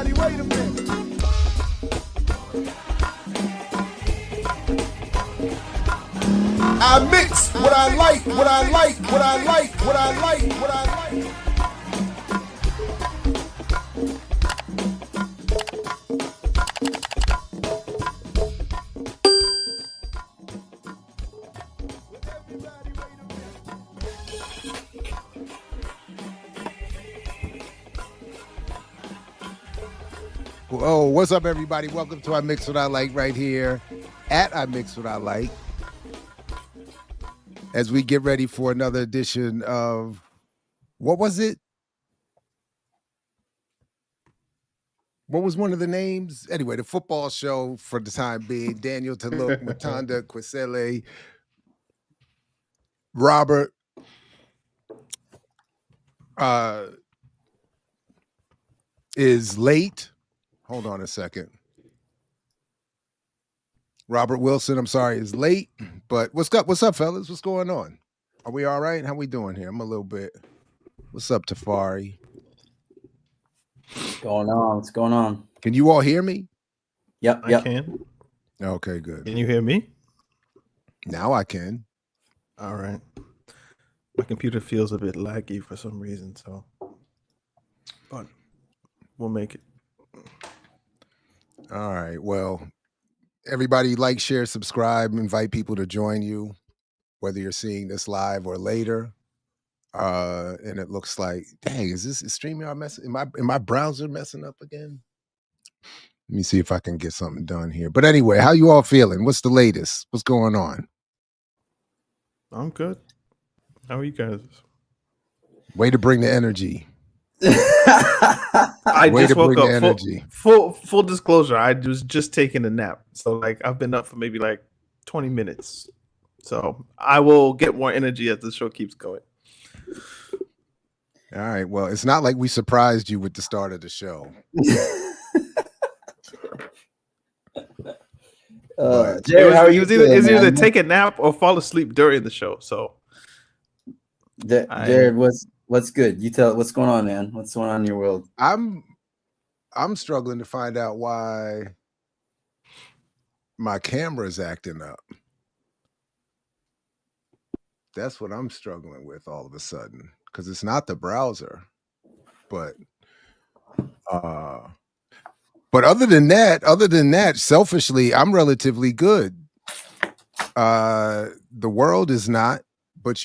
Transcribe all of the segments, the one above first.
everybody, wait a minute. I mix what I like, what I like, what I like, what I like, what I like. Oh, what's up, everybody? Welcome to I Mix What I Like right here at I Mix What I Like. As we get ready for another edition of, what was it? What was one of the names? Anyway, the football show for the time being. Daniel Taluk, Matanda, Quisele, Robert, is late. Hold on a second. Robert Wilson, I'm sorry, is late. But what's up? What's up, fellas? What's going on? Are we all right? How we doing here? I'm a little bit. What's up, Tafari? What's going on? What's going on? Can you all hear me? Yep. I can. Okay, good. Can you hear me? Now I can. All right. My computer feels a bit laggy for some reason, so but we'll make it. All right. Well, everybody like, share, subscribe, invite people to join you, whether you're seeing this live or later. And it looks like, dang, is StreamYard messing? Am my browser messing up again? Let me see if I can get something done here. But anyway, how you all feeling? What's the latest? What's going on? I'm good. How are you guys? Way to bring the energy. I Way just to bring woke the up. energy. Full disclosure, I was just taking a nap. So I've been up for maybe 20 minutes. So I will get more energy as the show keeps going. All right. Well, it's not like we surprised you with the start of the show. Jared, how are you? It's either take a nap or fall asleep during the show. So, Jared, what's good? You tell what's going on, man. What's going on in your world? I'm struggling to find out why my camera is acting up. That's what I'm struggling with all of a sudden, because it's not the browser, but other than that, selfishly, I'm relatively good. The world is not, but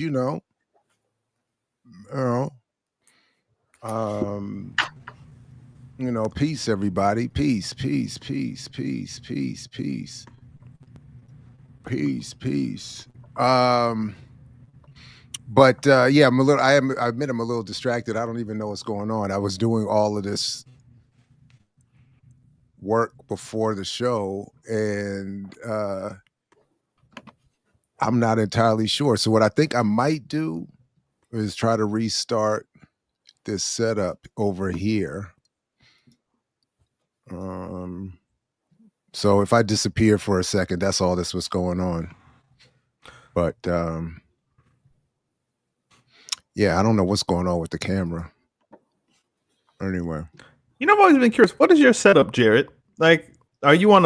peace, everybody. Peace. But yeah, I admit I'm a little distracted. I don't even know what's going on. I was doing all of this work before the show, and I'm not entirely sure. So what I think I might do is try to restart this setup over here. So if I disappear for a second, that's all this was going on. But yeah, I don't know what's going on with the camera. Anyway. I've always been curious. What is your setup, Jared? Are you on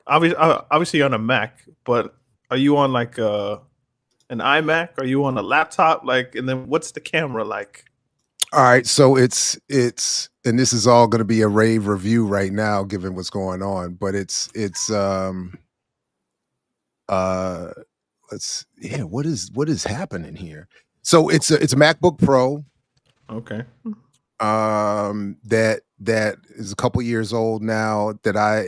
obviously on a Mac, but are you on an iMac? Are you on a laptop? And then what's the camera like? All right, so it's and this is all going to be a rave review right now, given what's going on. But what is happening here? So it's a MacBook Pro. Okay. That is a couple years old now. That I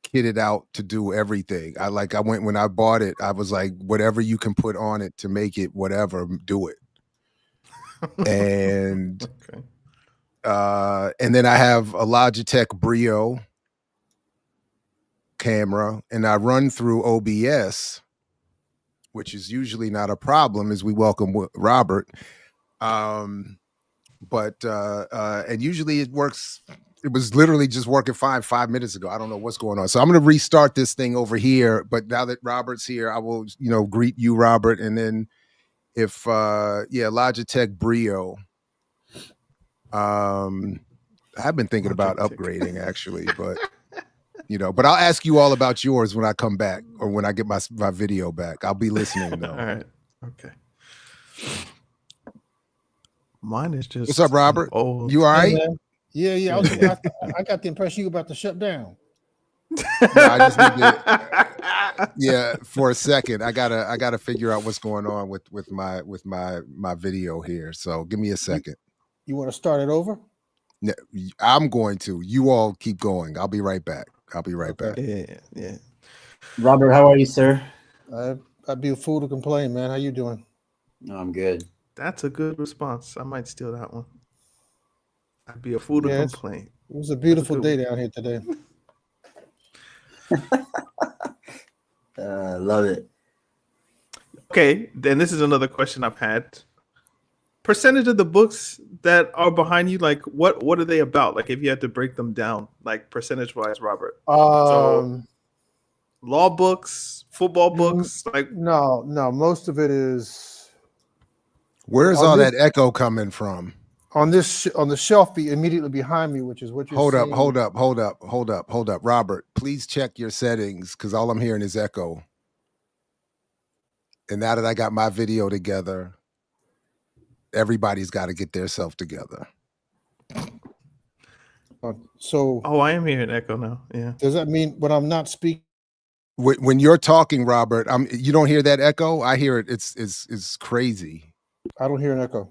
kitted out to do everything. When I bought it, I was like, whatever you can put on it to make it whatever, do it. And okay. And then I have a Logitech Brio camera, and I run through OBS, which is usually not a problem as we welcome Robert. And usually it works. It was literally just working fine 5 minutes ago. I don't know what's going on. So I'm going to restart this thing over here. But now that Robert's here, I will, greet you, Robert. And then if, Logitech Brio, I've been thinking about Project Tick. upgrading actually, but but I'll ask you all about yours when I come back or when I get my video back. I'll be listening though. All right. Okay. Mine is just What's up, Robert? old. You all Hey, right? man. Yeah. I got the impression you were about to shut down. No, I just need to. For a second, I gotta figure out what's going on with my video here. So give me a second. You want to start it over? No, I'm going to. You all keep going. I'll be right back. Back. Yeah. Robert, how are you, sir? I'd be a fool to complain, man. How you doing? No, I'm good. That's a good response. I might steal that one. I'd be a fool to complain. It was a beautiful day down here today. Love it. Okay, then this is another question I've had. Percentage of the books that are behind you, like what are they about? Like if you had to break them down, like percentage wise, Robert. So law books, football books, like no, most of it is. Where's all that echo coming from? On the shelf immediately behind me, which is what you're seeing. Hold up. Robert, please check your settings because all I'm hearing is echo. And now that I got my video together, everybody's got to get their self together. I am hearing echo now. Yeah. Does that mean when I'm not speaking? When you're talking, Robert, you don't hear that echo? I hear it. It's crazy. I don't hear an echo.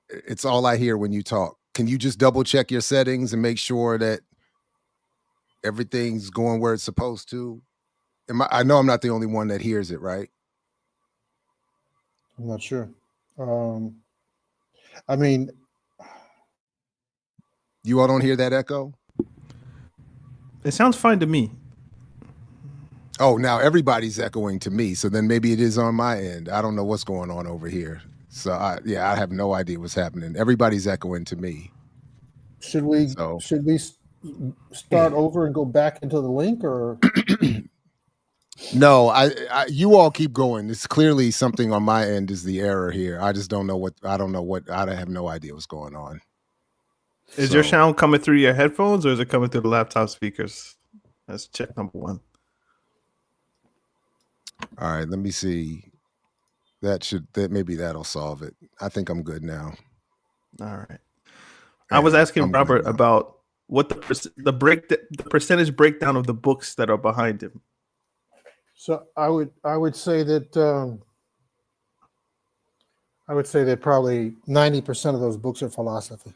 It's all I hear when you talk. Can you just double check your settings and make sure that everything's going where it's supposed to? I know I'm not the only one that hears it, right? I'm not sure. I mean, you all don't hear that echo? It sounds fine to me. Oh, now everybody's echoing to me. So then maybe it is on my end. I don't know what's going on over here. So I have no idea what's happening. Everybody's echoing to me. Should we start over and go back into the link or? No, you all keep going. It's clearly something on my end is the error here. I just don't know what. I have no idea what's going on. Is your sound coming through your headphones or is it coming through the laptop speakers? That's check number one. All right, let me see. Maybe that'll solve it. I think I'm good now. All right. I was asking Robert about what the percentage breakdown of the books that are behind him. So I would say that probably 90% of those books are philosophy.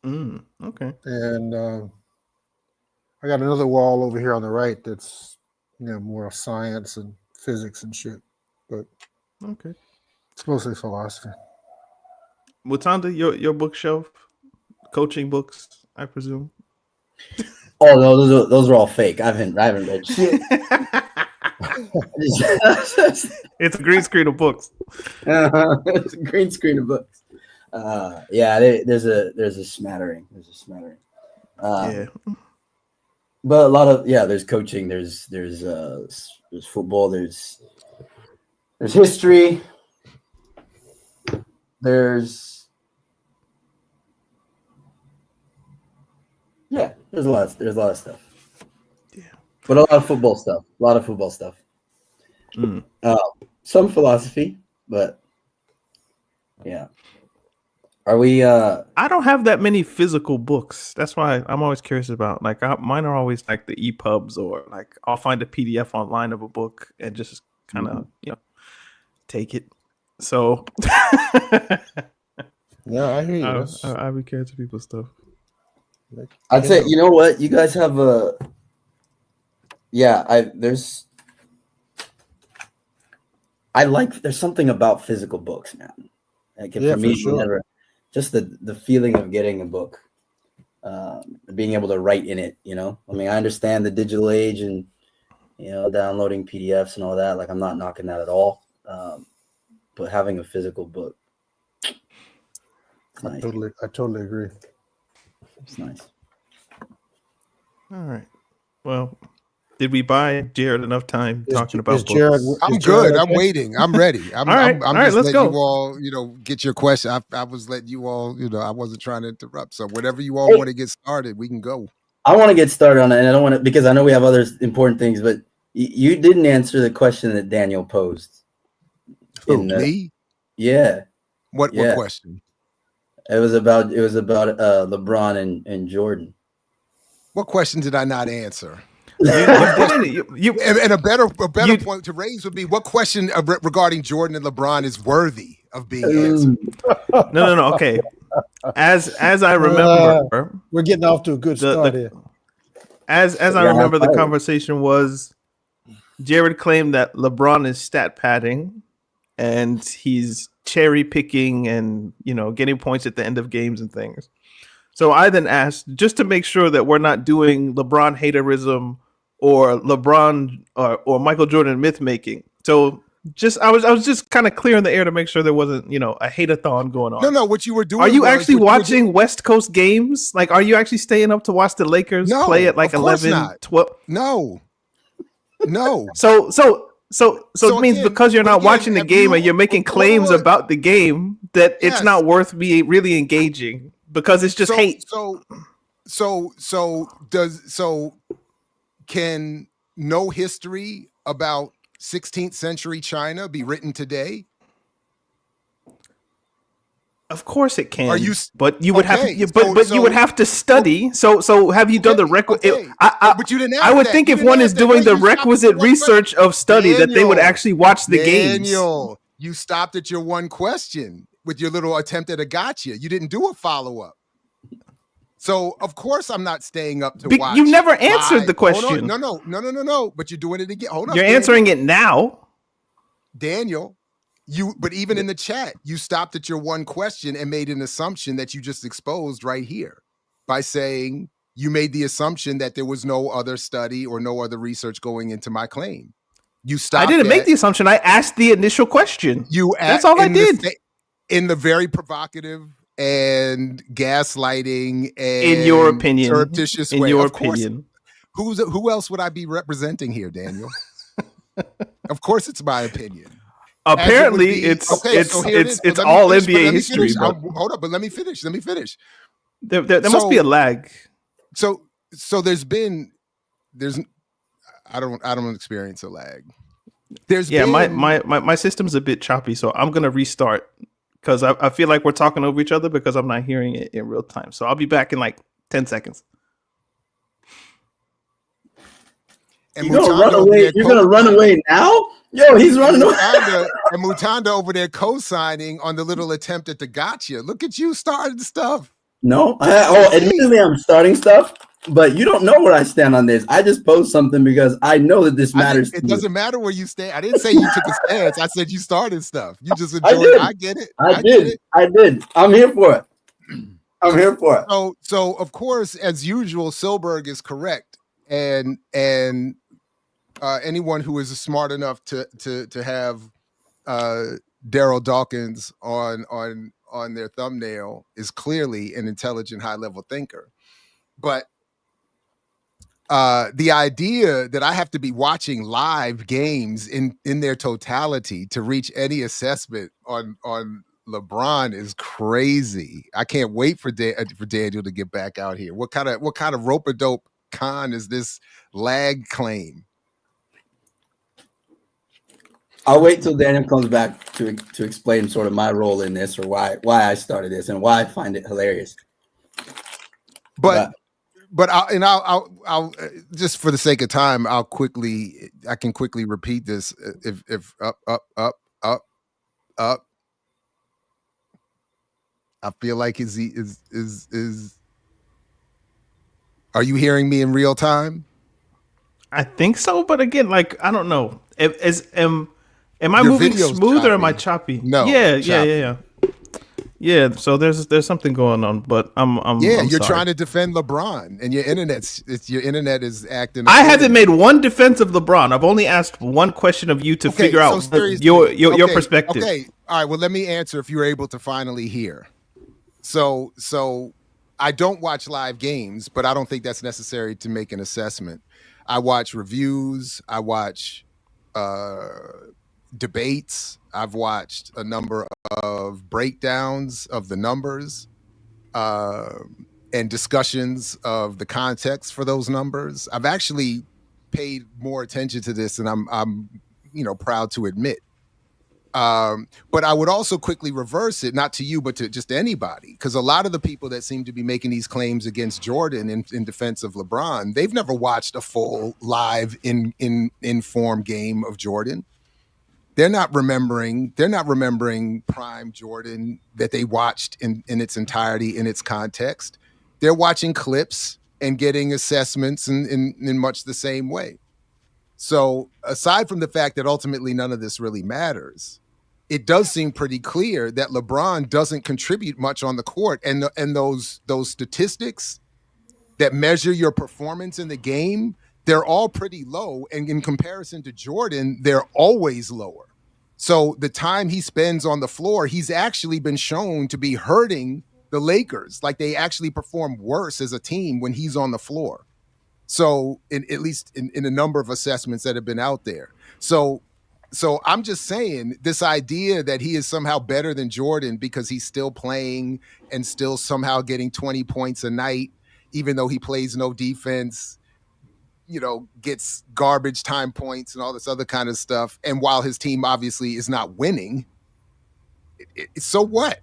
Okay. And I got another wall over here on the right that's more science and physics and shit. But okay, it's mostly philosophy. Mutanda, your bookshelf, coaching books, I presume. Oh no, those are all fake. I haven't read shit. It's a green screen of books. It's a green screen of books. There's a smattering. Yeah. But a lot of there's coaching, there's football, there's history, there's a lot of stuff. Yeah. But a lot of football stuff. Some philosophy, but yeah. Are we I don't have that many physical books. That's why I'm always curious about mine are always like the EPUBs or like I'll find a PDF online of a book and just kind of take it. So yeah, I hear you. I be curious to people's stuff. I'd say, you know what? You guys have there's something about physical books, man. Like for me, sure. Just the feeling of getting a book, being able to write in it, I mean, I understand the digital age and, downloading PDFs and all that. Like, I'm not knocking that at all. But having a physical book, I totally agree. It's nice. All right. Well, Did we buy Jared enough time talking about books? I'm good. I'm waiting. I'm ready. I'm all right, just let's letting go. you all, get your question. I was letting you all, I wasn't trying to interrupt. So whatever you all want to get started, we can go. I want to get started on it, and I don't want to, because I know we have other important things, but you didn't answer the question that Daniel posed. Me? Yeah. What question? It was about LeBron and Jordan. What question did I not answer? And a better point to raise would be, what question regarding Jordan and LeBron is worthy of being answered? No. Okay. As I remember, we're getting off to a good start here. As I remember, the conversation was Jared claimed that LeBron is stat padding and he's cherry picking and getting points at the end of games and things. So I then asked, just to make sure that we're not doing LeBron haterism or LeBron or Michael Jordan myth making. So I was just kind of clearing the air to make sure there wasn't a hate-a-thon going on. No, what you were doing. Are you actually watching West Coast games? Like, are you actually staying up to watch the Lakers play at like 11, 12? No. So it means because you're not watching the game and you're making claims about the game that it's not worth me really engaging because it's just hate. So can no history about 16th century China be written today? Of course it can. But you would have you would have to study. So have you done the requisite? Okay. But you didn't. I would think if one is doing the requisite research of study, that they would actually watch the games. Daniel, you stopped at your one question with your little attempt at a gotcha. You didn't do a follow-up. So of course I'm not staying up to watch. You never answered the question. No. But you're doing it again. Hold on. You're answering it now, Daniel. But even in the chat, you stopped at your one question and made an assumption that you just exposed right here by saying you made the assumption that there was no other study or no other research going into my claim. You stopped. I didn't make the assumption. I asked the initial question. That's all I did. In the very provocative and gaslighting and, in your opinion, surreptitious in way. Your of course, opinion, who else would I be representing here, Daniel? Of course, it's my opinion. Apparently, it's all NBA history. Hold up, but let me finish. There must be a lag. So there's I don't experience a lag. My system's a bit choppy, so I'm gonna restart because I feel like we're talking over each other because I'm not hearing it in real time. So I'll be back in like 10 seconds. And you're gonna run away now? Yo, he's running away. And Mutanda over there co-signing on the little attempt at the gotcha. Look at you starting stuff. No, admittedly, I'm starting stuff, but you don't know where I stand on this. I just post something because I know that this matters. It doesn't matter where you stand. I didn't say you took a stance. I said you started stuff. You just enjoyed it. I get it. I did. I'm here for it. So of course, as usual, Silberg is correct, and anyone who is smart enough to have Daryl Dawkins on their thumbnail is clearly an intelligent, high-level thinker. But the idea that I have to be watching live games in their totality to reach any assessment on LeBron is crazy. I can't wait for Daniel to get back out here. What kind of rope-a-dope con is this lag claim? I'll wait till Daniel comes back to explain sort of my role in this, or why I started this and why I find it hilarious. But I'll just for the sake of time, I can quickly repeat this. If up. I feel like is. Are you hearing me in real time? I think so, but again, like I don't know. Am I moving smooth or am I choppy? No. Yeah. Yeah. So there's something going on, but I'm you're sorry. trying to defend LeBron, and your internet is acting. I haven't made one defense of LeBron. I've only asked one question of you to figure out your perspective. Okay. All right. Well, let me answer if you're able to finally hear. So I don't watch live games, but I don't think that's necessary to make an assessment. I watch reviews. I watch debates. I've watched a number of breakdowns of the numbers and discussions of the context for those numbers. I've actually paid more attention to this than I'm proud to admit. But I would also quickly reverse it, not to you, but to just anybody, because a lot of the people that seem to be making these claims against Jordan in defense of LeBron, they've never watched a full live in-form game of Jordan. They're not remembering prime Jordan that they watched in its entirety, in its context. They're watching clips and getting assessments in much the same way. So aside from the fact that ultimately none of this really matters, it does seem pretty clear that LeBron doesn't contribute much on the court, and those statistics that measure your performance in the game, they're all pretty low, and in comparison to Jordan, they're always lower. So the time he spends on the floor, he's actually been shown to be hurting the Lakers. Like, they actually perform worse as a team when he's on the floor. So at least in a number of assessments that have been out there. So I'm just saying, this idea that he is somehow better than Jordan because he's still playing and still somehow getting 20 points a night, even though he plays no defense, gets garbage time points and all this other kind of stuff. And while his team obviously is not winning, so what?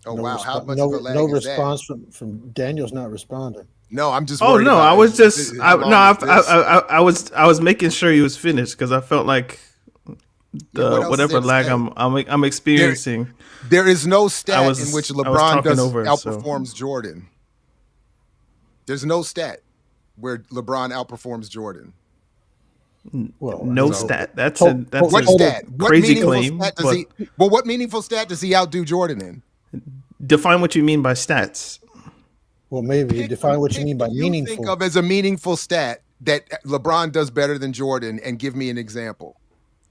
Oh, wow. How much of a lag no is response from Daniel's not responding. No, I'm just. Oh no, I was I was making sure he was finished because I felt like whatever lag I'm experiencing. There is no stat in which LeBron outperforms Jordan. There's no stat where LeBron outperforms Jordan. Well, no stat. That's what stat? Crazy claim. What meaningful stat does he outdo Jordan in? Define what you mean by stats. Well, maybe define what you mean by meaningful. Think of as a meaningful stat that LeBron does better than Jordan, and give me an example.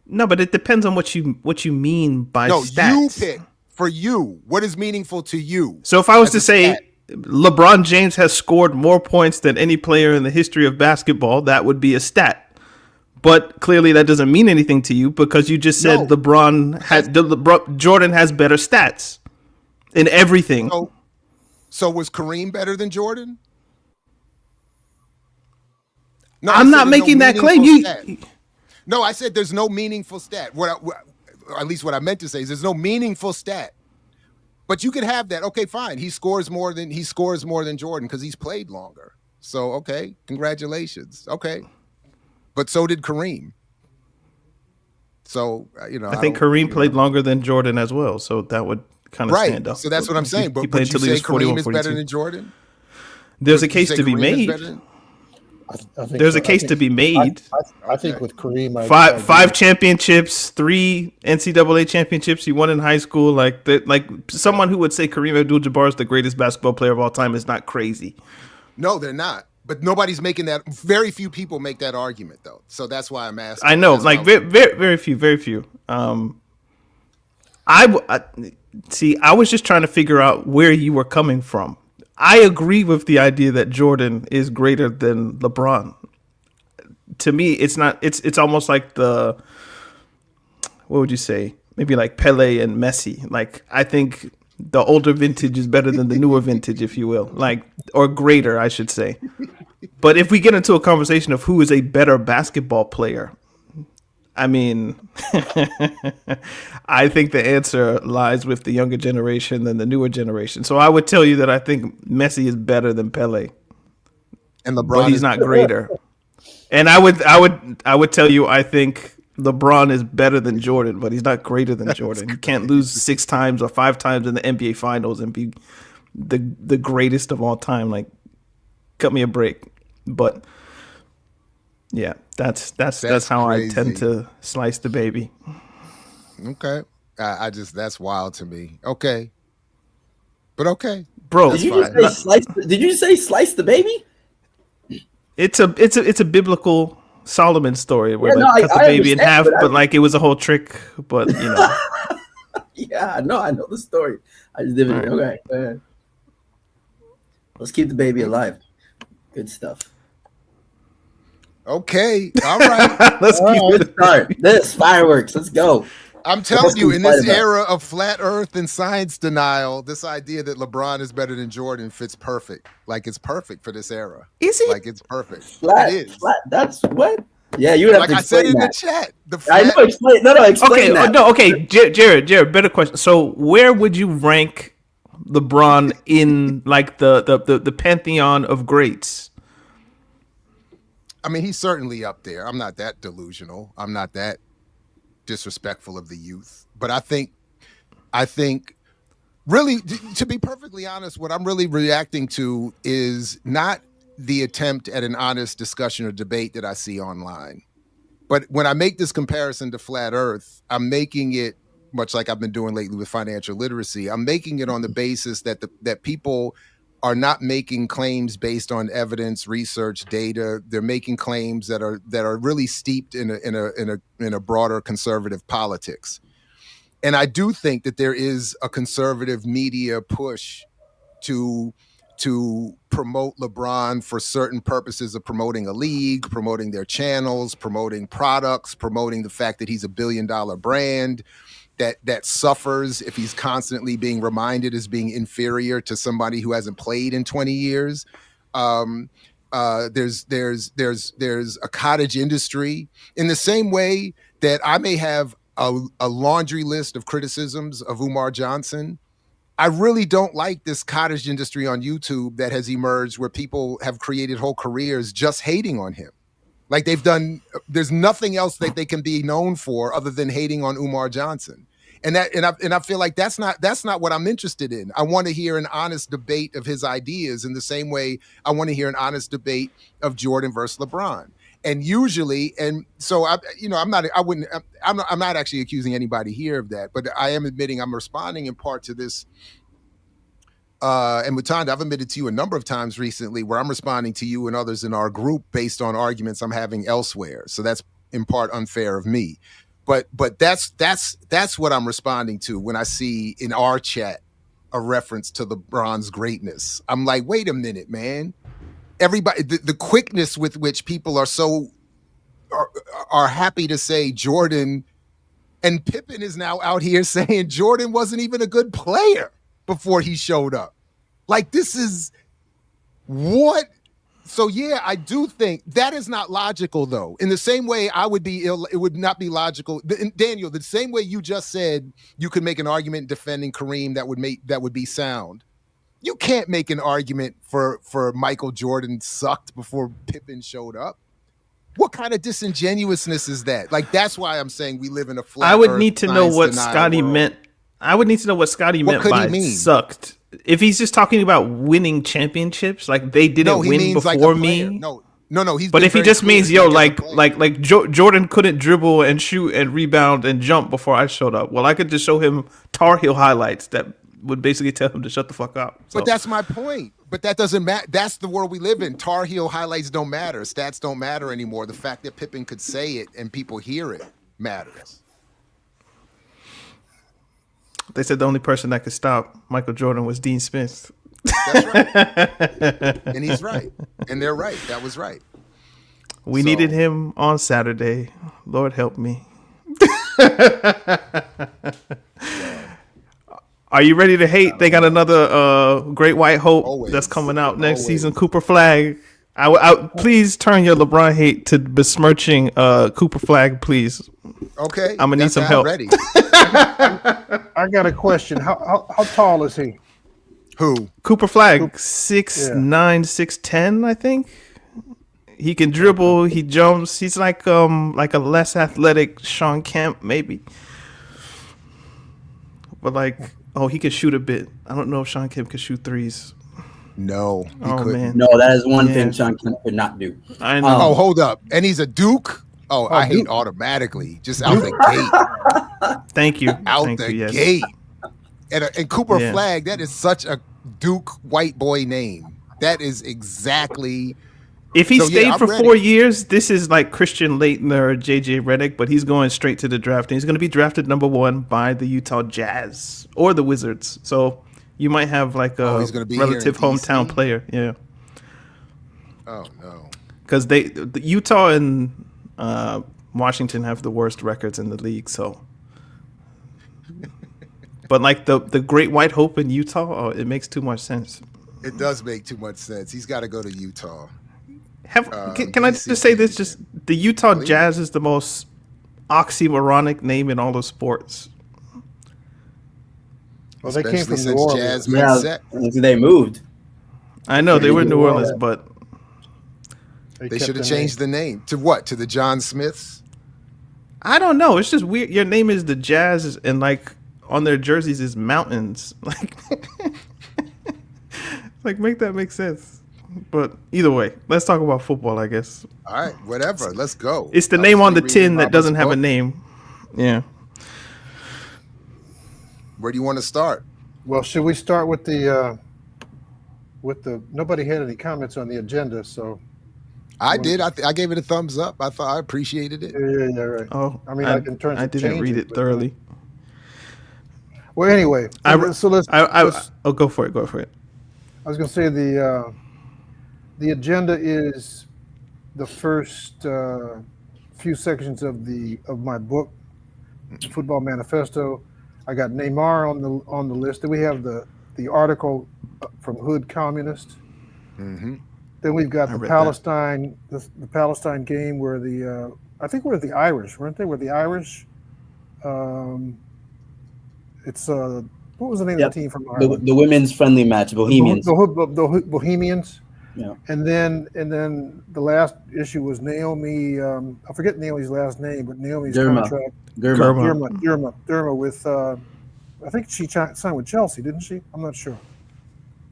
No, but it depends on what you mean by stats. You pick for you. What is meaningful to you? So if I was to say LeBron James has scored more points than any player in the history of basketball, that would be a stat. But clearly that doesn't mean anything to you because you just said Jordan has better stats in everything. So was Kareem better than Jordan? No, I'm not making that claim. No, I said there's no meaningful stat. At least what I meant to say is there's no meaningful stat. But you could have that. Okay, fine. He scores more than Jordan because he's played longer. So, okay, congratulations. Okay. But so did Kareem. So, I think Kareem played longer than Jordan as well. So that would kind of stand up. So that's what I'm saying. But he played would you say 41, Kareem is better than Jordan? There's a case to be made. There's a case to be made. I think with Kareem, five championships, 3 NCAA championships he won in high school. Like someone who would say Kareem Abdul-Jabbar is the greatest basketball player of all time is not crazy. No, they're not. But nobody's making that. Very few people make that argument, though. So that's why I'm asking. I know, like very few. I was just trying to figure out where you were coming from. I agree with the idea that Jordan is greater than LeBron. To me, it's not. It's almost like what would you say? Maybe like Pele and Messi. Like, I think the older vintage is better than the newer vintage, if you will, or greater, I should say. But if we get into a conversation of who is a better basketball player, I mean, I think the answer lies with the younger generation than the newer generation. So I would tell you that I think Messi is better than Pele, and LeBron, but he's not greater. And I would tell you I think LeBron is better than Jordan, but he's not greater than Jordan. You can't lose 6 times or 5 times in the NBA Finals and be the greatest of all time. Like, cut me a break. But yeah, that's how crazy. I tend to slice the baby. Okay, that's wild to me. Okay, but okay, bro. Did you say slice the baby? It's a biblical Solomon story where cut the baby in half, but like it was a whole trick. But Yeah, no, I know the story. I just didn't. Right. Okay, go ahead. Let's keep the baby alive. Good stuff. Okay, all right. Let's keep Good start. This fireworks. Let's go. I'm telling you, in this era of flat Earth and science denial, this idea that LeBron is better than Jordan fits perfect. Like it's perfect for this era. Is it? Like it's perfect. Flat. It is. Flat. That's what. Yeah, you would have Like to I said explain in that. the chat. I know. Explain. No, explain Okay, that. no, okay, Jared, better question. So, where would you rank LeBron in like the pantheon of greats? I mean, he's certainly up there. I'm not that delusional. I'm not that disrespectful of the youth. But I think really, to be perfectly honest, what I'm really reacting to is not the attempt at an honest discussion or debate that I see online. But when I make this comparison to flat Earth, I'm making it much like I've been doing lately with financial literacy. I'm making it on the basis that that people are not making claims based on evidence, research, data. They're making claims that are really steeped in a broader conservative politics. And I do think that there is a conservative media push to promote LeBron for certain purposes of promoting a league, promoting their channels, promoting products, promoting the fact that he's $1 billion brand that suffers if he's constantly being reminded as being inferior to somebody who hasn't played in 20 years. There's a cottage industry in the same way that I may have a laundry list of criticisms of Umar Johnson. I really don't like this cottage industry on YouTube that has emerged where people have created whole careers just hating on him. Like there's nothing else that they can be known for other than hating on Umar Johnson. And I feel like that's not what I'm interested in. I want to hear an honest debate of his ideas in the same way I want to hear an honest debate of Jordan versus LeBron. And usually, and so I'm not actually accusing anybody here of that, but I am admitting I'm responding in part to this. And Mutanda, I've admitted to you a number of times recently where I'm responding to you and others in our group based on arguments I'm having elsewhere. So that's in part unfair of me. But that's what I'm responding to when I see in our chat a reference to LeBron's greatness. I'm like, wait a minute, man. Everybody, the quickness with which people are happy to say Jordan, and Pippen is now out here saying Jordan wasn't even a good player before he showed up. Like, this is what? So yeah, I do think that is not logical, though. In the same way, it would not be logical. Daniel, the same way you just said you could make an argument defending Kareem that would be sound. You can't make an argument for Michael Jordan sucked before Pippen showed up. What kind of disingenuousness is that? Like, that's why I'm saying we live in a flat I would Earth need to know what Scotty meant. I would need to know what Scotty meant by sucked. If he's just talking about winning championships, like they didn't win before me. No. But if he just means like Jordan couldn't dribble and shoot and rebound and jump before I showed up. Well, I could just show him Tar Heel highlights that would basically tell him to shut the fuck up. So. But that's my point. But that doesn't matter. That's the world we live in. Tar Heel highlights don't matter. Stats don't matter anymore. The fact that Pippen could say it and people hear it matters. They said the only person that could stop Michael Jordan was Dean Smith. That's right. And he's right. And they're right. That was right. We needed him on Saturday. Lord help me. Are you ready to hate? They got another Great White Hope that's coming out next season. Cooper Flag. I please turn your LeBron hate to besmirching Cooper Flag, please. Okay. I'm gonna need some help. Ready. I got a question. How tall is he? Who? Cooper Flag, 6'9", 6'10", I think. He can dribble. He jumps. He's like a less athletic Sean Kemp, maybe. But he could shoot a bit. I don't know if Sean Kemp could shoot threes. No, he couldn't. Man. No, that is one thing Sean Kemp could not do. I know. Hold up. And he's a Duke? I hate automatically. Just out the gate. Thank you. Out the gate. And Cooper Flag, that is such a Duke white boy name. That is exactly If he stayed I'm for ready. 4 years, this is like Christian Laettner or JJ Redick, but he's going straight to the draft. And he's going to be drafted number 1 by the Utah Jazz or the Wizards. So you might have like a he's gonna be relative here in hometown DC? player. Yeah. Oh no. Because the Utah and Washington have the worst records in the league. So, but like the Great White Hope in Utah, it makes too much sense. It does make too much sense. He's got to go to Utah. Can I just say this? Just the Utah Jazz is the most oxymoronic name in all of sports. Well, they came from New Orleans. Yeah, they moved. I know they were in New Orleans, but they should have changed the name to what? To the John Smiths? I don't know. It's just weird. Your name is the Jazz, and like on their jerseys is mountains. Like make that make sense. But either way, let's talk about football, I guess. All right, whatever. Let's go. It's the name on the tin that doesn't have a name. Yeah. Where do you want to start? Well, should we start with the nobody had any comments on the agenda, so I did. I gave it a thumbs up. I thought I appreciated it. Yeah, right. Oh, I mean, in terms I of didn't read it thoroughly. Well, anyway, so let's. Oh, go for it. Go for it. I was going to say the agenda is the first few sections of my book, Football Manifesto. I got Neymar on the list. Then we have the article from Hood Communist. Mm-hmm. Then we've got the Palestine game where I think we're the Irish, weren't they? We're the Irish. It's what was the name of the team from Ireland? The women's friendly match, Bohemians. The Bohemians. Yeah. And then the last issue was Naomi. I forget Naomi's last name, but Naomi's contract. Derma with. I think she signed with Chelsea, didn't she? I'm not sure.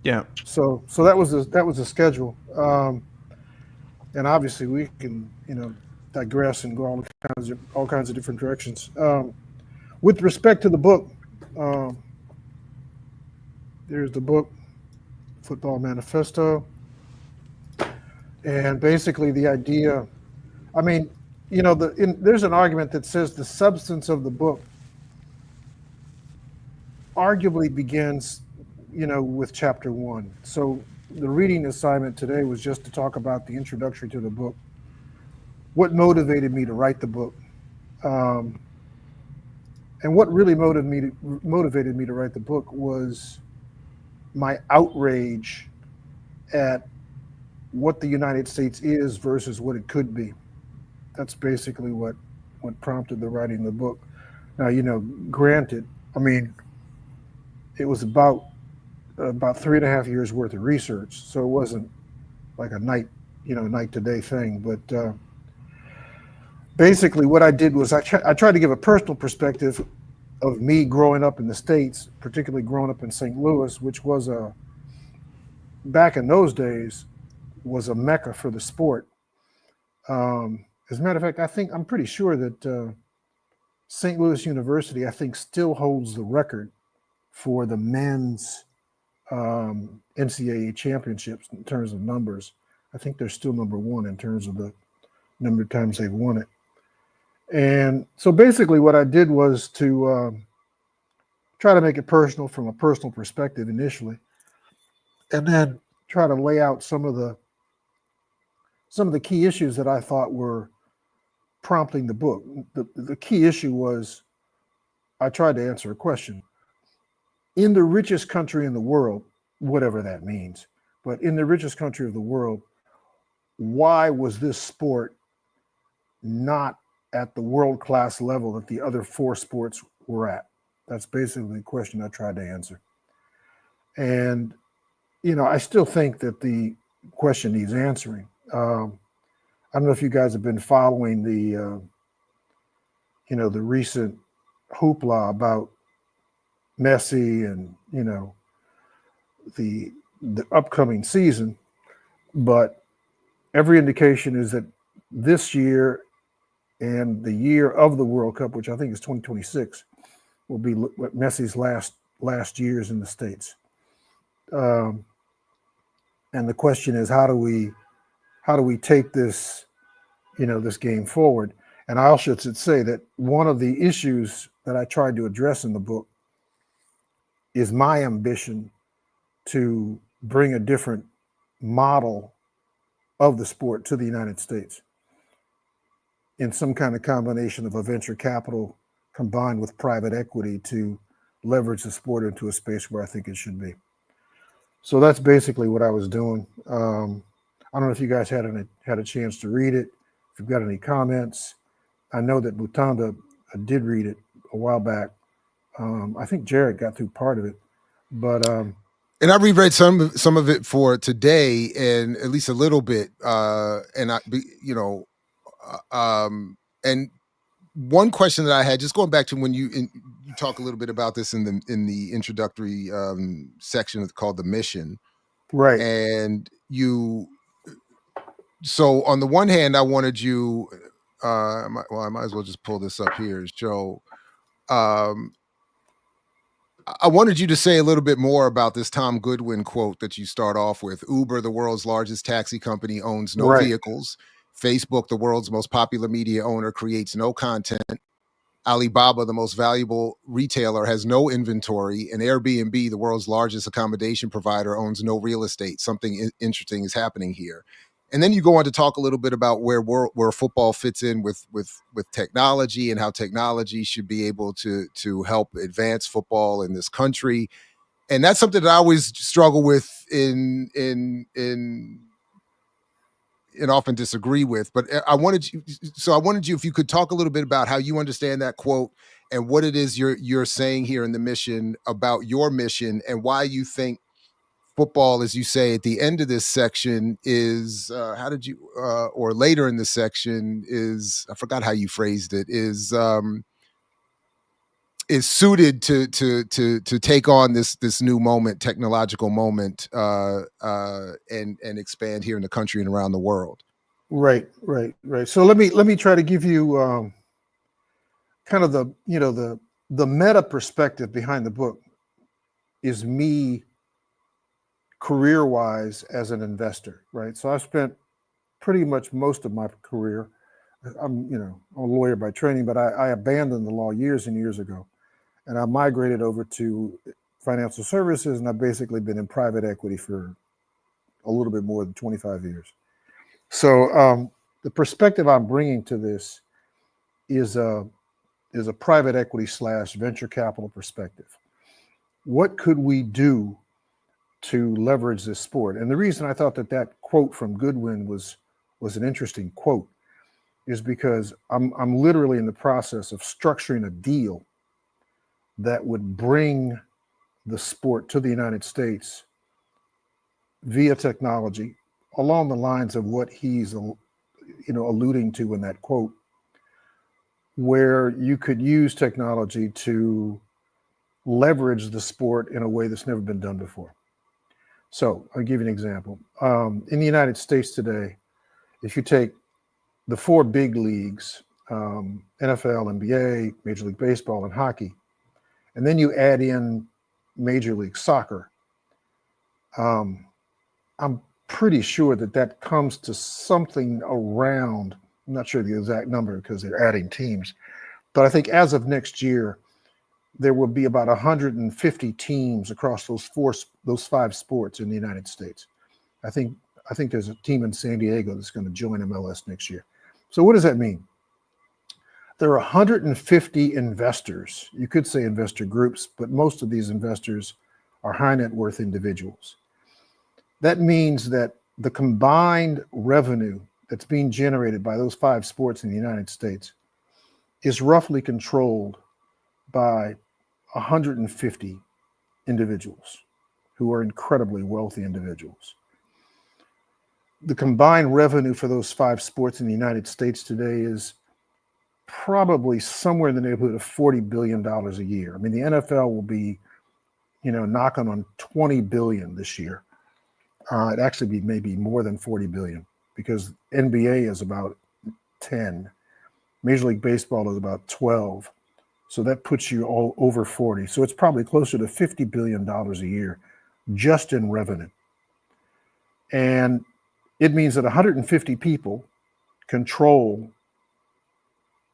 Yeah. So that was the schedule, and obviously we can digress and go all kinds of different directions. With respect to the book, there's the book, Football Manifesto, and basically the idea. I mean, there's an argument that says the substance of the book arguably begins, with chapter 1. So the reading assignment today was just to talk about the introduction to the book, what motivated me to write the book, and what really motivated me to write the book was my outrage at what the United States is versus what it could be. That's basically what prompted the writing of the book. Now, granted, I mean, it was about 3.5 years worth of research, so it wasn't like a night to day thing. But basically, what I did was I tried to give a personal perspective of me growing up in the States, particularly growing up in St. Louis, which was back in those days was a mecca for the sport. As a matter of fact, I'm pretty sure that St. Louis University, I think, still holds the record for the men's NCAA championships in terms of numbers. I think they're still number 1 in terms of the number of times they've won it. And so basically what I did was to try to make it personal from a personal perspective initially, and then try to lay out some of the key issues that I thought were prompting the book. The key issue was I tried to answer a question. In the richest country in the world, whatever that means, but in the richest country of the world, why was this sport not at the world-class level that the other 4 sports were at? That's basically the question I tried to answer. And, I still think that the question needs answering. I don't know if you guys have been following the recent hoopla about Messi and the upcoming season, but every indication is that this year and the year of the World Cup, which I think is 2026, will be Messi's last years in the States. And the question is, how do we how do we take this, this game forward? And I also should say that one of the issues that I tried to address in the book is my ambition to bring a different model of the sport to the United States in some kind of combination of a venture capital combined with private equity to leverage the sport into a space where I think it should be. So that's basically what I was doing. I don't know if you guys had a chance to read it. If you've got any comments, I know that Mutanda did read it a while back. I think Jared got through part of it, but and I reread some of it for today, and at least a little bit. And and one question that I had, just going back to when you talk a little bit about this in the introductory section called the mission, right? And so on the one hand, I wanted you. I might as well just pull this up here. So, I wanted you to say a little bit more about this Tom Goodwin quote that you start off with. Uber, the world's largest taxi company, owns no vehicles. Facebook, the world's most popular media owner, creates no content. Alibaba, the most valuable retailer, has no inventory. And Airbnb, the world's largest accommodation provider, owns no real estate. Something interesting is happening here. And then you go on to talk a little bit about where football fits in with technology and how technology should be able to help advance football in this country. And that's something that I always struggle with and often disagree with. But I wanted you, if you could talk a little bit about how you understand that quote and what it is you're saying here in the mission about your mission and why you think football, as you say at the end of this section, is or later in the section is, I forgot how you phrased it, is suited to take on this new moment, technological moment, and expand here in the country and around the world. Right. So let me try to give you kind of the meta perspective behind the book. Is me career-wise as an investor, right? So I've spent pretty much most of my career. I'm a lawyer by training, but I abandoned the law years and years ago, and I migrated over to financial services, and I've basically been in private equity for a little bit more than 25 years. So the perspective I'm bringing to this is a private equity / venture capital perspective. What could we do to leverage this sport? And the reason I thought that quote from Goodwin was an interesting quote is because I'm literally in the process of structuring a deal that would bring the sport to the United States via technology along the lines of what he's alluding to in that quote, where you could use technology to leverage the sport in a way that's never been done before. So I'll give you an example. In the United States today, if you take the 4 big leagues, NFL, NBA, Major League Baseball, and hockey, and then you add in Major League Soccer, I'm pretty sure that comes to something around, I'm not sure the exact number because they're adding teams, but I think as of next year, there will be about 150 teams across those 5 sports in the United States. I think there's a team in San Diego that's going to join MLS next year. So what does that mean? There are 150 investors. You could say investor groups, but most of these investors are high net worth individuals. That means that the combined revenue that's being generated by those 5 sports in the United States is roughly controlled by 150 individuals who are incredibly wealthy individuals. The combined revenue for those 5 sports in the United States today is probably somewhere in the neighborhood of $40 billion a year. I mean, the NFL will be, knocking on 20 billion this year. It'd actually be maybe more than 40 billion because NBA is about 10. Major League Baseball is about 12. So that puts you all over 40. So it's probably closer to $50 billion a year just in revenue. And it means that 150 people control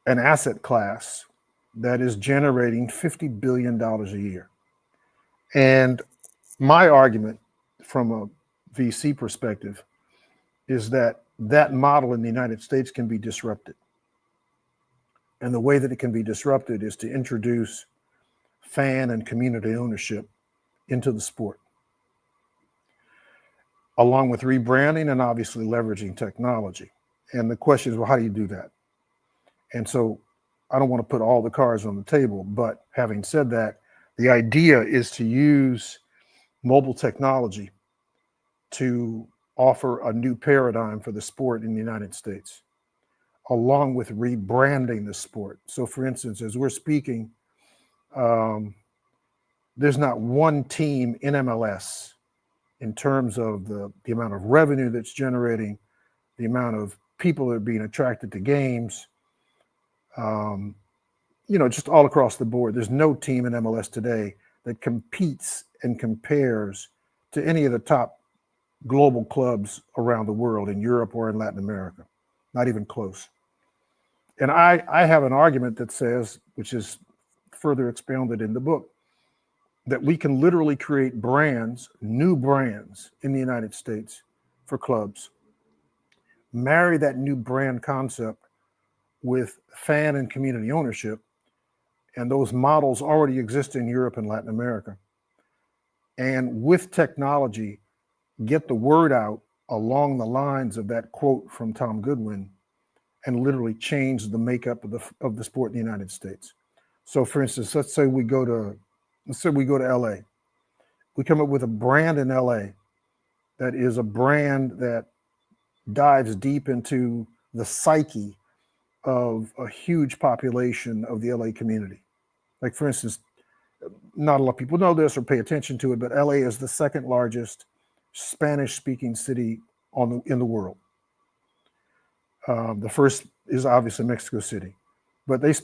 an asset class that is generating $50 billion a year. And my argument from a VC perspective is that that model in the United States can be disrupted. And the way that it can be disrupted is to introduce fan and community ownership into the sport, along with rebranding and obviously leveraging technology. And the question is, well, how do you do that? And so I don't want to put all the cards on the table, but having said that, the idea is to use mobile technology to offer a new paradigm for the sport in the United States, along with rebranding the sport. So for instance, as we're speaking, there's not one team in MLS in terms of the amount of revenue that's generating, the amount of people that are being attracted to games, just all across the board. There's no team in MLS today that competes and compares to any of the top global clubs around the world in Europe or in Latin America, not even close. And I have an argument that says, which is further expounded in the book, that we can literally create brands, new brands in the United States for clubs, marry that new brand concept with fan and community ownership. And those models already exist in Europe and Latin America. And with technology, get the word out along the lines of that quote from Tom Goodwin and literally change the makeup of the sport in the United States. So for instance, let's say we go to LA. We come up with a brand in LA that is a brand that dives deep into the psyche of a huge population of the LA community. Like for instance, not a lot of people know this or pay attention to it, but LA is the second largest Spanish-speaking city in the world. The first is obviously Mexico City, but there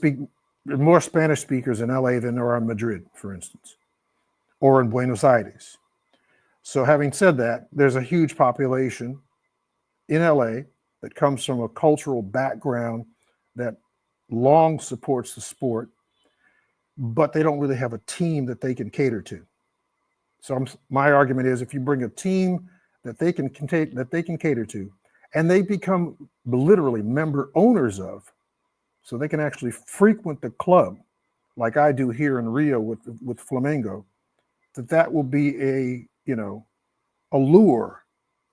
are more Spanish speakers in LA than there are in Madrid, for instance, or in Buenos Aires. So having said that, there's a huge population in LA that comes from a cultural background that long supports the sport, but they don't really have a team that they can cater to. So my argument is, if you bring a team that they can cater to, and they become literally member owners of, so they can actually frequent the club, like I do here in Rio with Flamengo, that will be a lure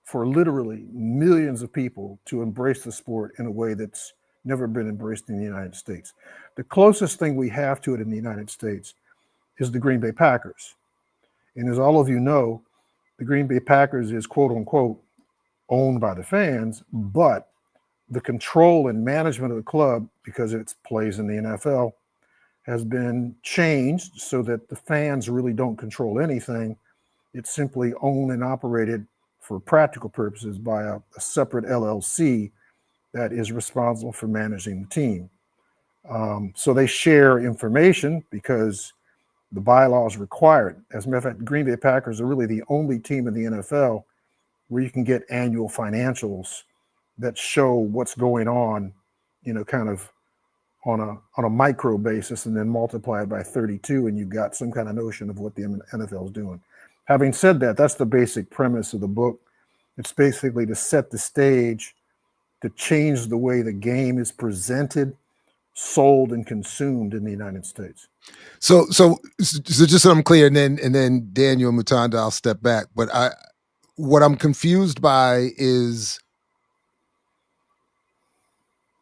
for literally millions of people to embrace the sport in a way that's never been embraced in the United States. The closest thing we have to it in the United States is the Green Bay Packers. And as all of you know, the Green Bay Packers is quote unquote owned by the fans, but the control and management of the club, because it plays in the NFL, has been changed so that the fans really don't control anything. It's simply owned and operated for practical purposes by a separate LLC that is responsible for managing the team. So they share information because the bylaws require it. As a matter of fact, the Green Bay Packers are really the only team in the NFL where you can get annual financials that show what's going on, kind of on a micro basis, and then multiply it by 32, and you've got some kind of notion of what the NFL is doing. Having said that, that's the basic premise of the book. It's basically to set the stage, to change the way the game is presented, sold, and consumed in the United States. So just so I'm clear, and then Daniel Mutanda, I'll step back. But what I'm confused by is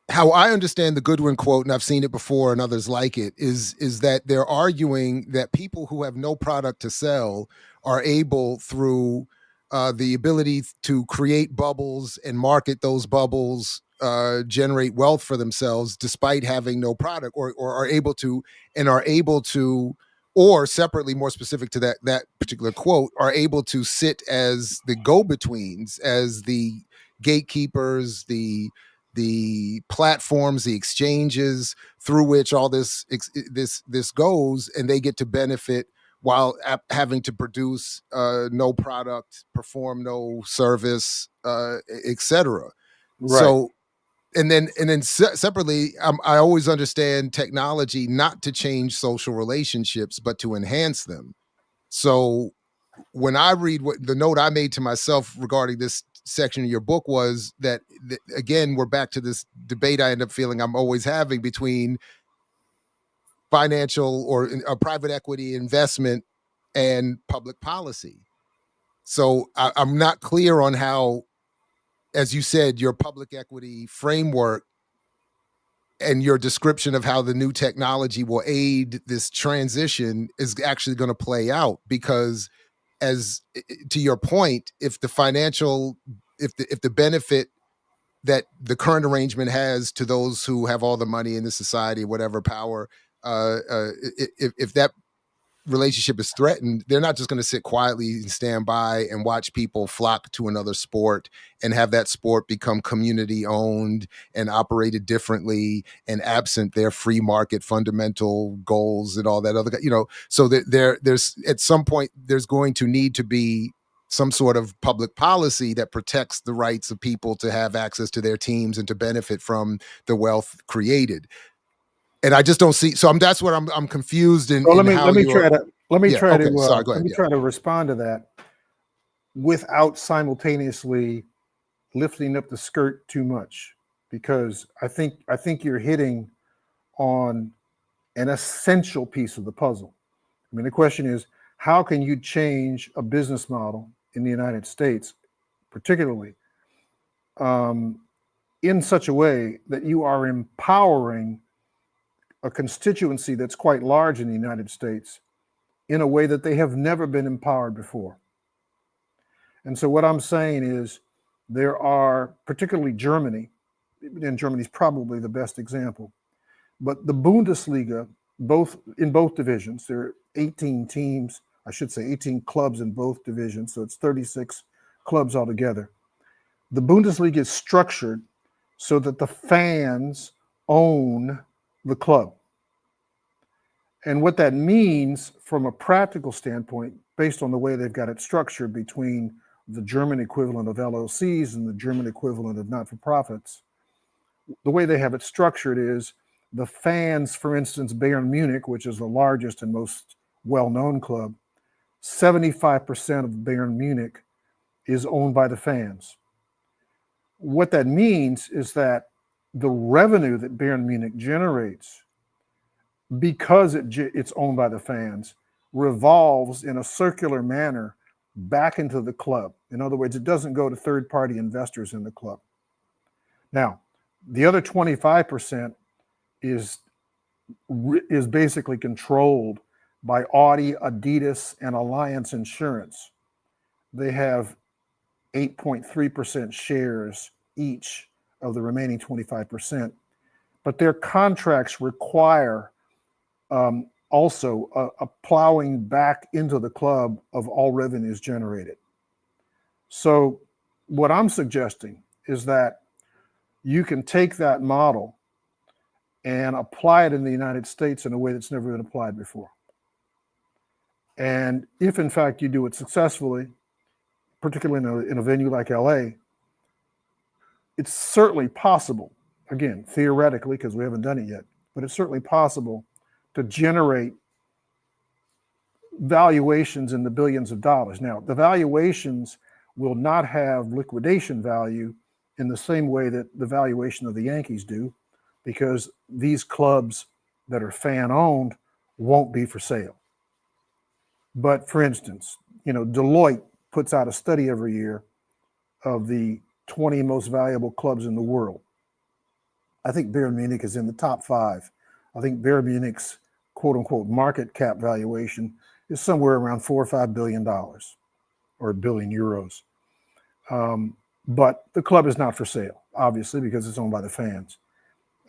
how I understand the Goodwin quote, and I've seen it before and others like it, is that they're arguing that people who have no product to sell are able, through the ability to create bubbles and market those bubbles, generate wealth for themselves despite having no product, or are able to, or separately, more specific to that particular quote, are able to sit as the go-betweens, as the gatekeepers, the platforms, the exchanges through which all this goes, and they get to benefit while having to produce no product, perform no service, etc. Right. So, and then separately, I always understand technology not to change social relationships, but to enhance them. So when I read what the note I made to myself regarding this section of your book was that, again, we're back to this debate I end up feeling I'm always having between financial or private equity investment and public policy. So I'm not clear on how, as you said, your public equity framework and your description of how the new technology will aid this transition is actually going to play out. Because, as to your point, if the benefit that the current arrangement has to those who have all the money in the society, whatever power, if that relationship is threatened, they're not just going to sit quietly and stand by and watch people flock to another sport and have that sport become community owned and operated differently and absent their free market fundamental goals and all that other, so that there's at some point there's going to need to be some sort of public policy that protects the rights of people to have access to their teams and to benefit from the wealth created. And I just don't see. So that's what I'm confused in. Well, let me try to respond to that without simultaneously lifting up the skirt too much, because I think you're hitting on an essential piece of the puzzle. I mean, the question is, how can you change a business model in the United States, particularly, in such a way that you are empowering a constituency that's quite large in the United States in a way that they have never been empowered before? And so what I'm saying is, there are, particularly Germany, and Germany's probably the best example, but the Bundesliga, in both divisions, there are 18 teams, I should say 18 clubs in both divisions, so it's 36 clubs altogether. The Bundesliga is structured so that the fans own the club. And what that means from a practical standpoint, based on the way they've got it structured between the German equivalent of LLCs and the German equivalent of not-for-profits, the way they have it structured is the fans, for instance, Bayern Munich, which is the largest and most well-known club, 75% of Bayern Munich is owned by the fans. What that means is that the revenue that Bayern Munich generates, because it's owned by the fans, revolves in a circular manner back into the club. In other words, it doesn't go to third-party investors in the club. Now, the other 25% is basically controlled by Audi, Adidas, and Alliance Insurance. They have 8.3% shares each of the remaining 25%, but their contracts require also a plowing back into the club of all revenues generated. So what I'm suggesting is that you can take that model and apply it in the United States in a way that's never been applied before. And if in fact you do it successfully, particularly in a venue like LA, it's certainly possible, again, theoretically, because we haven't done it yet, but it's certainly possible to generate valuations in the billions of dollars. Now, the valuations will not have liquidation value in the same way that the valuation of the Yankees do, because these clubs that are fan-owned won't be for sale. But for instance, Deloitte puts out a study every year of the 20 most valuable clubs in the world. I think Bayern Munich is in the top 5. I think Bayern Munich's quote-unquote market cap valuation is somewhere around $4 or $5 billion, or €1 billion. But the club is not for sale, obviously, because it's owned by the fans.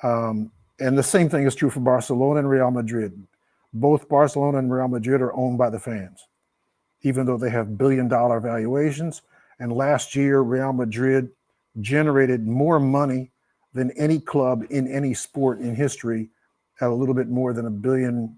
And the same thing is true for Barcelona and Real Madrid. Both Barcelona and Real Madrid are owned by the fans, even though they have billion-dollar valuations. And last year, Real Madrid generated more money than any club in any sport in history, at a little bit more than €1 billion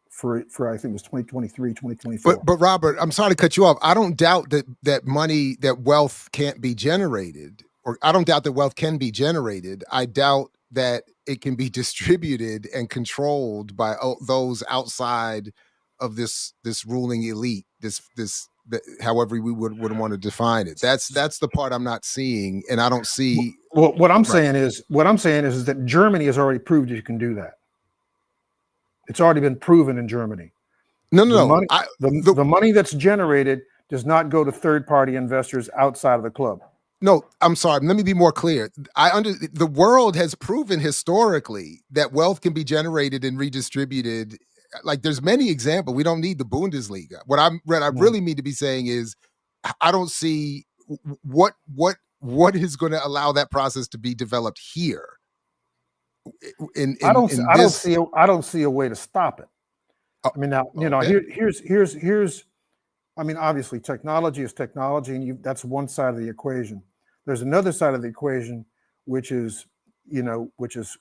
for I think it was 2023, 2024. But Robert, I'm sorry to cut you off. I don't doubt that wealth can't be generated, or I don't doubt that wealth can be generated. I doubt that it can be distributed and controlled by those outside of this ruling elite. However we would want to define it. That's the part I'm not seeing, and I don't see. Well, what I'm saying is that Germany has already proved you can do that. It's already been proven in Germany. No. The money that's generated does not go to third-party investors outside of the club. No, I'm sorry. Let me be more clear. The world has proven historically that wealth can be generated and redistributed. Like, there's many examples. We don't need the Bundesliga. What I really mean to be saying is, I don't see what is going to allow that process to be developed here. I don't see a way to stop it. I mean, now, here's. I mean, obviously, technology is technology, and that's one side of the equation. There's another side of the equation, which is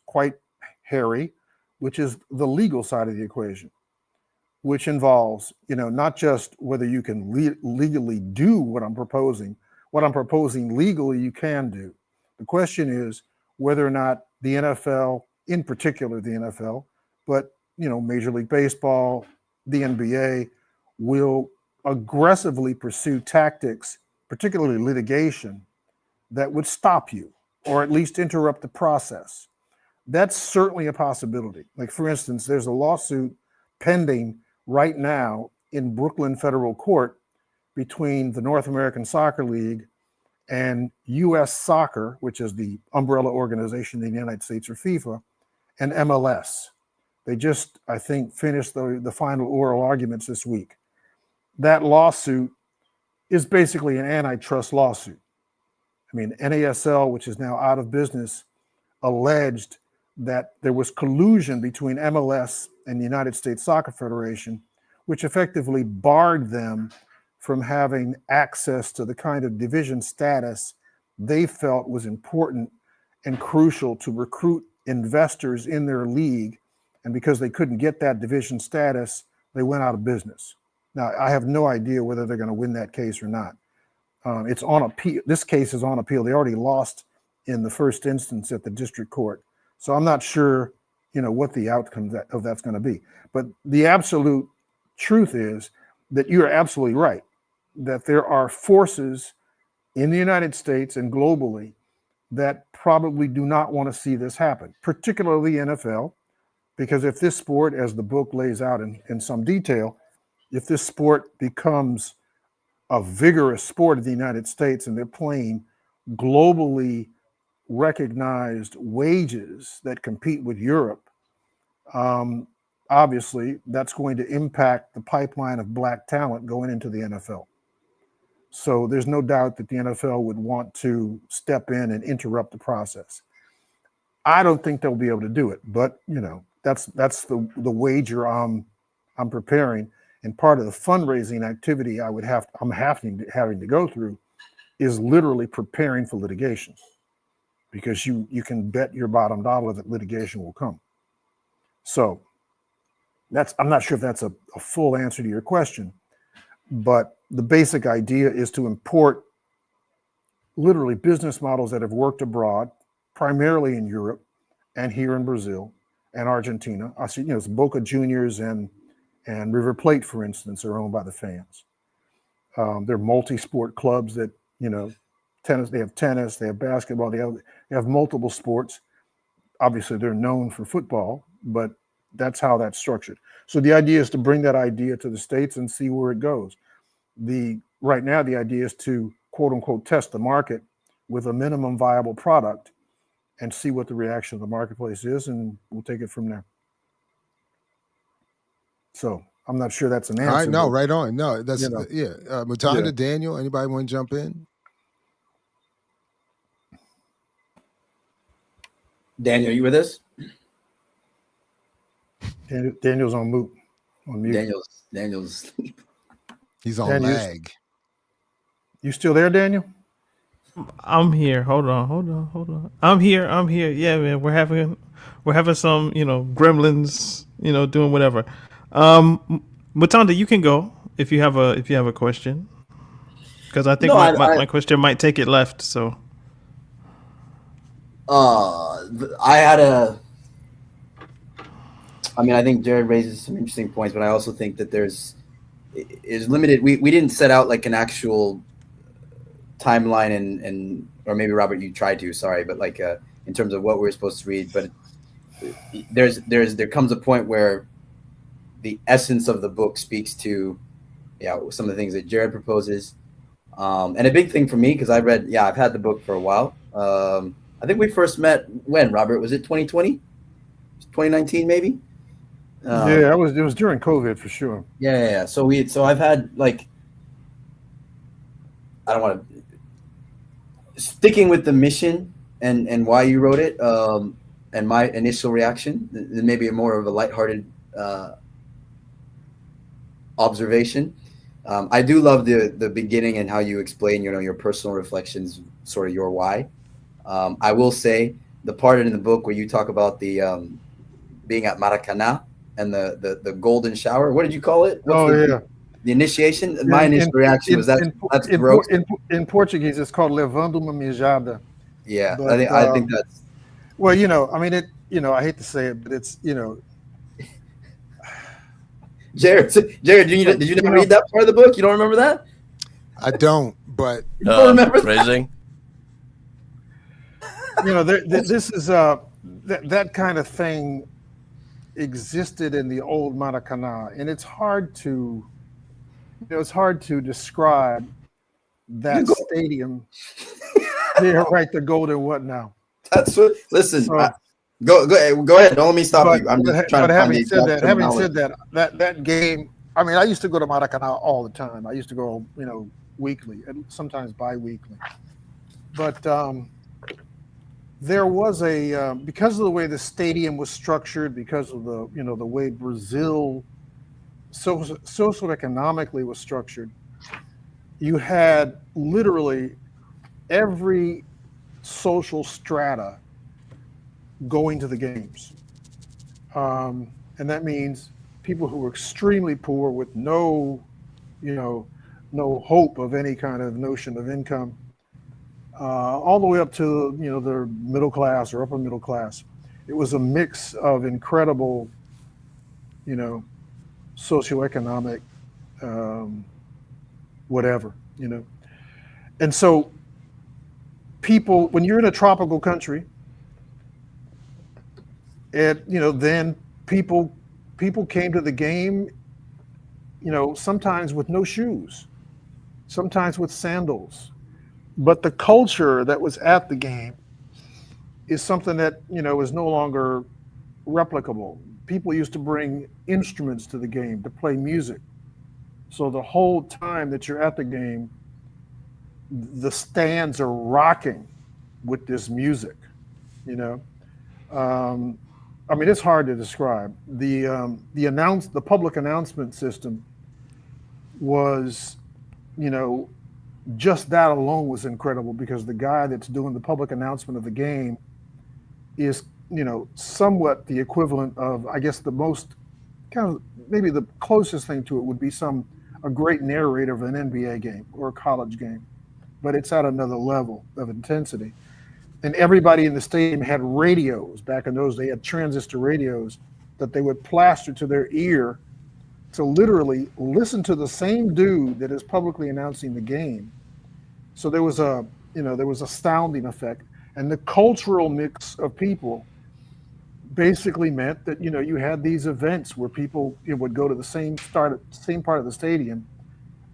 quite hairy, which is the legal side of the equation, which involves, not just whether you can legally do what I'm proposing. What I'm proposing legally, you can do. The question is whether or not the NFL, in particular the NFL, but Major League Baseball, the NBA, will aggressively pursue tactics, particularly litigation, that would stop you or at least interrupt the process. That's certainly a possibility. Like, for instance, there's a lawsuit pending right now in Brooklyn Federal Court between the North American Soccer League and U.S. Soccer, which is the umbrella organization in the United States, or FIFA, and MLS. They just, I think, finished the final oral arguments this week. That lawsuit is basically an antitrust lawsuit. I mean, NASL, which is now out of business, alleged that there was collusion between MLS and the United States Soccer Federation, which effectively barred them from having access to the kind of division status they felt was important and crucial to recruit investors in their league. And because they couldn't get that division status, they went out of business. Now, I have no idea whether they're going to win that case or not. It's on appeal. This case is on appeal. They already lost in the first instance at the district court. So I'm not sure, what the outcome of that's going to be. But the absolute truth is that you're absolutely right, that there are forces in the United States and globally that probably do not want to see this happen, particularly NFL, because if this sport, as the book lays out in some detail, if this sport becomes a vigorous sport in the United States and they're playing globally recognized wages that compete with Europe, obviously that's going to impact the pipeline of black talent going into the NFL. So there's no doubt that the NFL would want to step in and interrupt the process. I don't think they'll be able to do it, but that's the wager I'm preparing. And part of the fundraising activity I'm having to go through is literally preparing for litigation, because you can bet your bottom dollar that litigation will come. So I'm not sure if that's a full answer to your question, but the basic idea is to import literally business models that have worked abroad, primarily in Europe and here in Brazil and Argentina. I see, it's Boca Juniors and River Plate, for instance, are owned by the fans. They're multi-sport clubs that, tennis, they have basketball, they have multiple sports. Obviously, they're known for football, but that's how that's structured. So the idea is to bring that idea to the States and see where it goes. Right now, the idea is to, quote unquote, test the market with a minimum viable product and see what the reaction of the marketplace is, and we'll take it from there. So I'm not sure that's an answer. All right, no, right on. No, that's Mutanda, Daniel, anybody want to jump in? Daniel, you with us? Daniel's on mute. Daniel's asleep. He's on lag. You still there, Daniel? I'm here. Hold on. I'm here. Yeah, man. We're having some, gremlins, doing whatever. Matanda, you can go if you have a question, because I think No, my question might take it left. So, I had a. I mean, I think Jared raises some interesting points, but I also think that is limited. We didn't set out like an actual timeline and or maybe Robert, you tried to. Sorry, but like in terms of what we were supposed to read, but there comes a point where the essence of the book speaks to some of the things that Jared proposes. And a big thing for me, because I've had the book for a while. I think we first met when, Robert, was it 2020? 2019 maybe? Yeah, it was during COVID for sure. Yeah. So I've had like, I don't want to, sticking with the mission and why you wrote it, and my initial reaction, then maybe more of a lighthearted observation. I do love the beginning and how you explain, your personal reflections, sort of your why. I will say the part in the book where you talk about the being at Maracana and the golden shower. What did you call it? The initiation. My initial reaction was that's gross. In Portuguese, it's called levando uma mijada. Yeah, but, I think that's. Well, I mean, I hate to say it, but it's, Jared, did you not read that part of the book? You don't remember that? I don't, but you don't remember phrasing. This is that kind of thing existed in the old Maracana, and it's hard to describe that stadium. Yeah, right. The golden what now? That's what. Listen, go ahead. Don't let me stop you. I'm just trying to find the exact terminology. Having said that game. I mean, I used to go to Maracana all the time. I used to go, weekly and sometimes bi-weekly. But there was because of the way the stadium was structured, because of the way Brazil socioeconomically was structured, you had literally every social strata going to the games. And that means people who were extremely poor with no hope of any kind of notion of income, all the way up to, the middle class or upper middle class. It was a mix of incredible, socioeconomic, whatever, And so people, when you're in a tropical country, then people came to the game, sometimes with no shoes, sometimes with sandals. But the culture that was at the game is something that, is no longer replicable. People used to bring instruments to the game to play music. So the whole time that you're at the game, the stands are rocking with this music, I mean, it's hard to describe. The public announcement system was, just that alone was incredible, because the guy that's doing the public announcement of the game is, somewhat the equivalent of, I guess, the most kind of, maybe the closest thing to it would be a great narrator of an NBA game or a college game, but it's at another level of intensity. And everybody in the stadium had radios. Back in those days, they had transistor radios that they would plaster to their ear to literally listen to the same dude that is publicly announcing the game. So there was a sounding effect, and the cultural mix of people basically meant that, you had these events where people would go to the same part of the stadium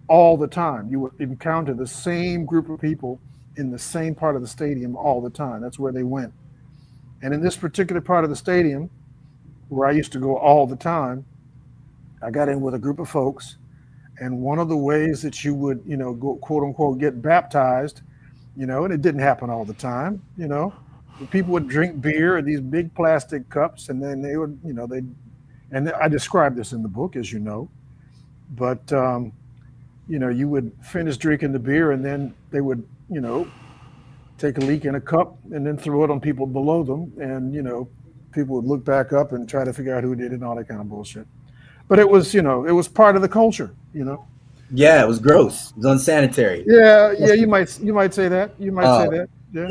all the time. You would encounter the same group of people in the same part of the stadium all the time. That's where they went. And in this particular part of the stadium, where I used to go all the time, I got in with a group of folks, and one of the ways that you would, go, quote unquote, get baptized, and it didn't happen all the time, people would drink beer in these big plastic cups, and then they would, and I described this in the book, as you know, but, you would finish drinking the beer, and then they would, take a leak in a cup and then throw it on people below them. And, people would look back up and try to figure out who did it and all that kind of bullshit. but it was, it was part of the culture, Yeah, it was gross. It was unsanitary. Yeah, you might say that. You might say that. Yeah.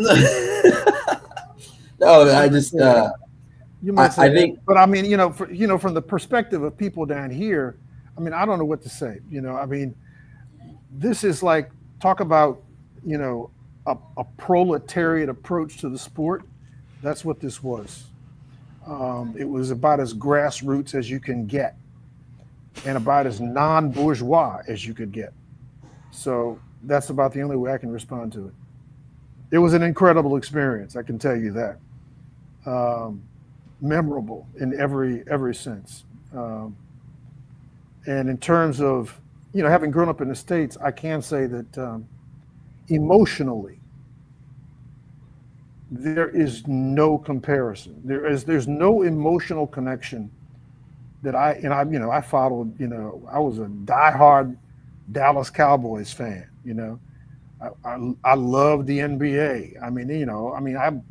No, I just you might say I that. think, but I mean, from the perspective of people down here, I mean, I don't know what to say. I mean, this is like, talk about, a proletariat approach to the sport. That's what this was. It was about as grassroots as you can get, and about as non-bourgeois as you could get. So that's about the only way I can respond to it. It was an incredible experience, I can tell you that. Memorable in every sense. And in terms of, having grown up in the States, I can say that emotionally, there is no comparison. There's no emotional connection that I followed, I was a diehard Dallas Cowboys fan, I love the NBA.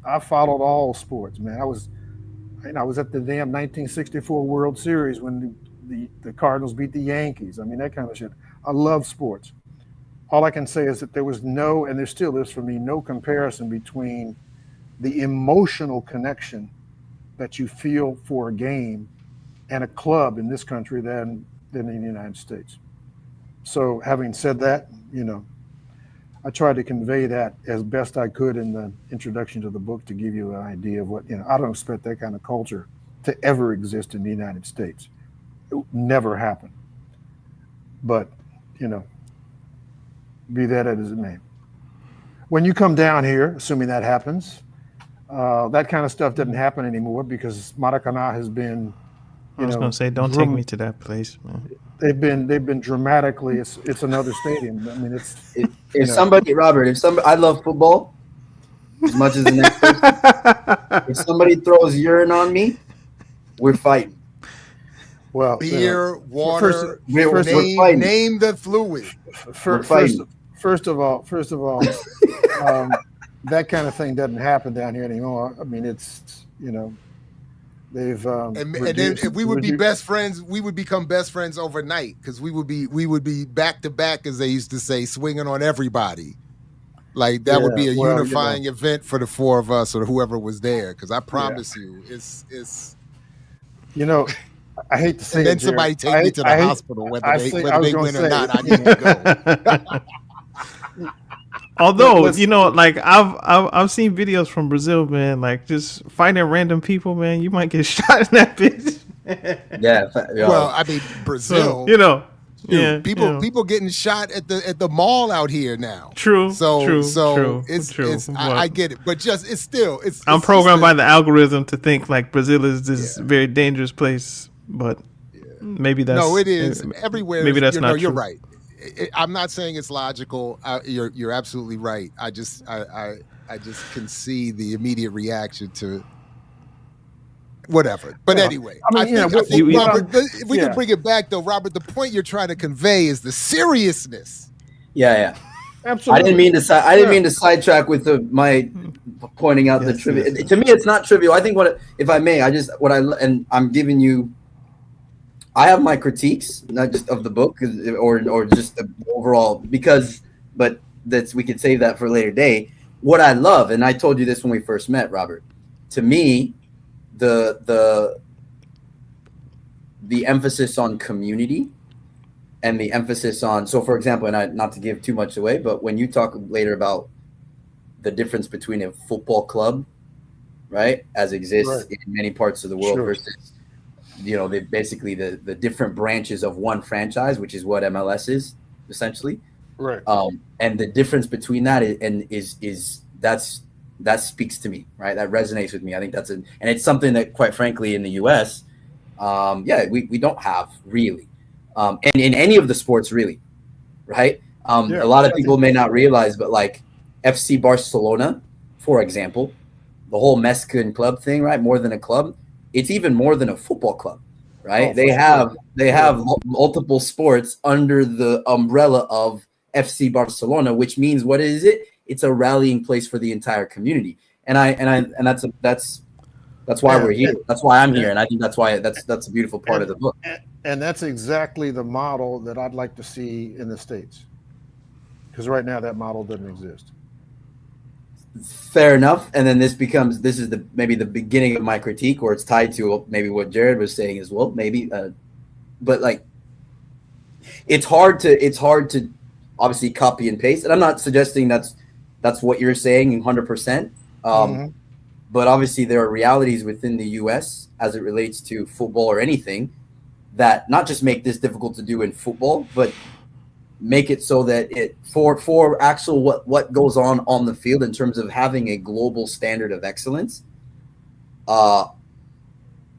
I followed all sports, man. I was at the damn 1964 World Series when the Cardinals beat the Yankees. I mean, that kind of shit. I love sports. All I can say is that there was no, and there still is for me, no comparison between the emotional connection that you feel for a game and a club in this country than in the United States. So having said that, I tried to convey that as best I could in the introduction to the book to give you an idea of what, I don't expect that kind of culture to ever exist in the United States. It would never happen. But, be that as it may. When you come down here, assuming that happens, that kind of stuff doesn't happen anymore because Maracanã has been, I was going to say, don't take me to that place, man. They've been dramatically. It's another stadium. I mean, I love football as much as the next person. If somebody throws urine on me, we're fighting. Well, beer, water, name the fluid. First of all, that kind of thing doesn't happen down here anymore. I mean, it's they've and then if we would be best friends, we would become best friends overnight because we would be back to back, as they used to say, swinging on everybody. Like that would be a unifying event for the four of us or whoever was there. Because I promise you, it's. I hate to say and then somebody take me to the hospital, whether they win or not. I need to go. Although like I've seen videos from Brazil, man. Like just fighting random people, man. You might get shot in that bitch. Yeah. Well, I mean Brazil. People getting shot at the mall out here now. True. It's I get it, but I'm programmed by the algorithm to think like Brazil is this very dangerous place, but maybe that's no, it is everywhere. Maybe that's not true. You're right. I'm not saying it's logical. You're absolutely right. I just can see the immediate reaction to whatever. But anyway, I think Robert, if we can bring it back though, Robert, the point you're trying to convey is the seriousness. Yeah. Absolutely. I didn't mean to sidetrack with my pointing out the trivia. Yes. To me, it's not trivial. I think I'm giving you. I have my critiques, not just of the book or just the overall, but we could save that for a later day. What I love, and I told you this when we first met, Robert, to me, the emphasis on community and the emphasis on, so for example, and not to give too much away, but when you talk later about the difference between a football club, right, as exists in many parts of the world versus they basically the different branches of one franchise, which is what MLS is essentially. Right. And the difference between that that speaks to me, right? That resonates with me. I think and it's something that quite frankly in the US, we don't have really. And in any of the sports really, right? A lot of people may not realize, but like FC Barcelona, for example, the whole Mexican club thing, right? More than a club. It's even more than a football club, right? They have multiple sports under the umbrella of FC Barcelona, which means what is it? It's a rallying place for the entire community. And that's That's why we're here. That's why I'm here, and I think that's why that's a beautiful part of the book. And that's exactly the model that I'd like to see in the States, because right now that model doesn't exist. Fair enough. And then this is maybe the beginning of my critique, or it's tied to maybe what Jared was saying as well. Maybe, but like, it's hard to obviously copy and paste, and I'm not suggesting that's what you're saying 100%. But obviously there are realities within the U.S. as it relates to football or anything that not just make this difficult to do in football, but make it so that it for actual what goes on the field in terms of having a global standard of excellence.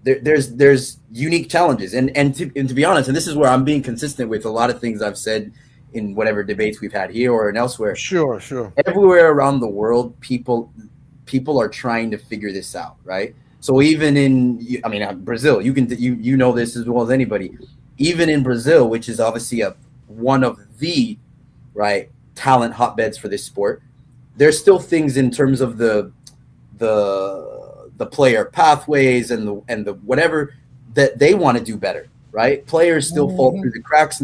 There's unique challenges, and to be honest, and this is where I'm being consistent with a lot of things I've said in whatever debates we've had here or elsewhere. Sure. Everywhere around the world, people are trying to figure this out, right? So even in, Brazil, you know this as well as anybody. Even in Brazil, which is obviously one of the talent hotbeds for this sport, there's still things in terms of the player pathways and the whatever that they want to do better, right? Players still fall through the cracks,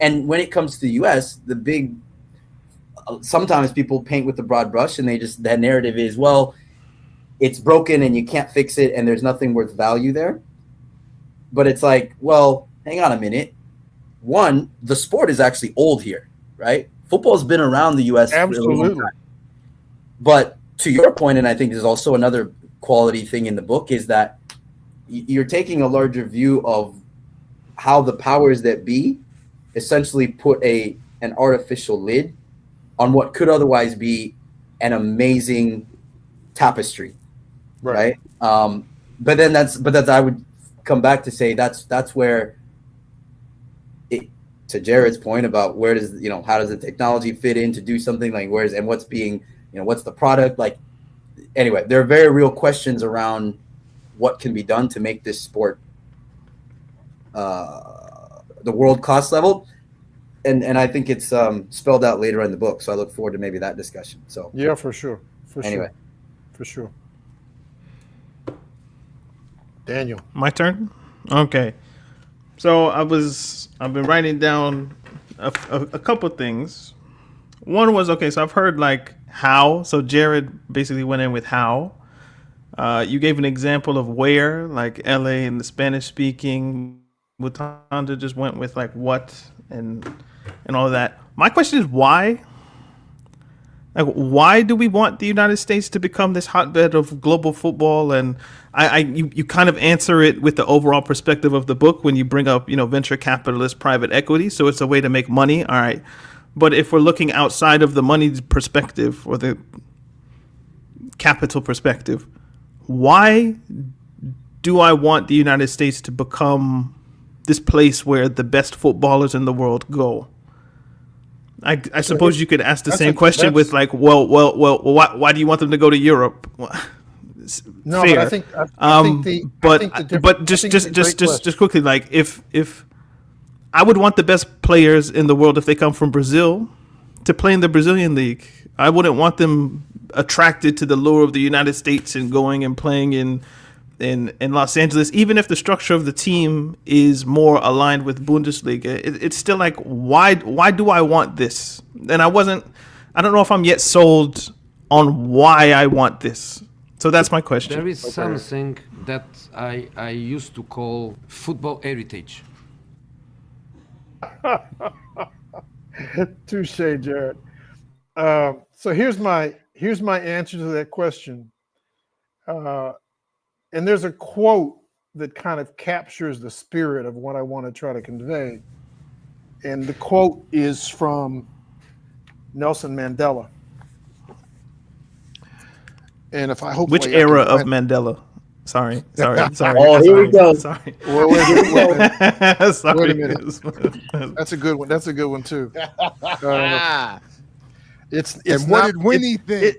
and when it comes to the US, sometimes people paint with the broad brush, and that narrative is, well, it's broken and you can't fix it and there's nothing worth value there. But it's like, well, hang on a minute. One, the sport is actually old here, right? Football's been around the US absolutely for a long time. But to your point, and I think there's also another quality thing in the book, is that you're taking a larger view of how the powers that be essentially put an artificial lid on what could otherwise be an amazing tapestry, right? But that's I would come back to say that's where it, to Jared's point about where does how does the technology fit in to do something, like what's being what's the product like. Anyway, there are very real questions around what can be done to make this sport the world-class level. And I think it's spelled out later in the book, so I look forward to maybe that discussion. So yeah, for sure. For sure. Daniel, my turn. Okay, so I've been writing down a couple things. One was, okay, so I've heard like how. So Jared basically went in with how. You gave an example of where, like LA and the Spanish speaking. Watanda just went with like what and all of that. My question is why? Like, why do we want the United States to become this hotbed of global football? And you kind of answer it with the overall perspective of the book when you bring up, venture capitalist private equity. So it's a way to make money. All right. But if we're looking outside of the money perspective or the capital perspective, why do I want the United States to become this place where the best footballers in the world go? I suppose you could ask the same question with like, well, why do you want them to go to Europe? No, fair. But just quickly, like if I would want the best players in the world if they come from Brazil to play in the Brazilian league. I wouldn't want them attracted to the lure of the United States and going and playing in Los Angeles, even if the structure of the team is more aligned with Bundesliga. It's still like, why do I want this? And I don't know if I'm yet sold on why I want this. So that's my question. There is something that I used to call football heritage. Touche, Jared. So here's my answer to that question. And there's a quote that kind of captures the spirit of what I want to try to convey. And the quote is from Nelson Mandela. And if I hope which era of Mandela? Sorry. Oh, here we go. Sorry. Wait a minute. That's a good one. That's a good one too. It's and what did Winnie think?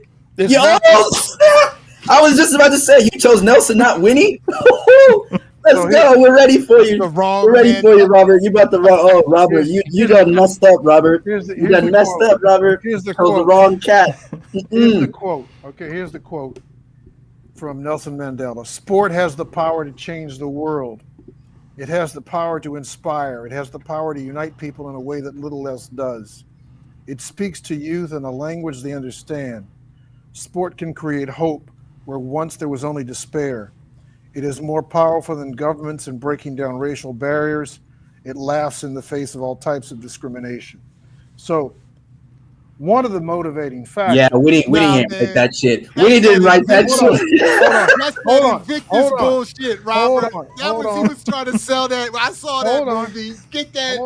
I was just about to say, you chose Nelson, not Winnie. Let's go. We're ready for you. We're ready for you, Robert. You got the wrong. Oh, Robert, you done messed up, Robert. You done messed up, Robert. Here's the quote. The wrong cat. Here's the quote. Okay, here's the quote. from Nelson Mandela. Sport has the power to change the world. It has the power to inspire. It has the power to unite people in a way that little else does. It speaks to youth in a language they understand. Sport can create hope where once there was only despair. It is more powerful than governments in breaking down racial barriers. It laughs in the face of all types of discrimination. So one of the motivating factors. Yeah, Winnie can't write that shit. Winnie didn't write that shit. That's that Invictus bullshit, Robert. Hold He was trying to sell that. I saw that movie. Get that.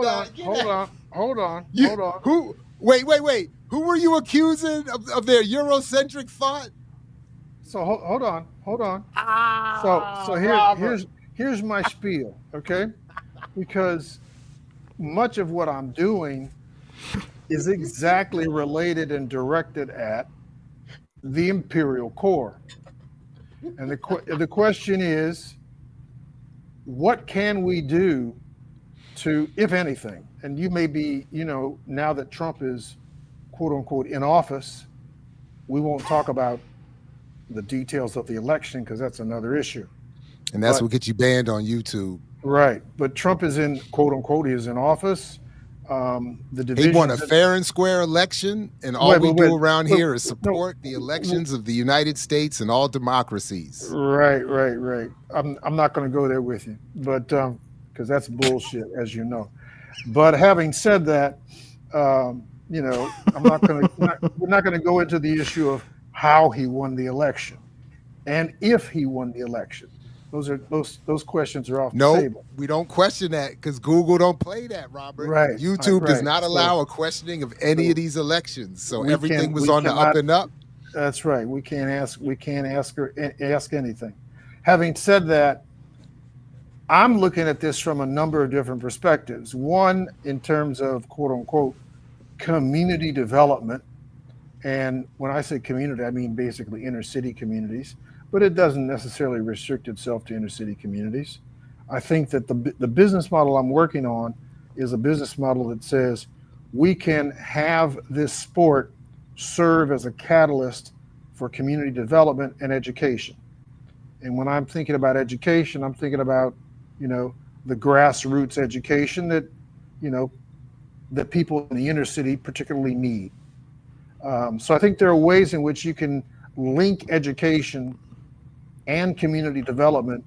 Hold on. Who? Wait. Who were you accusing of their Eurocentric thought? So hold on. So here's my spiel, okay? Because much of what I'm doing is exactly related and directed at the imperial core. And the question is, what can we do to, if anything, and you may be, now that Trump is quote unquote in office, we won't talk about the details of the election because that's another issue. And that's what gets you banned on YouTube. Right. But Trump is in, quote unquote, he is in office. He won a fair and square election, and all we do around here is support the elections of the United States and all democracies. Right. I'm not going to go there with you, but because that's bullshit, as you know. But having said that, I'm not going to. We're not going to go into the issue of how he won the election, and if he won the election. Those questions are off the table. We don't question that because Google don't play that, Robert. Right. YouTube does not allow a questioning of any of these elections. So everything was on the up and up. That's right. We can't ask anything. Having said that, I'm looking at this from a number of different perspectives. One, in terms of quote unquote community development. And when I say community, I mean basically inner city communities. But it doesn't necessarily restrict itself to inner city communities. I think that the business model I'm working on is a business model that says we can have this sport serve as a catalyst for community development and education. And when I'm thinking about education, I'm thinking about, the grassroots education that, that people in the inner city particularly need. So I think there are ways in which you can link education and community development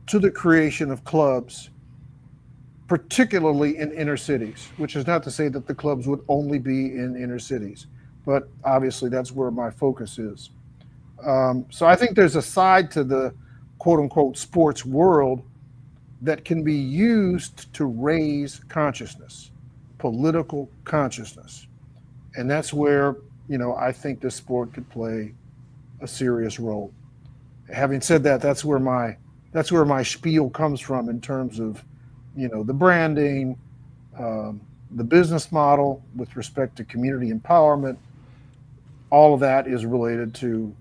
to the creation of clubs, particularly in inner cities, which is not to say that the clubs would only be in inner cities, but obviously that's where my focus is. So I think there's a side to the quote unquote sports world that can be used to raise consciousness, political consciousness. And that's where, I think this sport could play a serious role. Having said that, that's where my spiel comes from in terms of, the branding, the business model with respect to community empowerment. All of that is related to,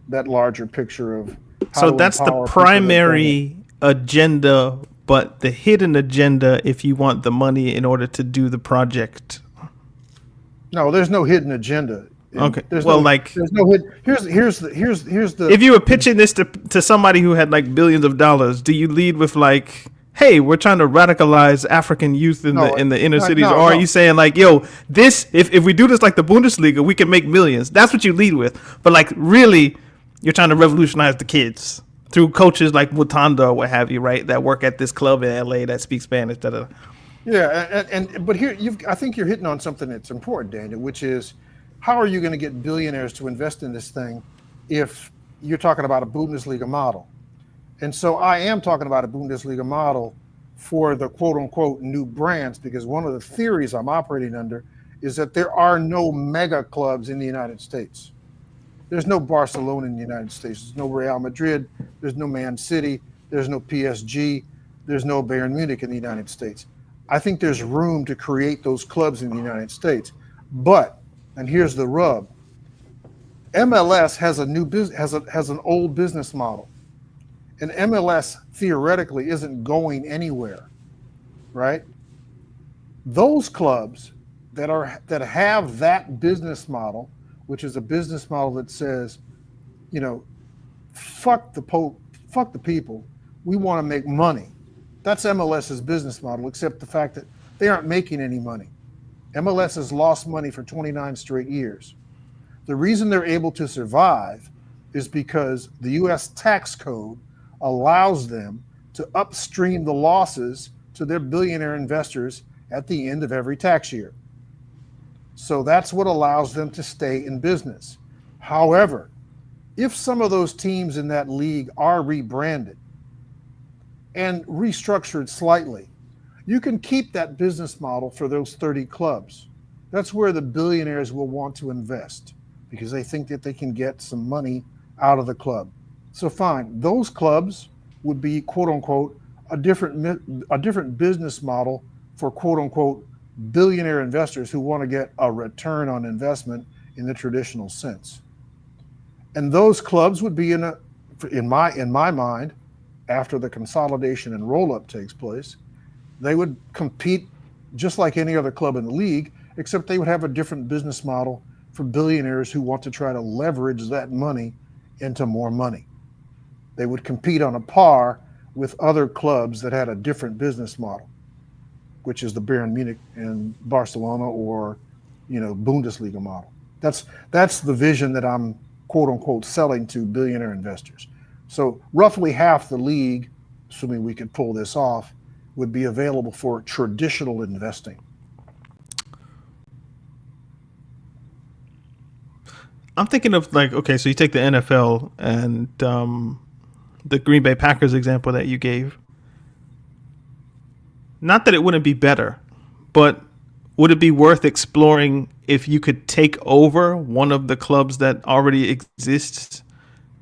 that larger picture of how so that's the primary agenda, but the hidden agenda, if you want the money in order to do the project. No, there's no hidden agenda. Okay. There's no hidden. Here's the. If you were pitching this to somebody who had like billions of dollars, do you lead with like, hey, we're trying to radicalize African youth in the inner cities, or are you saying like, yo, this if we do this like the Bundesliga, we can make millions? That's what you lead with. But like, really, you're trying to revolutionize the kids through coaches like Mutanda or what have you, right? That work at this club in LA that speaks Spanish. Yeah, but here I think you're hitting on something that's important, Daniel, which is, how are you going to get billionaires to invest in this thing if you're talking about a Bundesliga model? And so I am talking about a Bundesliga model for the quote unquote new brands, because one of the theories I'm operating under is that there are no mega clubs in the United States. There's no Barcelona in the United States. There's no Real Madrid. There's no Man City. There's no PSG. There's no Bayern Munich in the United States. I think there's room to create those clubs in the United States. But, and here's the rub, MLS has a new business, has an old business model. And MLS theoretically isn't going anywhere, right? Those clubs that have that business model, which is a business model that says, fuck the people. We want to make money. That's MLS's business model, except the fact that they aren't making any money. MLS has lost money for 29 straight years. The reason they're able to survive is because the U.S. tax code allows them to upstream the losses to their billionaire investors at the end of every tax year. So that's what allows them to stay in business. However, if some of those teams in that league are rebranded and restructured slightly, you can keep that business model for those 30 clubs. That's where the billionaires will want to invest because they think that they can get some money out of the club. So fine, those clubs would be, quote unquote, a different business model for, quote unquote, billionaire investors who want to get a return on investment in the traditional sense. And those clubs would be in my mind, after the consolidation and roll-up takes place, they would compete just like any other club in the league, except they would have a different business model for billionaires who want to try to leverage that money into more money. They would compete on a par with other clubs that had a different business model, which is the Bayern Munich and Barcelona or, Bundesliga model. That's the vision that I'm, quote unquote, selling to billionaire investors. So roughly half the league, assuming we could pull this off, would be available for traditional investing. I'm thinking of okay, so you take the NFL and the Green Bay Packers example that you gave. Not that it wouldn't be better, but would it be worth exploring if you could take over one of the clubs that already exists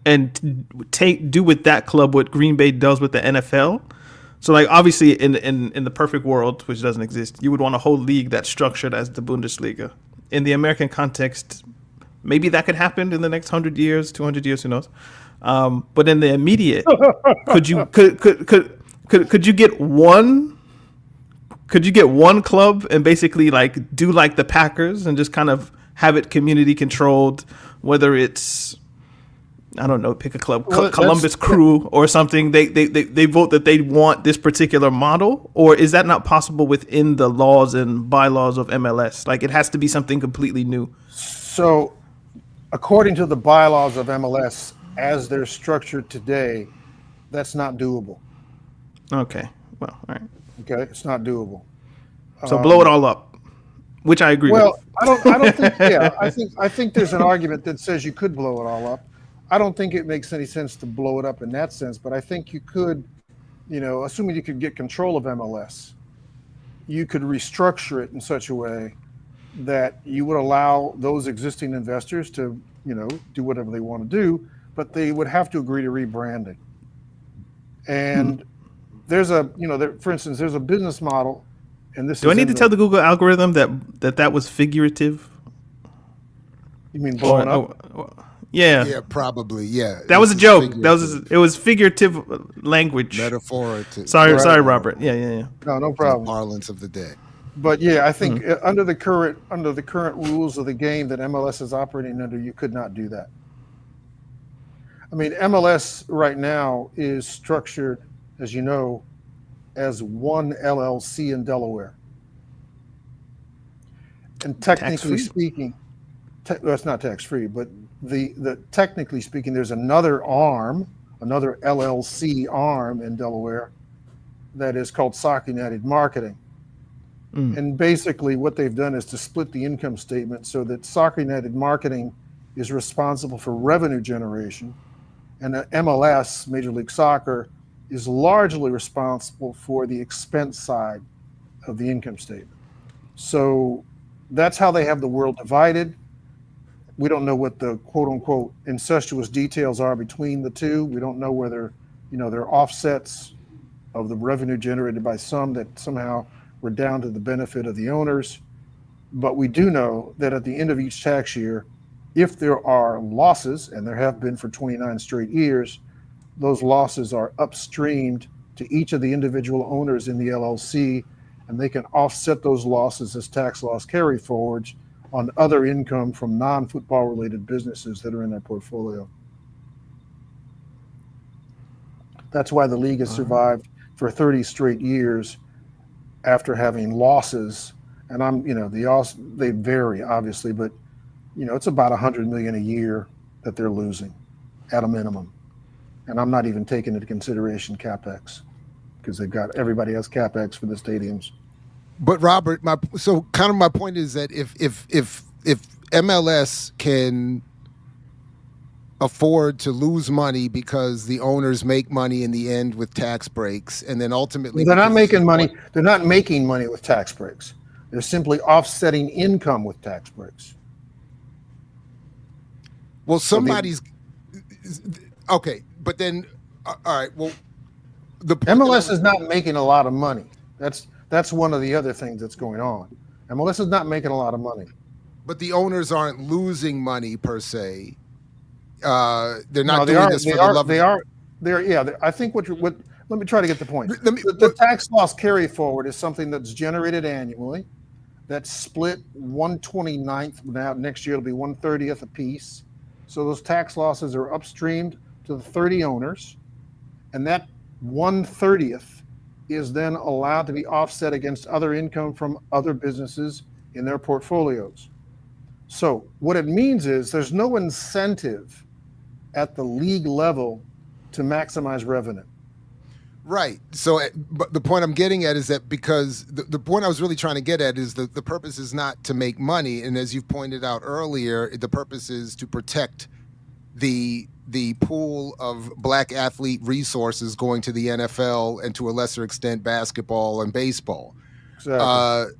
and do with that club what Green Bay does with the NFL? So obviously in the perfect world, which doesn't exist, you would want a whole league that's structured as the Bundesliga. In the American context, maybe that could happen in the next 100 years, 200 years, who knows? But in the immediate, could you get one? Could you get one club and basically do like the Packers and just kind of have it community controlled, whether it's, I don't know, pick a club, Columbus Crew or something. They vote that they want this particular model, or is that not possible within the laws and bylaws of MLS? It has to be something completely new. So according to the bylaws of MLS, as they're structured today, that's not doable. Okay. Well, all right. Okay, it's not doable. So blow it all up, which I agree with. Well, I don't think. Yeah, I think there's an argument that says you could blow it all up. I don't think it makes any sense to blow it up in that sense, but I think you could, assuming you could get control of MLS, you could restructure it in such a way that you would allow those existing investors to, do whatever they want to do, but they would have to agree to rebranding. And there's for instance, there's a business model, and this. Do I need to tell the Google algorithm that was figurative? You mean blowing up? Yeah. Yeah, probably. Yeah. That was a joke. It was figurative language. Metaphor. Sorry, Robert. Yeah. No problem. The parlance of the day. But yeah, I think under the current rules of the game that MLS is operating under, you could not do that. I mean, MLS right now is structured, as you know, as one LLC in Delaware. And technically speaking, it's not tax-free, but the technically speaking, there's another LLC arm in Delaware that is called Soccer United Marketing. And basically what they've done is to split the income statement so that Soccer United Marketing is responsible for revenue generation, and MLS, Major League Soccer, is largely responsible for the expense side of the income statement. So that's how they have the world divided. We don't know what the quote unquote incestuous details are between the two. We don't know whether, there are offsets of the revenue generated by some that somehow were down to the benefit of the owners. But we do know that at the end of each tax year, if there are losses, and there have been for 29 straight years, those losses are upstreamed to each of the individual owners in the LLC, and they can offset those losses as tax loss carry forwards on other income from non-football related businesses that are in their portfolio. That's why the league has survived for 30 straight years after having losses. And they vary obviously, but it's about $100 million a year that they're losing at a minimum. And I'm not even taking into consideration CapEx, because everybody has CapEx for the stadiums. But Robert, my point is that if MLS can afford to lose money because the owners make money in the end with tax breaks, and then ultimately they're not making money. They're not making money with tax breaks. They're simply offsetting income with tax breaks. Well, somebody's okay, but then all right. Well, the MLS is not making a lot of money. That's one of the other things that's going on. MLS is not making a lot of money. But the owners aren't losing money per se. They're not doing this for the love. I think what let me try to get the point. The tax loss carry forward is something that's generated annually, that's split 1/29th. Now next year it'll be 1/30th a piece. So those tax losses are upstreamed to the 30 owners, and that 1/30th is then allowed to be offset against other income from other businesses in their portfolios. So what it means is there's no incentive at the league level to maximize revenue. Right. So, but the point I'm getting at is that because the point I was really trying to get at is the purpose is not to make money. And as you've pointed out earlier, the purpose is to protect the pool of black athlete resources going to the NFL and to a lesser extent basketball and baseball. Exactly.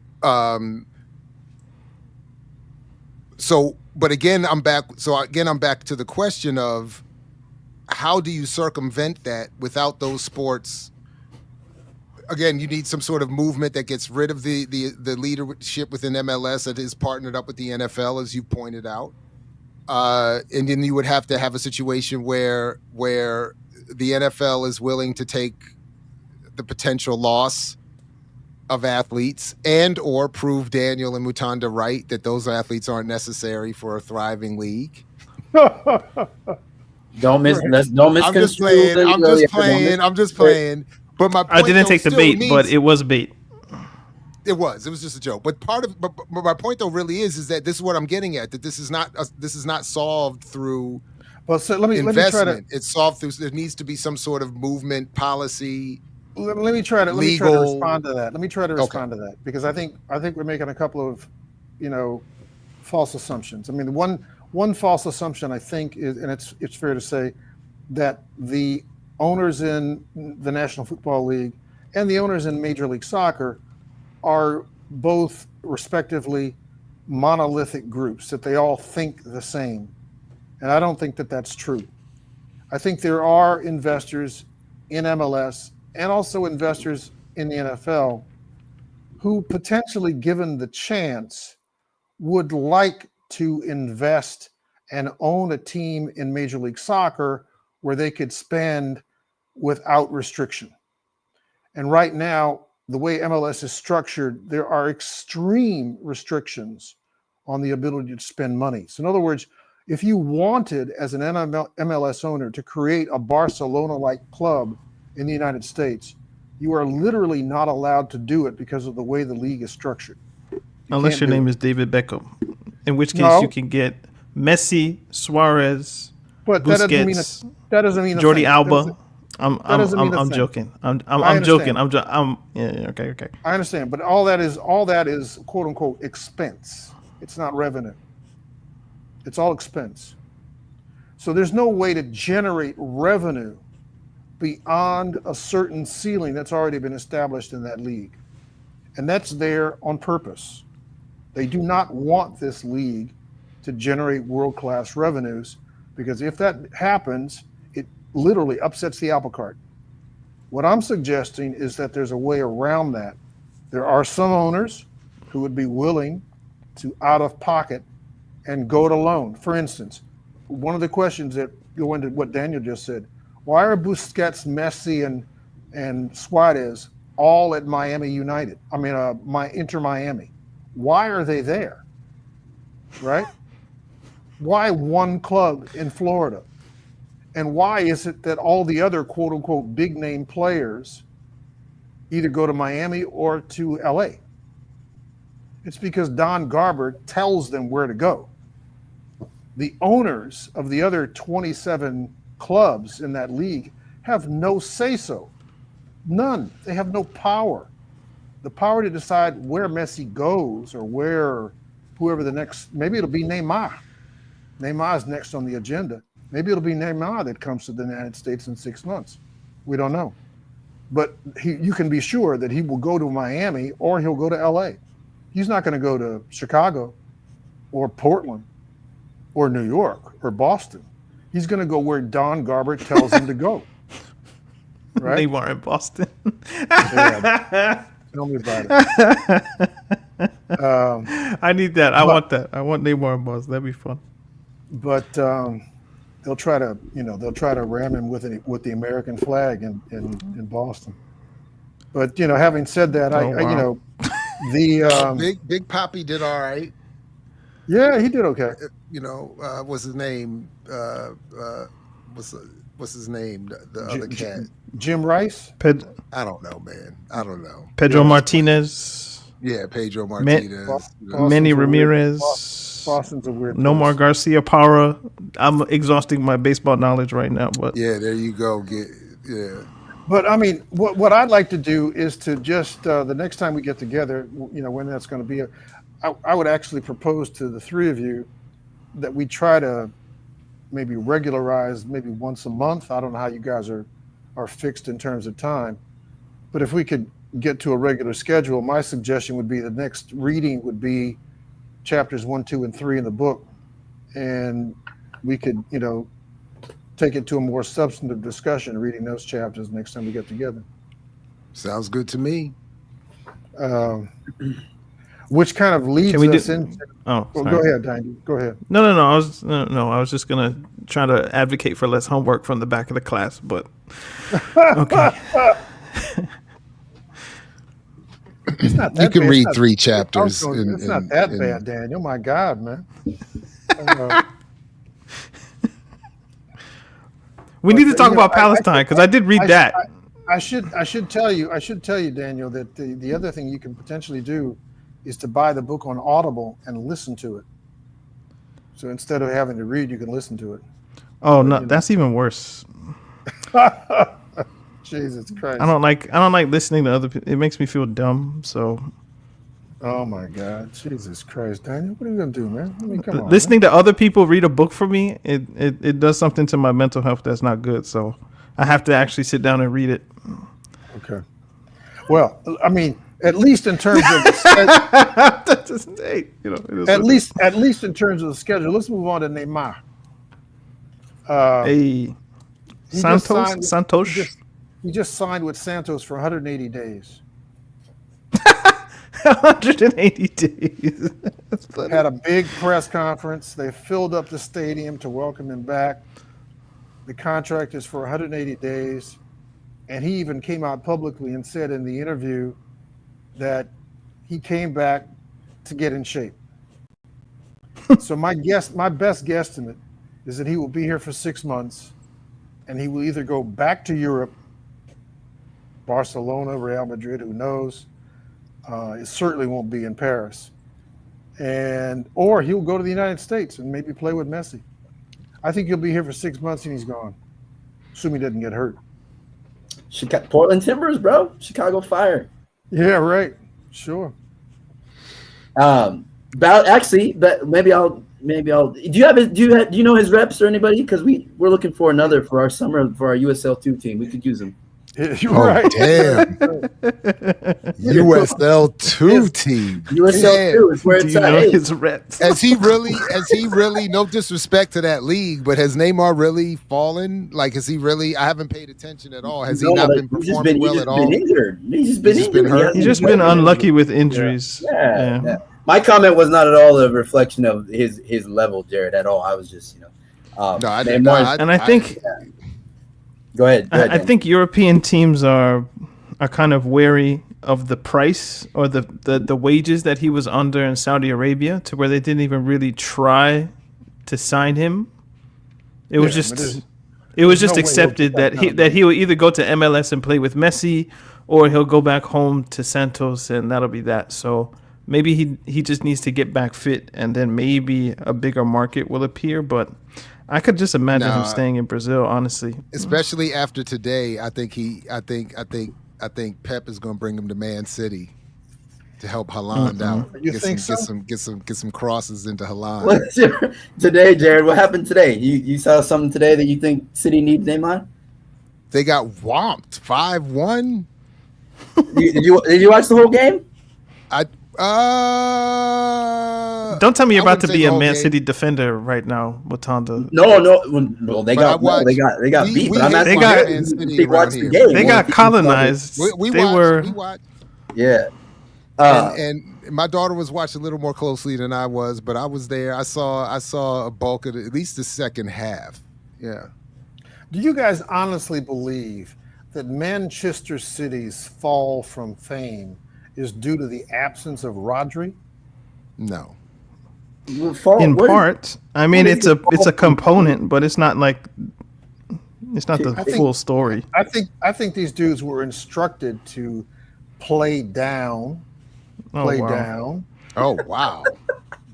But again, I'm back. So again, I'm back to the question of how do you circumvent that without those sports? Again, you need some sort of movement that gets rid of the leadership within MLS that is partnered up with the NFL, as you pointed out. And then you would have to have a situation where the NFL is willing to take the potential loss of athletes and or prove Daniel and Mutanda right that those athletes aren't necessary for a thriving league. Don't misconstrue. I'm just playing. But my point, I didn't take the bait, but it was bait. It was just a joke. But but my point though really is that this is what I'm getting at, that this is not solved through investment. Let me it's solved through, there needs to be some sort of movement, policy. Let me try to respond to that. Let me try to respond to that, because I think we're making a couple of false assumptions. I mean, one false assumption I think is, and it's fair to say, that the owners in the National Football League and the owners in Major League Soccer are both respectively monolithic groups, that they all think the same. And I don't think that that's true. I think there are investors in MLS and also investors in the NFL who potentially, given the chance, would like to invest and own a team in Major League Soccer where they could spend without restriction. And right now, the way MLS is structured, there are extreme restrictions on the ability to spend money. So in other words, if you wanted as an MLS owner to create a Barcelona-like club in the United States, you are literally not allowed to do it because of the way the league is structured. Unless your name is David Beckham, in which case you can get Messi, Suarez, Busquets, that doesn't mean Jordi Alba. I'm joking. I'm joking. Okay. I understand, but all that is quote unquote expense. It's not revenue. It's all expense. So there's no way to generate revenue beyond a certain ceiling that's already been established in that league. And that's there on purpose. They do not want this league to generate world-class revenues, because if that happens, it literally upsets the apple cart. What I'm suggesting is that there's a way around that. There are some owners who would be willing to out of pocket and go it alone. For instance, one of the questions that go into what Daniel just said, why are Busquets, Messi, and Suarez all at Miami United? I mean, Inter Miami. Why are they there? Right? Why one club in Florida? And why is it that all the other quote unquote big name players either go to Miami or to LA? It's because Don Garber tells them where to go. The owners of the other 27 clubs in that league have no say-so. None. They have no power. The power to decide where Messi goes or where whoever the next, maybe it'll be Neymar. Neymar's next on the agenda. Maybe it'll be Neymar that comes to the United States in 6 months. We don't know. But you can be sure that he will go to Miami or he'll go to LA. He's not going to go to Chicago or Portland or New York or Boston. He's going to go where Don Garber tells him to go. Right? Neymar in Boston. Yeah. Tell me about it. I need that. I want that. I want Neymar in Boston. That'd be fun. But they'll try to ram him with the American flag in Boston. But having said that, Big Poppy did all right. Yeah, he did okay. What's his name? What's his name? The other cat. Jim Rice? I don't know, man. I don't know. Pedro Martinez. Yeah, Pedro Martinez. Manny Ramirez. Boston's a weird Nomar Garcia Parra. I'm exhausting my baseball knowledge right now, but yeah, there you go. But I mean, what I'd like to do is to just the next time we get together, when that's going to be, I would actually propose to the three of you that we try to maybe regularize maybe once a month. I don't know how you guys are fixed in terms of time, but if we could get to a regular schedule, my suggestion would be the next reading would be chapters 1, 2, and 3 in the book, and we could take it to a more substantive discussion reading those chapters next time we get together. Sounds good to me. Which kind of leads us into. Oh, well, go ahead, Danny. Go ahead. No. I was just gonna try to advocate for less homework from the back of the class, but okay. It's not that you can bad. read 3 chapters. It's not that bad, Daniel. My God, man. We need to talk about Palestine because I did read that. I should tell you, Daniel, that the other thing you can potentially do is to buy the book on Audible and listen to it. So instead of having to read, you can listen to it. Oh no, that's even worse. Jesus Christ! I don't like listening to other people. It makes me feel dumb. So. Oh my God, Jesus Christ, Daniel, what are you gonna do, man? I mean, come on. Listening to other people read a book for me, it does something to my mental health that's not good. So I have to actually sit down and read it. Okay. Well, I mean, at least in terms of the schedule, at least in terms of the schedule. Let's move on to Neymar. Santos. He just signed with Santos for 180 days. 180 days. Had a big press conference. They filled up the stadium to welcome him back. The contract is for 180 days. And he even came out publicly and said in the interview that he came back to get in shape. So my best guesstimate is that he will be here for 6 months, and he will either go back to Europe, Barcelona, Real Madrid, who knows. It certainly won't be in Paris. Or he'll go to the United States and maybe play with Messi. I think he'll be here for 6 months and he's gone, assuming he doesn't get hurt. Portland Timbers, bro. Chicago Fire. Yeah, right. Sure. Maybe I'll. Do you know his reps or anybody? Because we're looking for another for our summer for our USL2 team. We could use him. You're right. Damn. USL2 team. USL2 is where it's at. His reps. Has he really, no disrespect to that league, but has Neymar really fallen? Like, has he really, I haven't paid attention at all. Has he not been performing well at all? He's just been injured. He's just been unlucky with injuries. Yeah. My comment was not at all a reflection of his level, Jared, at all. I was just, I didn't know. I think. Go ahead. I think European teams are kind of wary of the price or the wages that he was under in Saudi Arabia, to where they didn't even really try to sign him. It was just It was just accepted that he will either go to MLS and play with Messi, or he'll go back home to Santos, and that'll be that. So maybe he just needs to get back fit, and then maybe a bigger market will appear. But I could just imagine him staying in Brazil, honestly. Especially after today, I think Pep is going to bring him to Man City to help Haaland out. You think so? Get some crosses into Haaland. Today, Jared, what happened today? You saw something today that you think City needs Neymar? They got whomped 5-1. Did you watch the whole game? Don't tell me you're about to be a Man City defender right now, Watanda. No. Well, they got beat. But I'm asking they got colonized. We watched. Yeah. And my daughter was watching a little more closely than I was, but I was there. I saw a bulk of at least the second half. Yeah. Do you guys honestly believe that Manchester City's fall from fame is due to the absence of Rodri? No. In part, I mean, it's a component, but it's not like the full story. I think these dudes were instructed to play down. Down. Oh wow!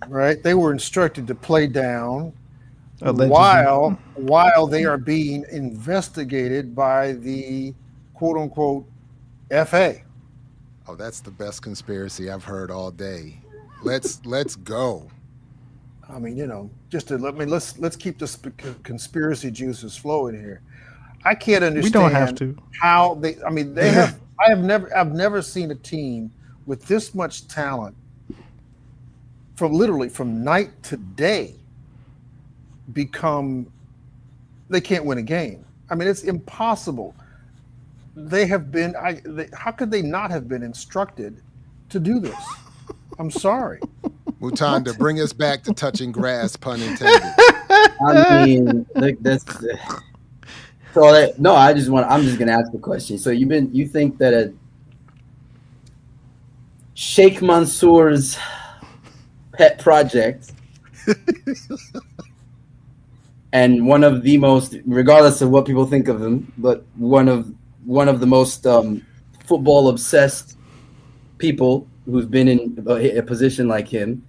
Right, they were instructed to play down Allegedly. while they are being investigated by the quote unquote FA. Oh, that's the best conspiracy I've heard all day. Let's go. I mean, let's keep this conspiracy juices flowing here. I can't understand. We don't have to. How they. I mean, they have. I've never seen a team with this much talent from night to day become. They can't win a game. I mean, it's impossible. They have been. How could they not have been instructed to do this? I'm sorry. Mutanda, bring us back to touching grass, pun intended. I mean, that's. I'm just gonna ask the question. So you think that Sheikh Mansour's pet project and one of the most, regardless of what people think of him, but one of the most football obsessed people who's been in a position like him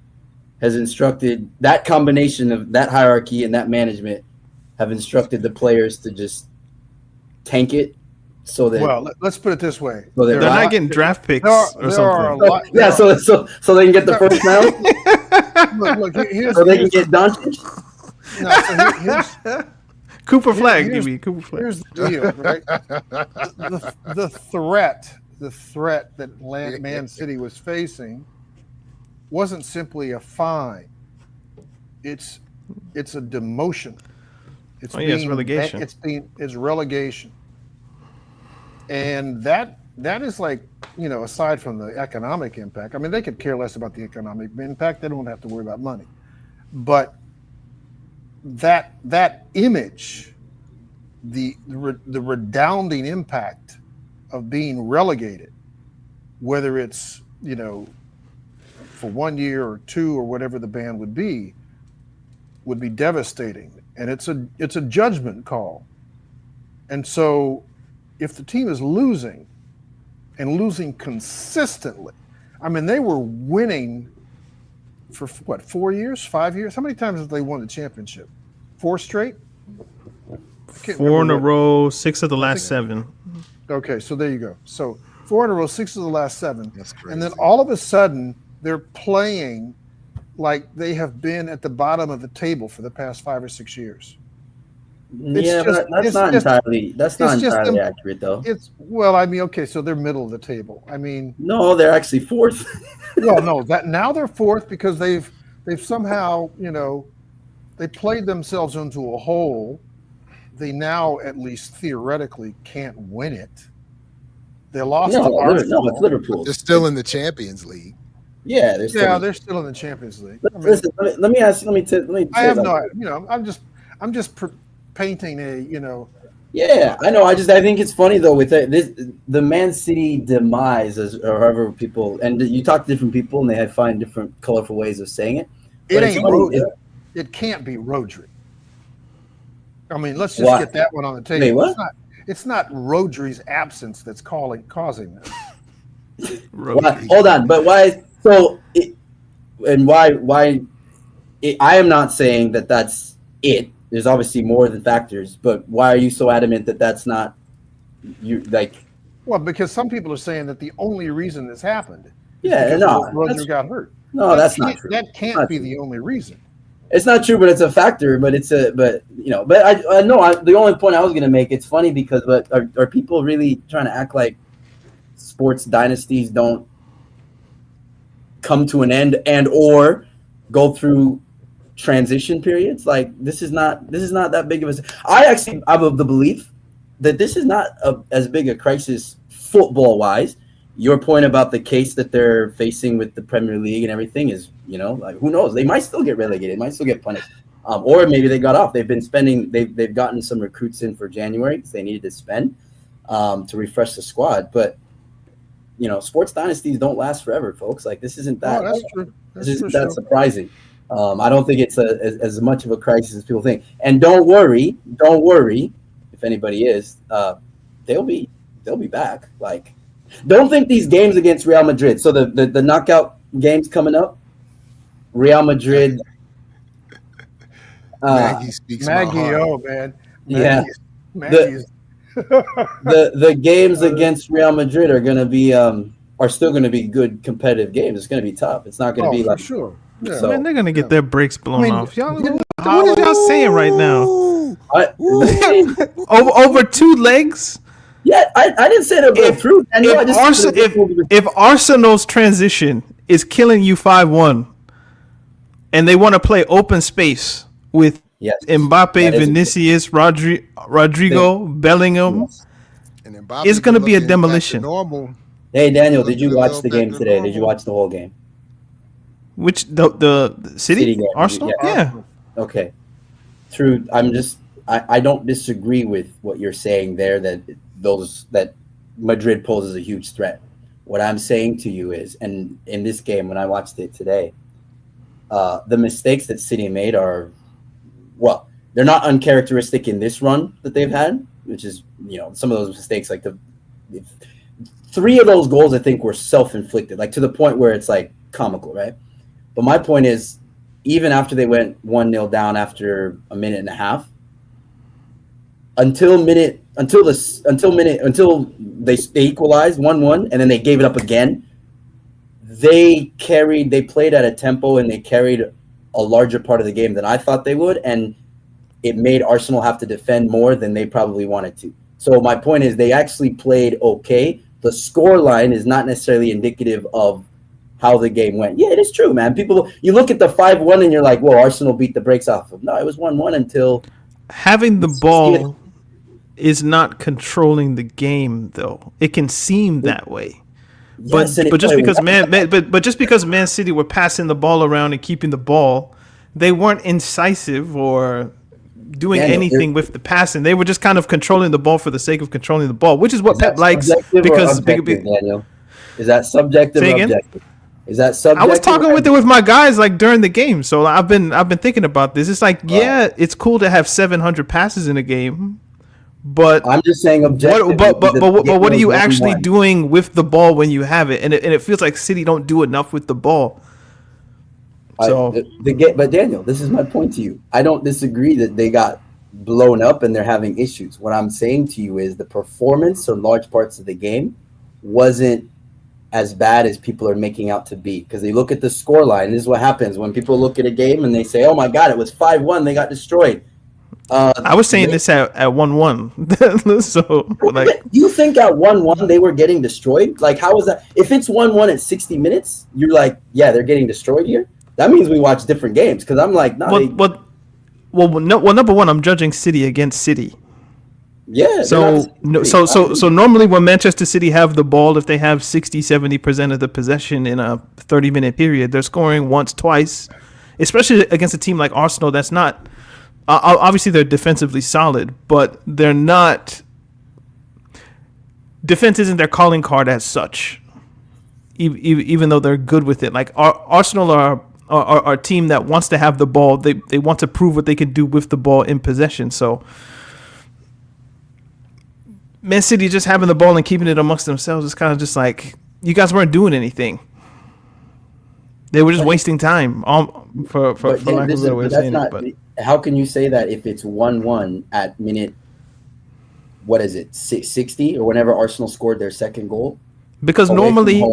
has instructed that combination of that hierarchy and that management have instructed the players to just tank it so that let's put it this way. So they're not getting draft picks or something. So they can get the first round. So they can get Doncic. Cooper Flag, give me Cooper Flag. Here's the deal, right? The threat that Man City was facing wasn't simply a fine. It's a demotion. It's relegation. It's relegation. And that is like, aside from the economic impact, I mean, they could care less about the economic impact. They don't have to worry about money. But that image, the redounding impact of being relegated, whether it's, for 1 year or two or whatever the ban would be devastating. And it's a judgment call. And so if the team is losing and losing consistently, I mean, they were winning for 4 years, 5 years? How many times have they won the championship? 4 straight? 4 in a row, 6 of the last 7. Okay, so there you go. So 4 in a row, 6 of the last 7. That's crazy. And then all of a sudden, they're playing like they have been at the bottom of the table for the past 5 or 6 years. That's not entirely accurate, though. So they're middle of the table. I mean, no, they're actually 4th. Well, no, that now they're 4th because they've somehow, they played themselves into a hole. They now, at least theoretically, can't win it. They lost to Arsenal. No, it's Liverpool. They're still in the Champions League. Yeah, they're still in the Champions League. Listen, let me ask. Let me. I have no. I'm just painting a. Yeah, I know. I think it's funny though with the Man City demise, or however people, and you talk to different people and they find different colorful ways of saying it. It ain't Rodri. It can't be Rodri. I mean, let's just get that one on the table. Wait, what? It's not Rodri's absence that's causing this. Hold on, but why? So, why? I am not saying that that's it. There's obviously more than factors, but why are you so adamant that that's not you? Like, well, because some people are saying that the only reason this happened, Rodri got hurt. No, that's not true. That can't be the only reason. It's not true, but it's a factor. But I know the only point I was going to make. It's funny because, but are people really trying to act like sports dynasties don't come to an end and or go through transition periods? Like this is not that big of a. I'm of the belief that this is not as big a crisis football wise. Your point about the case that they're facing with the Premier League and everything is, like who knows? They might still get relegated, might still get punished, or maybe they got off. They've been spending. They've gotten some recruits in for January because they needed to spend to refresh the squad. But sports dynasties don't last forever, folks. Like this isn't that. Oh, that's true. This isn't that surprising. I don't think it's as much of a crisis as people think. And don't worry. If anybody is, they'll be back. Like. Don't think these games against Real Madrid. So the knockout games coming up, Real Madrid. Maggie speaks my heart. Oh man, Maggie's. The games against Real Madrid are still going to be good competitive games. It's going to be tough. It's not going to be like sure. Yeah. So, man, they're gonna get their brakes blown off. Y'all, what are y'all saying right now? Over 2 legs. Yeah, I didn't say they'll go through. If Arsenal's transition is killing you 5-1, and they want to play open space with Mbappe, Vinicius, Rodrigo, Bellingham, and it's going to be a demolition. Hey, Daniel, did you watch the game today? Did you watch the whole game? Which the City game? Arsenal? Yeah. Okay. True. I don't disagree with what you're saying there that Madrid poses a huge threat. What I'm saying to you is, and in this game when I watched it today, the mistakes that City made are, well, they're not uncharacteristic in this run that they've had, which is, some of those mistakes, like 3 of those goals I think were self-inflicted, like to the point where it's like comical, right? But my point is, even after they went 1-0 down after a minute and a half, until they equalized 1-1 and then they gave it up again, they played at a tempo and they carried a larger part of the game than I thought they would, and it made Arsenal have to defend more than they probably wanted to. So my point is, they actually played okay. The score line is not necessarily indicative of how the game went. Yeah, it is true, man. You look at the 5-1 and you're like, whoa, Arsenal beat the brakes off of them. No, it was 1-1 until having the ball is not controlling the game, though. It can seem that way. But just because Man City were passing the ball around and keeping the ball, they weren't incisive or doing anything with the passing. They were just kind of controlling the ball for the sake of controlling the ball, which is what Pep likes. Because Daniel, is that subjective or objective? Is that subjective? I was talking with my guys like during the game, so I've been thinking about this. It's like, it's cool to have 700 passes in a game, but I'm just saying objective. But what are you actually doing with the ball when you have it? And it feels like City don't do enough with the ball. So, but Daniel, this is my point to you. I don't disagree that they got blown up and they're having issues. What I'm saying to you is the performance or large parts of the game wasn't as bad as people are making out to be, because they look at the score line. This is what happens when people look at a game and they say, oh my God, it was 5-1. They got destroyed. I was saying this at 1-1. So, like, you think at 1-1 they were getting destroyed? Like, how was that? If it's 1-1 at 60 minutes, you're like, yeah, they're getting destroyed here. That means we watch different games, because I'm like, no. Number one, I'm judging City against City. Yeah. So normally when Manchester City have the ball, if they have 60-70% of the possession in a 30-minute period, they're scoring once, twice, especially against a team like Arsenal that's not. Obviously, they're defensively solid, but they're not. Defense isn't their calling card as such, even though they're good with it. Like Arsenal are are a team that wants to have the ball. They want to prove what they can do with the ball in possession. So Man City just having the ball and keeping it amongst themselves is kind of just like, you guys weren't doing anything. They were just wasting time, for lack of a better way of saying it. But how can you say that if it's 1-1 at minute, what is it, 60 or whenever Arsenal scored their second goal? Because normally,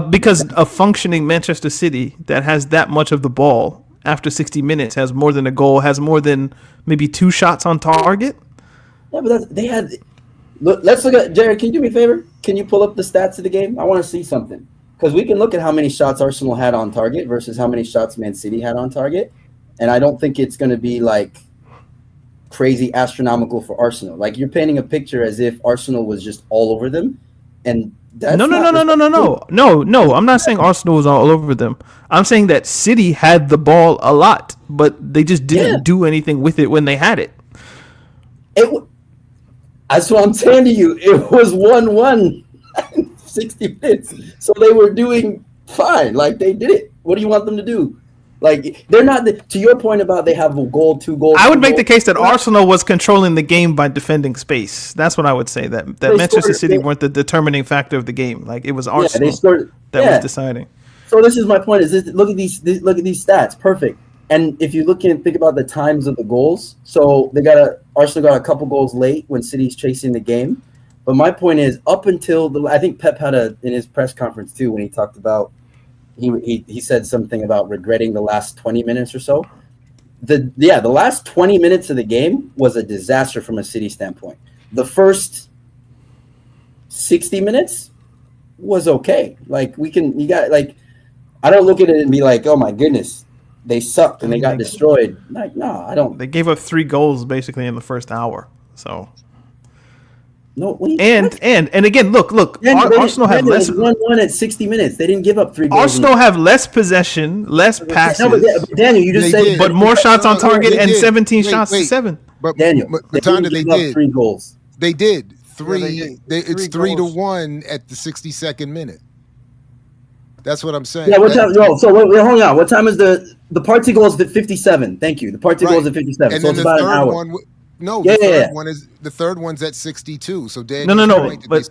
because a functioning Manchester City that has that much of the ball after 60 minutes has more than a goal, has more than maybe 2 shots on target. Yeah, but they had. Look, let's look at Jared. Can you do me a favor? Can you pull up the stats of the game? I want to see something, because we can look at how many shots Arsenal had on target versus how many shots Man City had on target, and I don't think it's going to be like crazy astronomical for Arsenal. Like, you're painting a picture as if Arsenal was just all over them, and that's No. I'm not saying Arsenal was all over them. I'm saying that City had the ball a lot, but they just didn't do anything with it when they had it. That's what I'm saying to you. It was 1-1 60 minutes. So they were doing fine. Like, they did it. What do you want them to do? Like, they're not, to your point about they have a goal, 2 goals. I would make the case that Arsenal was controlling the game by defending space. That's what I would say. That Manchester City weren't the determining factor of the game. Like, it was Arsenal that was deciding. So this is my point. Look at these stats. Perfect. And if you look and think about the times of the goals, so Arsenal got a couple goals late when City's chasing the game. But my point is, up until I think Pep had in his press conference too, when he talked about, he said something about regretting the last 20 minutes or so. The last 20 minutes of the game was a disaster from a City standpoint. The first 60 minutes was okay. Like, I don't look at it and be like, oh my goodness, they sucked and they got destroyed. Like, no, I don't. They gave up 3 goals basically in the first hour. So no, and again, look. Arsenal have less. 1-1 at 60 minutes. They didn't give up 3 goals. Arsenal have less possession, less passes. No, but Daniel, you just said, but more shots on target and 17 shots to 7. But Daniel, they did 3 goals. They did 3. It's 3-1 at the 62nd minute. That's what I'm saying. Yeah, what time? No, so wait, hold on. What time is the party goal is at 57? Thank you. The party goal is at 57. And so it's about an hour. The third one's at 62. So no. But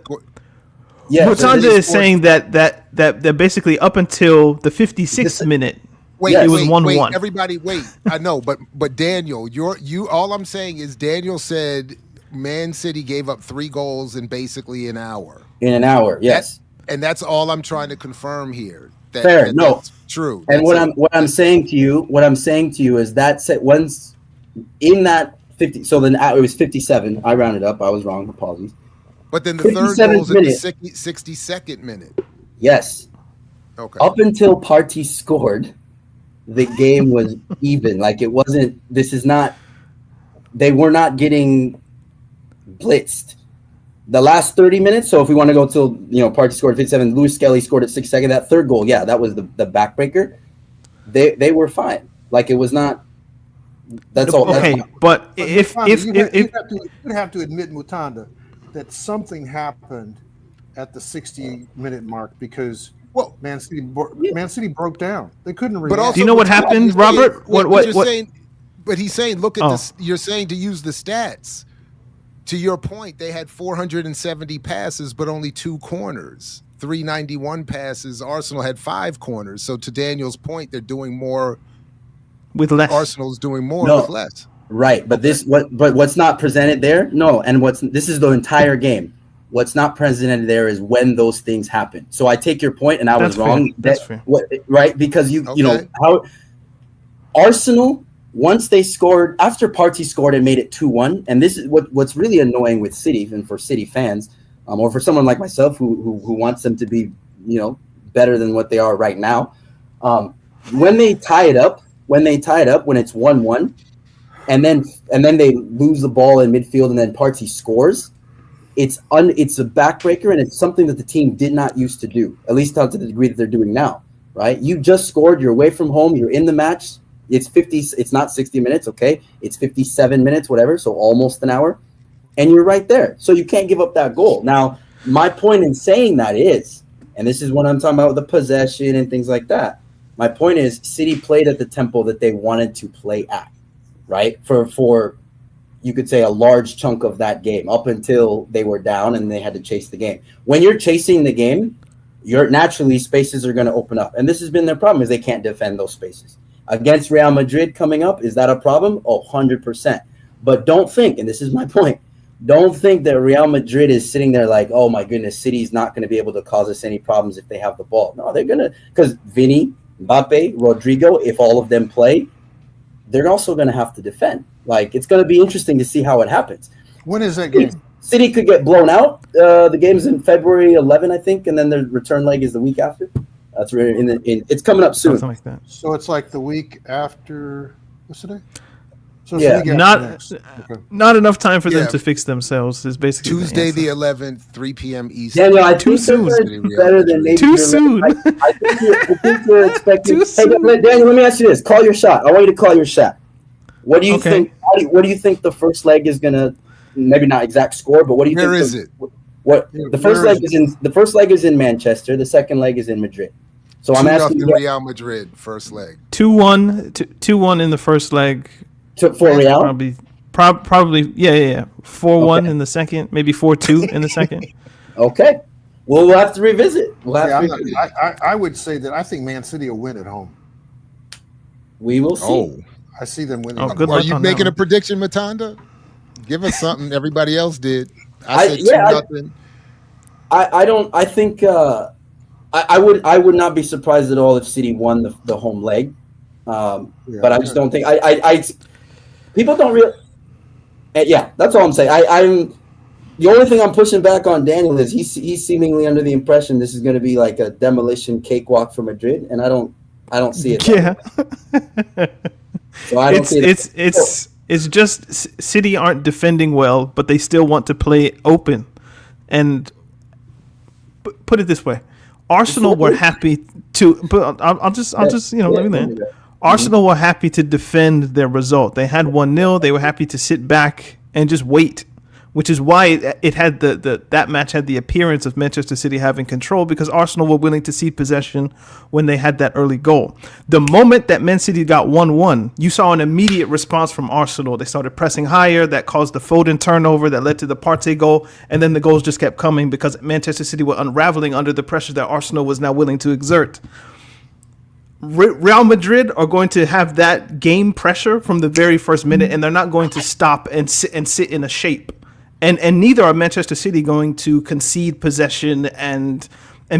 Mutanda is saying that basically up until the 56th minute, it was 1-1. Everybody, wait. I know, but Daniel, all I'm saying is Daniel said Man City gave up 3 goals in basically an hour. In an hour, yes. And that's all I'm trying to confirm here. Fair, no, that's true. And what I'm saying to you is that once in that 50, so then it was 57. I rounded up. I was wrong. Apologies. But then the third goal is in the 62nd minute. Yes. Okay. Up until Partey scored, the game was even. Like, it wasn't. This is not. They were not getting blitzed. The last 30 minutes, so if we want to go till, Partey scored 57, Lewis Skelly scored at 6 seconds, that third goal, that was the backbreaker. They were fine. Like, it was not. That's all. Okay, but if you have to admit, Mutanda, that something happened at the 60-minute mark, because Man City broke down. They couldn't react. Also, do you know what happened, Robert? What you're saying? But he's saying, look at this. You're saying to use the stats. To your point, they had 470 passes, but only 2 corners. 391 passes. Arsenal had 5 corners. So to Daniel's point, they're doing more with less. Arsenal's doing more with less. Right, but what's not presented there? No, and this is the entire game. What's not presented there is when those things happen. So I take your point, and I was wrong. That's fair. Right, because you know how Arsenal. Once they scored, after Partey scored and made it 2-1, and this is what's really annoying with City, and for City fans, or for someone like myself who wants them to be, better than what they are right now. When they tie it up, when it's 1-1, and then they lose the ball in midfield, and then Partey scores, it's a backbreaker, and it's something that the team did not used to do, at least not to the degree that they're doing now. Right? You just scored. You're away from home. You're in the match. It's 50. It's not 60 minutes, okay? It's 57 minutes, whatever, so almost an hour. And you're right there. So you can't give up that goal. Now, my point in saying that is, and this is what I'm talking about with the possession and things like that, My point is, City played at the tempo that they wanted to play at, right? For you could say a large chunk of that game, up until they were down and they had to chase the game. When you're chasing the game, you're naturally spaces are going to open up, and this has been their problem, is they can't defend those spaces. Against Real Madrid coming up, is that a problem? Oh, 100%. But don't think, and this is my point, don't think that Real Madrid is sitting there like, oh my goodness, City's not going to be able to cause us any problems if they have the ball. No, they're going to, because Vinny, Mbappe, Rodrigo, if all of them play, they're also going to have to defend. Like, it's going to be interesting to see how it happens. When is that game? City could get blown out. The game's in February 11, I think, and then the return leg is the week after. That's really it's coming up soon. Something like that. So it's like the week after. What's today? So it's Yeah. the week after Not next. Okay. not enough time for Yeah. them to fix themselves. Is basically Tuesday the the answer. 11th, 3 p.m. Eastern. Daniel, I Too think they're soon. gonna do better than maybe Too you're- soon. I think you're expecting. Too Hey, soon. Daniel, let me ask you this: call your shot. I want you to call your shot. What do you Okay. think? What do you think the first leg is gonna? Maybe not exact score, but what do you Where think? is it? What Yeah, the first where leg is is in? The first leg is in Manchester. The second leg is in Madrid. So I'm asking 2-0 you Real Madrid, first leg. 2-1 in the first leg. for Real. Probably, yeah. 4-1 in the second, maybe 4-2 in the second. Okay. Well, we'll have to revisit. Yeah, I would say that I think Man City will win at home. We will see. Oh, I see them winning. Oh, at good home. are luck you on that making a one. prediction, Matanda? Give us something everybody else did. I- I said yeah, 2-0. I don't. I think I would not be surprised at all if City won the home leg. But I just don't think I people don't really. Yeah, that's all I'm saying. I'm the only thing I'm pushing back on Daniel is he's seemingly under the impression this is going to be like a demolition cakewalk for Madrid, and I don't see it. Yeah. So I don't see it. It's just City aren't defending well, but they still want to play open. And put it this way, Arsenal were happy to. But I'll just let me land. Arsenal were happy to defend their result. They had 1-0. They were happy to sit back and just wait, which is why it had that match had the appearance of Manchester City having control, because Arsenal were willing to cede possession when they had that early goal. The moment that Man City got 1-1, you saw an immediate response from Arsenal. They started pressing higher. That caused the Foden turnover that led to the Partey goal, and then the goals just kept coming because Manchester City were unraveling under the pressure that Arsenal was now willing to exert. Real Madrid are going to have that game pressure from the very first minute, and they're not going to stop and sit in a shape. And neither are Manchester City going to concede possession and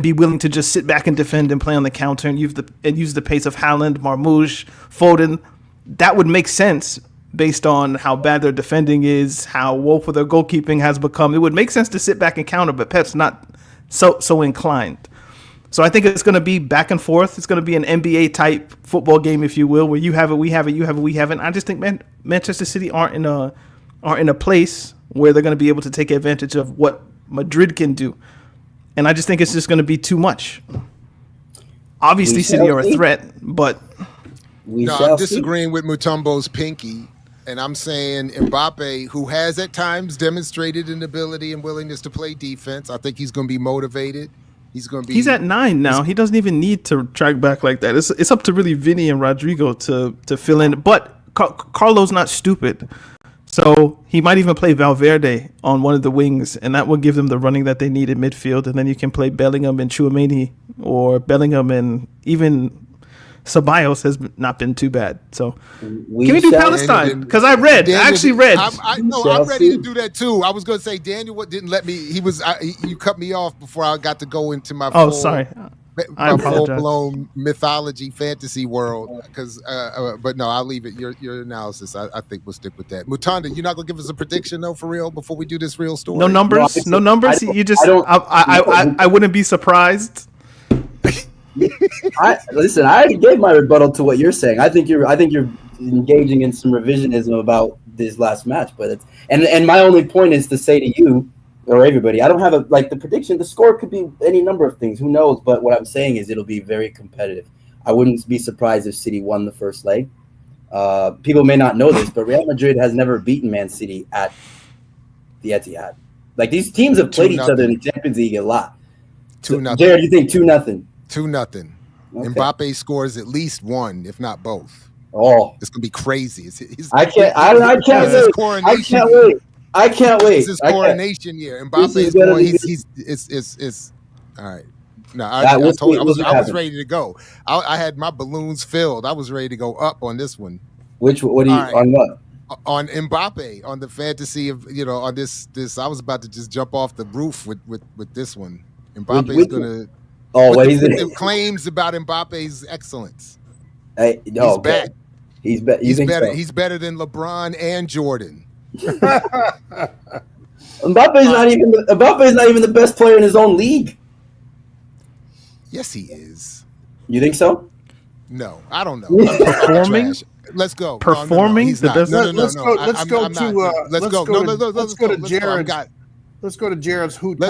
be willing to just sit back and defend and play on the counter and use the pace of Haaland, Marmoush, Foden. That would make sense based on how bad their defending is, how woeful their goalkeeping has become. It would make sense to sit back and counter, but Pep's not so inclined. So I think it's going to be back and forth. It's going to be an NBA type football game, if you will, where you have it, we have it, you have it, we have it. I just think Manchester City aren't in a place where they're going to be able to take advantage of what Madrid can do. And I just think it's just going to be too much. Obviously, City are a threat, but I'm disagreeing with Mutombo's pinky, and I'm saying Mbappe, who has at times demonstrated an ability and willingness to play defense, I think he's going to be motivated. He's at 9 now. He doesn't even need to track back like that. It's up to really Vinny and Rodrigo to fill in. But Carlo's not stupid. So he might even play Valverde on one of the wings, and that will give them the running that they need in midfield. And then you can play Bellingham and Tchouaméni, or Bellingham and even Ceballos has not been too bad. So can we do Palestine? Because I actually read. I'm ready to do that too. I was going to say Daniel didn't let me. You cut me off before I got to go into my full-blown mythology fantasy world. But no, I'll leave it. Your analysis, I think we'll stick with that. Mutanda, you're not going to give us a prediction though, for real, before we do this real story. No numbers. No numbers. You just. I wouldn't be surprised. I already gave my rebuttal to what you're saying. I think you're engaging in some revisionism about this last match, but it's and my only point is to say to you or everybody, I don't have the prediction. The score could be any number of things. Who knows? But what I'm saying is it'll be very competitive. I wouldn't be surprised if City won the first leg. People may not know this, but Real Madrid has never beaten Man City at the Etihad. Like, these teams have played each other in the Champions League a lot. 2-0. Jared, you think 2-0? 2-0. Okay. Mbappe scores at least one, if not both. Oh, it's gonna be crazy. I can't wait. I can't wait. I can't wait. It's his coronation year. Mbappe is going. It's all right. No, I was ready to go. I had my balloons filled. I was ready to go up on this one. What on what? On Mbappe, on the fantasy of on this. I was about to just jump off the roof with this one. Mbappe is gonna. The claims about Mbappe's excellence. He's back. He's better. So? He's better than LeBron and Jordan. Mbappe's not even the best player in his own league. Yes, he is. You think so? No, I don't know. Performing. Let's go. Performing the best. Let's go to Jared. Let's go to Jared's Hood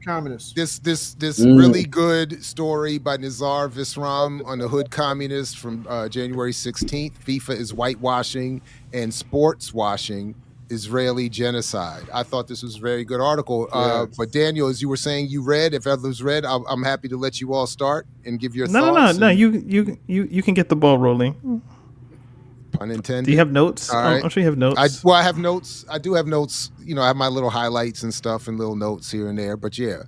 Communist. This really good story by Nizar Visram on the Hood Communist from January 16th. FIFA is whitewashing and sportswashing Israeli genocide. I thought this was a very good article. But Daniel, as you were saying, you read. If others read, I'm happy to let you all start and give your thoughts. No. You can get the ball rolling. Pun intended. Do you have notes? Right. I'm sure you have notes. I have notes. I do have notes. I have my little highlights and stuff and little notes here and there. But yeah,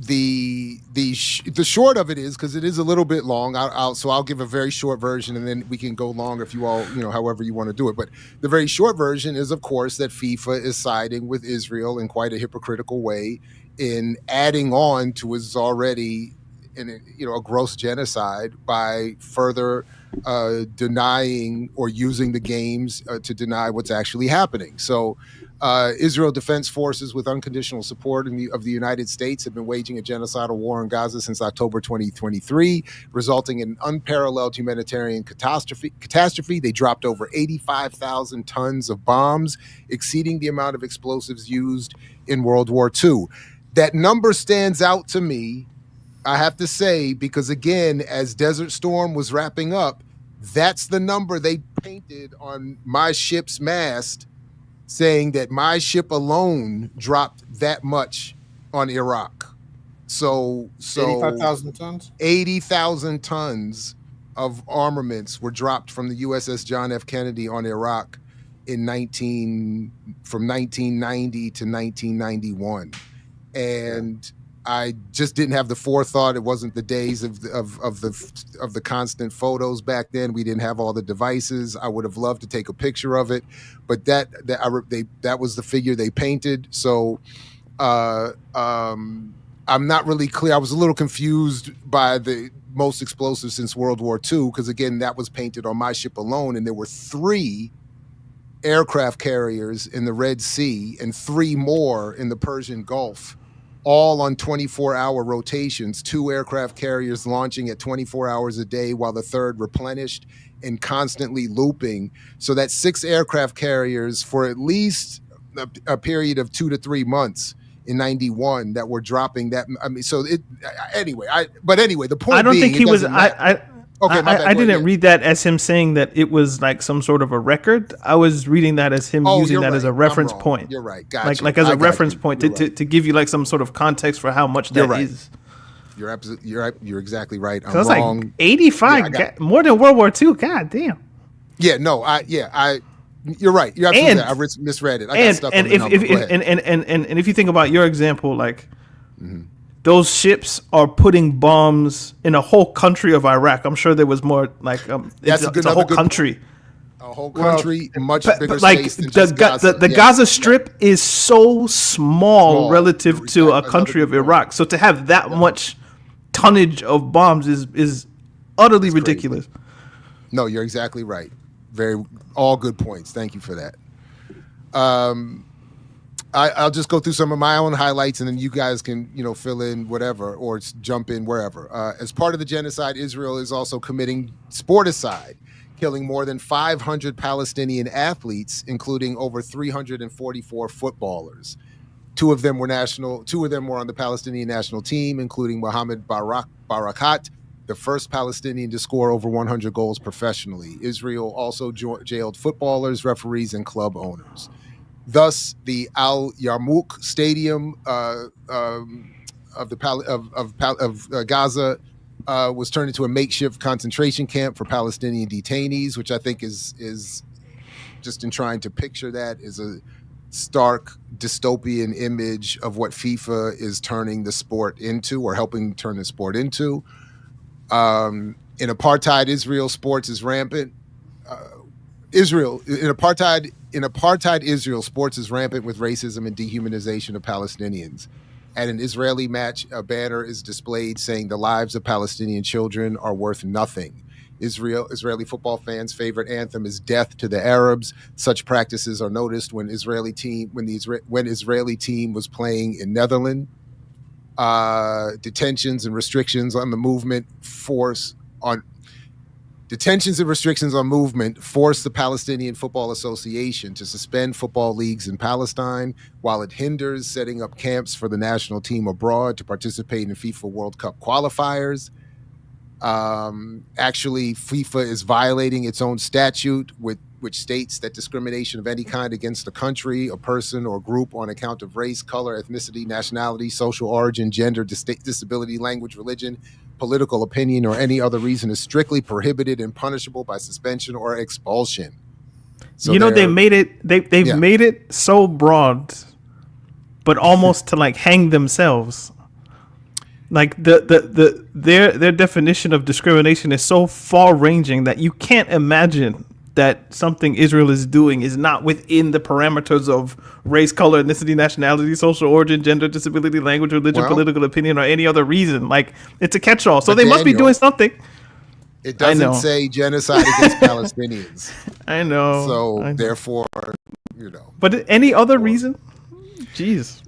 the short of it is, because it is a little bit long. I'll give a very short version, and then we can go longer if you all however you want to do it. But the very short version is, of course, that FIFA is siding with Israel in quite a hypocritical way in adding on to its already a gross genocide by further denying or using the games to deny what's actually happening. So Israel Defense Forces, with unconditional support of the United States, have been waging a genocidal war in Gaza since October 2023, resulting in unparalleled humanitarian catastrophe. They dropped over 85,000 tons of bombs, exceeding the amount of explosives used in World War II. That number stands out to me, I have to say, because again, as Desert Storm was wrapping up, that's the number they painted on my ship's mast, saying that my ship alone dropped that much on Iraq. So 85,000 tons? 80,000 tons of armaments were dropped from the USS John F. Kennedy on Iraq from 1990 to 1991. And I just didn't have the forethought. It wasn't the days of the constant photos back then. We didn't have all the devices. I would have loved to take a picture of it, but that was the figure they painted. So I'm not really clear. I was a little confused by the most explosive since World War II, because again, that was painted on my ship alone, and there were 3 aircraft carriers in the Red Sea and 3 more in the Persian Gulf, all on 24-hour rotations, 2 aircraft carriers launching at 24 hours a day while the 3rd replenished and constantly looping. So that's 6 aircraft carriers for at least a period of 2 to 3 months in 91 that were dropping that. I mean, so anyway, the point I don't being, think he was, I didn't read that as him saying that it was like some sort of a record. I was reading that as him using that as a reference point. You're right. Gotcha. Like as a reference point to give you like some sort of context for how much that is. You're absolutely right. You're exactly right. I'm wrong. Like 85, more than World War II. God damn. Yeah. No. You're right. You're absolutely right. I misread it. I got stuck on the number. And if you think about your example, like. Mm-hmm. Those ships are putting bombs in a whole country of Iraq. I'm sure there was more like it's a whole country. A whole country, much bigger like space than just Gaza. The Gaza Strip is so small relative to a country of Iraq. So to have that much tonnage of bombs is utterly ridiculous. Crazy. No, you're exactly right. All good points. Thank you for that. I'll just go through some of my own highlights, and then you guys can, fill in whatever or jump in wherever. As part of the genocide, Israel is also committing sporticide, killing more than 500 Palestinian athletes, including over 344 footballers. 2 of them were on the Palestinian national team, including Mohammed Barakat, the first Palestinian to score over 100 goals professionally. Israel also jailed footballers, referees, and club owners. Thus, the Al Yarmouk Stadium Gaza was turned into a makeshift concentration camp for Palestinian detainees, which I think is just in trying to picture that is a stark dystopian image of what FIFA is turning the sport into, or helping turn the sport into. In apartheid Israel, sports is rampant. In apartheid Israel, sports is rampant with racism and dehumanization of Palestinians. At an Israeli match, a banner is displayed saying the lives of Palestinian children are worth nothing. Israeli football fans' favorite anthem is "Death to the Arabs." Such practices are noticed when Israeli team was playing in Netherlands. Detentions and restrictions on movement forced the Palestinian Football Association to suspend football leagues in Palestine, while it hinders setting up camps for the national team abroad to participate in FIFA World Cup qualifiers. Actually, FIFA is violating its own statute, which states that discrimination of any kind against a country, a person, or group on account of race, color, ethnicity, nationality, social origin, gender, disability, language, religion, political opinion, or any other reason is strictly prohibited and punishable by suspension or expulsion. So they made it. They've made it so broad, but almost to like hang themselves. Like their definition of discrimination is so far-ranging that you can't imagine that something Israel is doing is not within the parameters of race, color, ethnicity, nationality, social origin, gender, disability, language, religion, political opinion, or any other reason. Like, it's a catch-all. So they must be doing something. It doesn't say genocide against Palestinians. I know. So therefore, But any other reason? Jeez.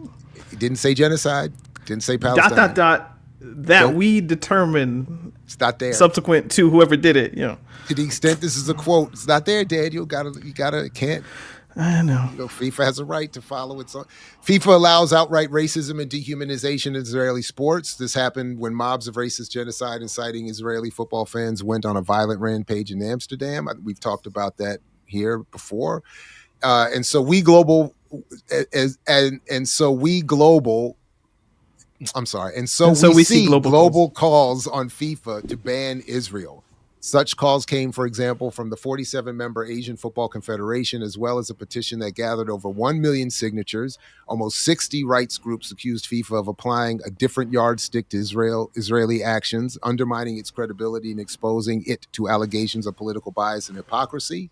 It didn't say genocide. Didn't say Palestine. ... That we determine. It's not there. Subsequent to whoever did it, To the extent this is a quote, it's not there, Dad. You can't. I know. FIFA has a right to follow its own. FIFA allows outright racism and dehumanization in Israeli sports. This happened when mobs of racist genocide inciting Israeli football fans went on a violent rampage in Amsterdam. We've talked about that here before. And so we see global calls on FIFA to ban Israel. Such calls came, for example, from the 47-member Asian Football Confederation, as well as a petition that gathered over 1 million signatures. Almost 60 rights groups accused FIFA of applying a different yardstick to Israeli actions, undermining its credibility and exposing it to allegations of political bias and hypocrisy.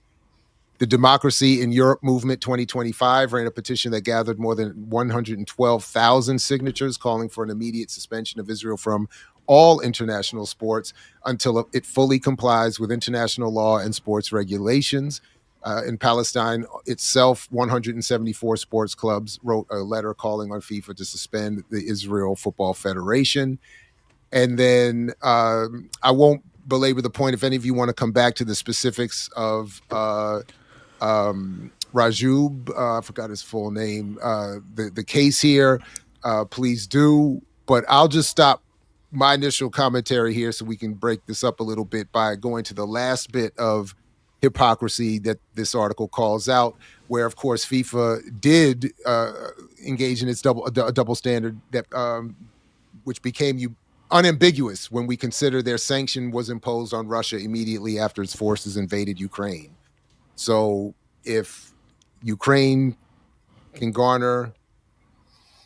The Democracy in Europe Movement 2025 ran a petition that gathered more than 112,000 signatures calling for an immediate suspension of Israel from all international sports until it fully complies with international law and sports regulations. In Palestine itself, 174 sports clubs wrote a letter calling on FIFA to suspend the Israel Football Federation. And then I won't belabor the point. If any of you want to come back to the specifics of Rajub, I forgot his full name, the case here, please do. But I'll just stop my initial commentary here so we can break this up a little bit by going to the last bit of hypocrisy that this article calls out, where, of course, FIFA did engage in its double standard that which became unambiguous when we consider their sanction was imposed on Russia immediately after its forces invaded Ukraine. So if Ukraine can garner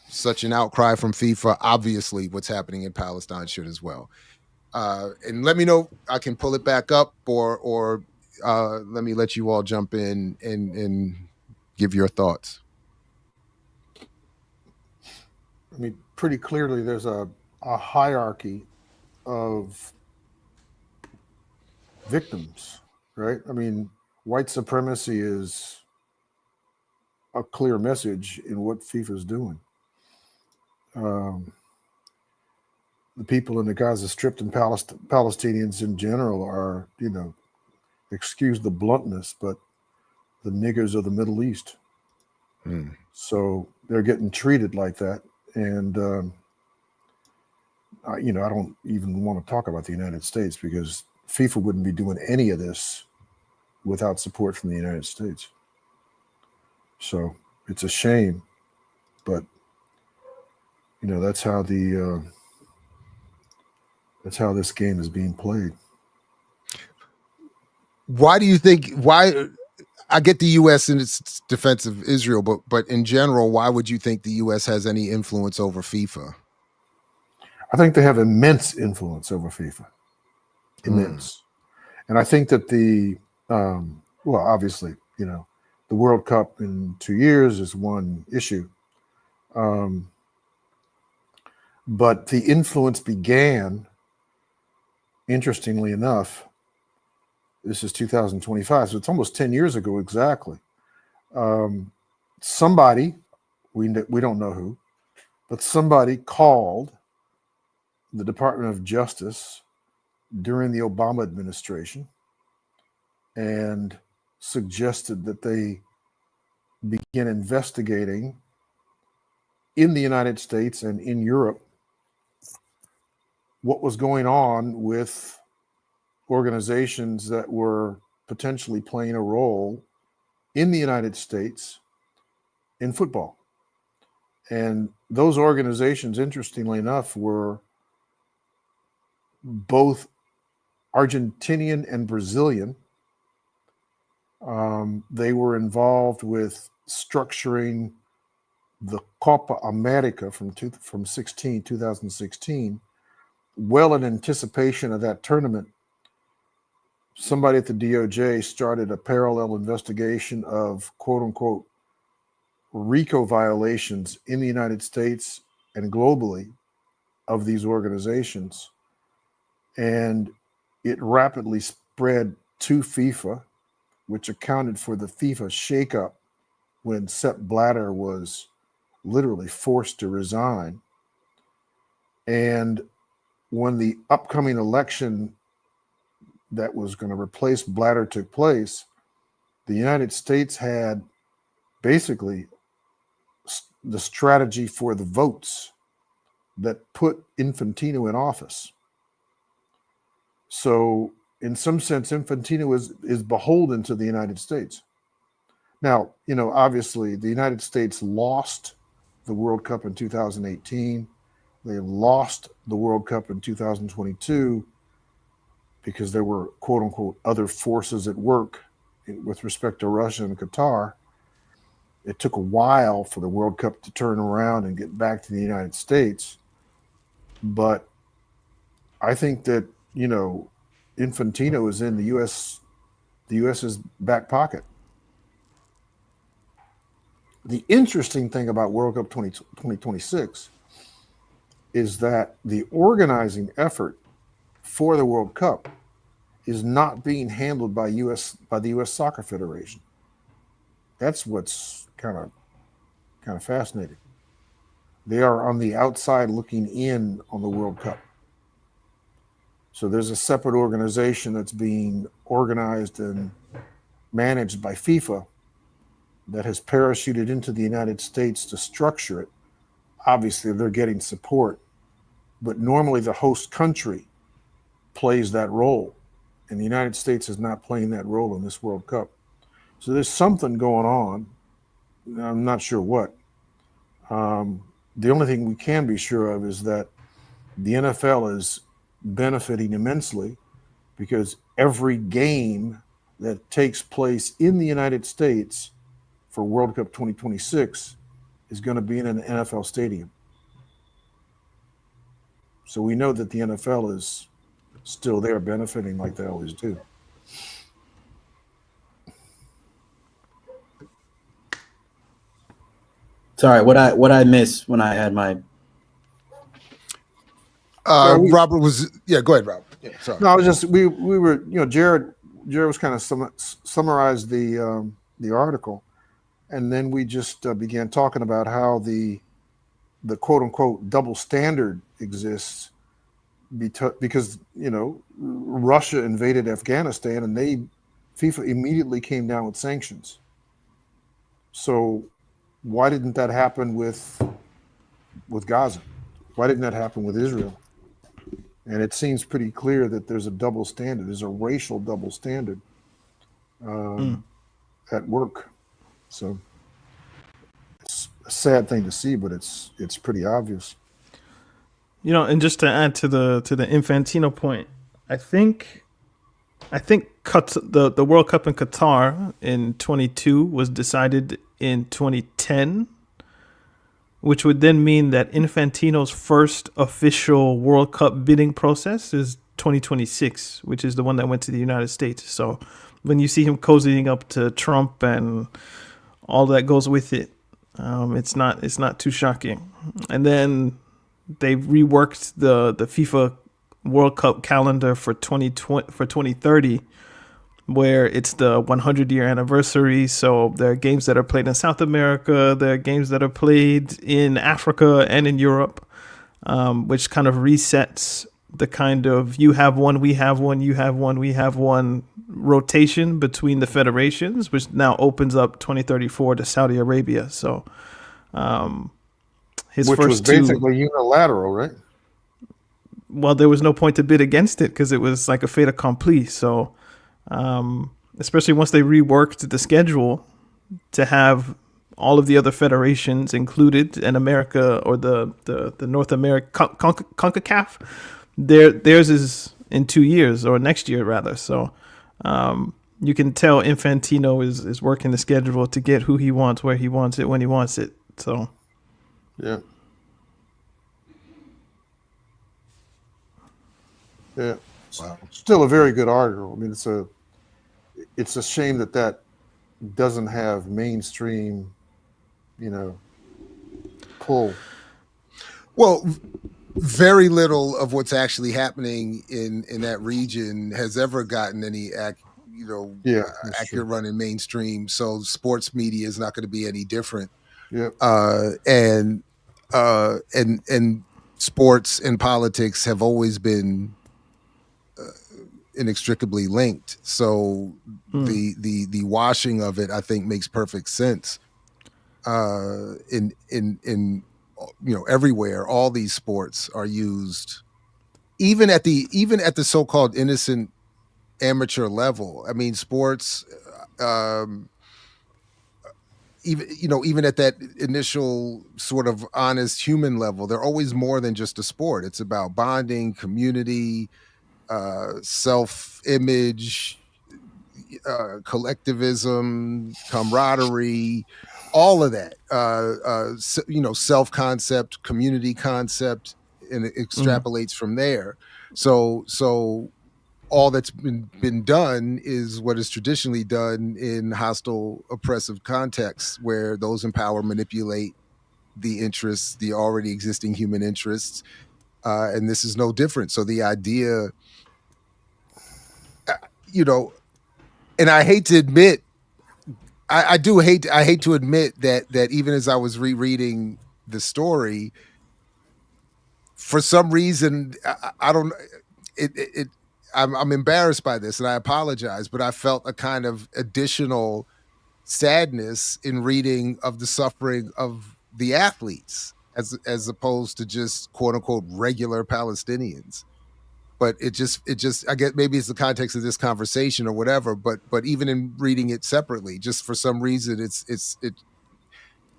such an outcry from FIFA, obviously what's happening in Palestine should as well. And let me know, I can pull it back up, or let me let you all jump in and give your thoughts. I mean, pretty clearly there's a hierarchy of victims, right? I mean, white supremacy is a clear message in what FIFA is doing. The people in the Gaza Strip and Palestinians in general are, excuse the bluntness, but the niggers of the Middle East. So they're getting treated like that. And, I don't even want to talk about the United States, because FIFA wouldn't be doing any of this without support from the United States. So it's a shame, but that's how this game is being played. Why do you think? Why? I get the U.S. in its defense of Israel, but in general, why would you think the U.S. has any influence over FIFA? I think they have immense influence over FIFA. Immense. And I think that well, obviously, the World Cup in 2 years is one issue. But the influence began, interestingly enough, this is 2025, so it's almost 10 years ago exactly. Somebody, we don't know who, but somebody called the Department of Justice during the Obama administration and suggested that they begin investigating in the United States and in Europe what was going on with organizations that were potentially playing a role in the United States in football. And those organizations, interestingly enough, were both Argentinian and Brazilian. They were involved with structuring the Copa America from 2016, well in anticipation of that tournament. Somebody at the DOJ started a parallel investigation of quote unquote RICO violations in the United States and globally of these organizations. And it rapidly spread to FIFA, which accounted for the FIFA shakeup when Sepp Blatter was literally forced to resign. And when the upcoming election that was going to replace Blatter took place, the United States had basically the strategy for the votes that put Infantino in office. So in some sense, Infantino is beholden to the United States. Now, obviously the United States lost the World Cup in 2018. They lost the World Cup in 2022 because there were, quote unquote, other forces at work with respect to Russia and Qatar. It took a while for the World Cup to turn around and get back to the United States. But I think that, Infantino is in the US's back pocket. The interesting thing about World Cup 2026 is that the organizing effort for the World Cup is not being handled by the U.S. Soccer Federation. That's what's kind of fascinating. They are on the outside looking in on the World Cup. So there's a separate organization that's being organized and managed by FIFA that has parachuted into the United States to structure it. Obviously, they're getting support, but normally the host country plays that role, and the United States is not playing that role in this World Cup. So there's something going on. I'm not sure what. The only thing we can be sure of is that the NFL is benefiting immensely because every game that takes place in the United States for World Cup 2026 is going to be in an NFL stadium. So we know that the NFL is still there benefiting like they always do. Sorry, what I missed when I had my Robert was go ahead, Robert. Yeah, sorry. No, I was just we were Jared was kind of summarized the article, and then we just began talking about how the quote unquote double standard exists because Russia invaded Afghanistan and FIFA immediately came down with sanctions. So why didn't that happen with Gaza? Why didn't that happen with Israel? And it seems pretty clear that there's a double standard. There's a racial double standard at work. So it's a sad thing to see, but it's pretty obvious. And just to add to the Infantino point, I think the World Cup in Qatar in 22 was decided in 2010, which would then mean that Infantino's first official World Cup bidding process is 2026, which is the one that went to the United States. So when you see him cozying up to Trump and all that goes with it, it's not too shocking. And then they reworked the FIFA World Cup calendar for 2030, where it's the 100-year anniversary. So there are games that are played in South America, there are games that are played in Africa and in Europe, which kind of resets the kind of you have one, we have one, you have one, we have one rotation between the federations, which now opens up 2034 to Saudi Arabia. So which was basically unilateral, right? Well, there was no point to bid against it because it was like a fait accompli. So especially once they reworked the schedule to have all of the other federations included in America, or the North America CONCACAF, theirs is in 2 years, or next year rather. So you can tell Infantino is working the schedule to get who he wants, where he wants it, when he wants it. So yeah. Wow. Still a very good article. I mean, it's a shame that doesn't have mainstream, pull. Well, very little of what's actually happening in that region has ever gotten any accurate run in mainstream. So sports media is not going to be any different. Yeah. And sports and politics have always been inextricably linked. So the washing of it, I think, makes perfect sense. In everywhere, all these sports are used, even at the so-called innocent amateur level. I mean, sports, even at that initial sort of honest human level, they're always more than just a sport. It's about bonding, community, self-image, collectivism, camaraderie, all of that, self-concept, community concept, and it extrapolates from there. So all that's been done is what is traditionally done in hostile, oppressive contexts, where those in power manipulate the interests, the already existing human interests, and this is no different. So the idea, and I hate to admit, I hate to admit that even as I was rereading the story, for some reason, I don't. I'm embarrassed by this, and I apologize, but I felt a kind of additional sadness in reading of the suffering of the athletes, as opposed to just quote unquote regular Palestinians. But it just I guess maybe it's the context of this conversation or whatever, but even in reading it separately, just for some reason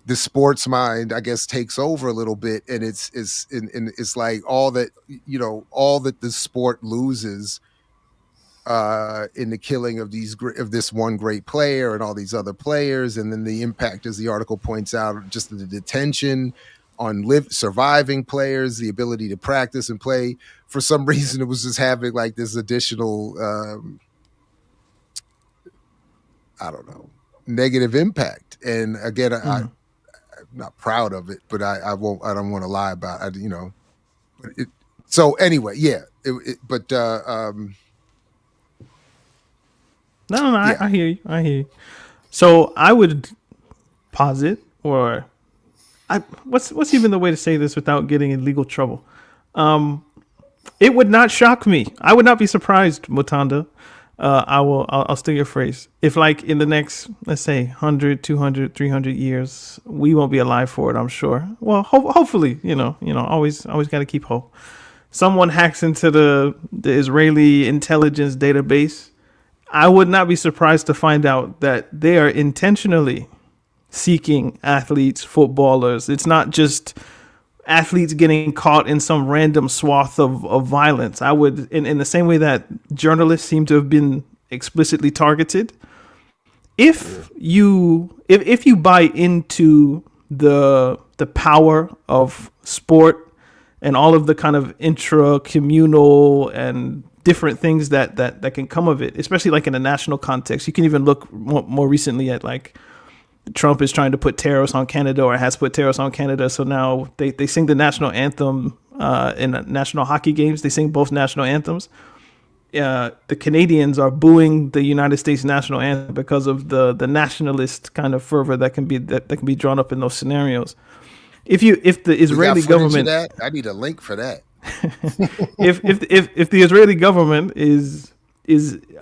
the sports mind, I guess, takes over a little bit, and it's like all that the sport loses in the killing of this one great player and all these other players, and then the impact, as the article points out, just the detention on surviving players, the ability to practice and play. For some reason, it was just having like this additional, I don't know, negative impact. And again, I'm not proud of it, but I don't want to lie about it, so anyway, yeah. No, yeah. I hear you. So I would posit, or what's even the way to say this without getting in legal trouble? It would not shock me. I would not be surprised, Mutanda. I'll steal your phrase. If like in the next, let's say 100, 200, 300 years, we won't be alive for it, I'm sure. Well, hopefully, always got to keep hope. Someone hacks into the Israeli intelligence database. I would not be surprised to find out that they are intentionally seeking athletes, footballers. It's not just athletes getting caught in some random swath of violence. I would, in the same way that journalists seem to have been explicitly targeted. If you buy into the power of sport and all of the kind of intra-communal and different things that can come of it, especially like in a national context, you can even look more recently at like Trump is trying to put tariffs on Canada or has put tariffs on Canada. So now they sing the national anthem in national hockey games. They sing both national anthems. The Canadians are booing the United States national anthem because of the nationalist kind of fervor that can be drawn up in those scenarios. If the Israeli government, I need a link for that. if the Israeli government is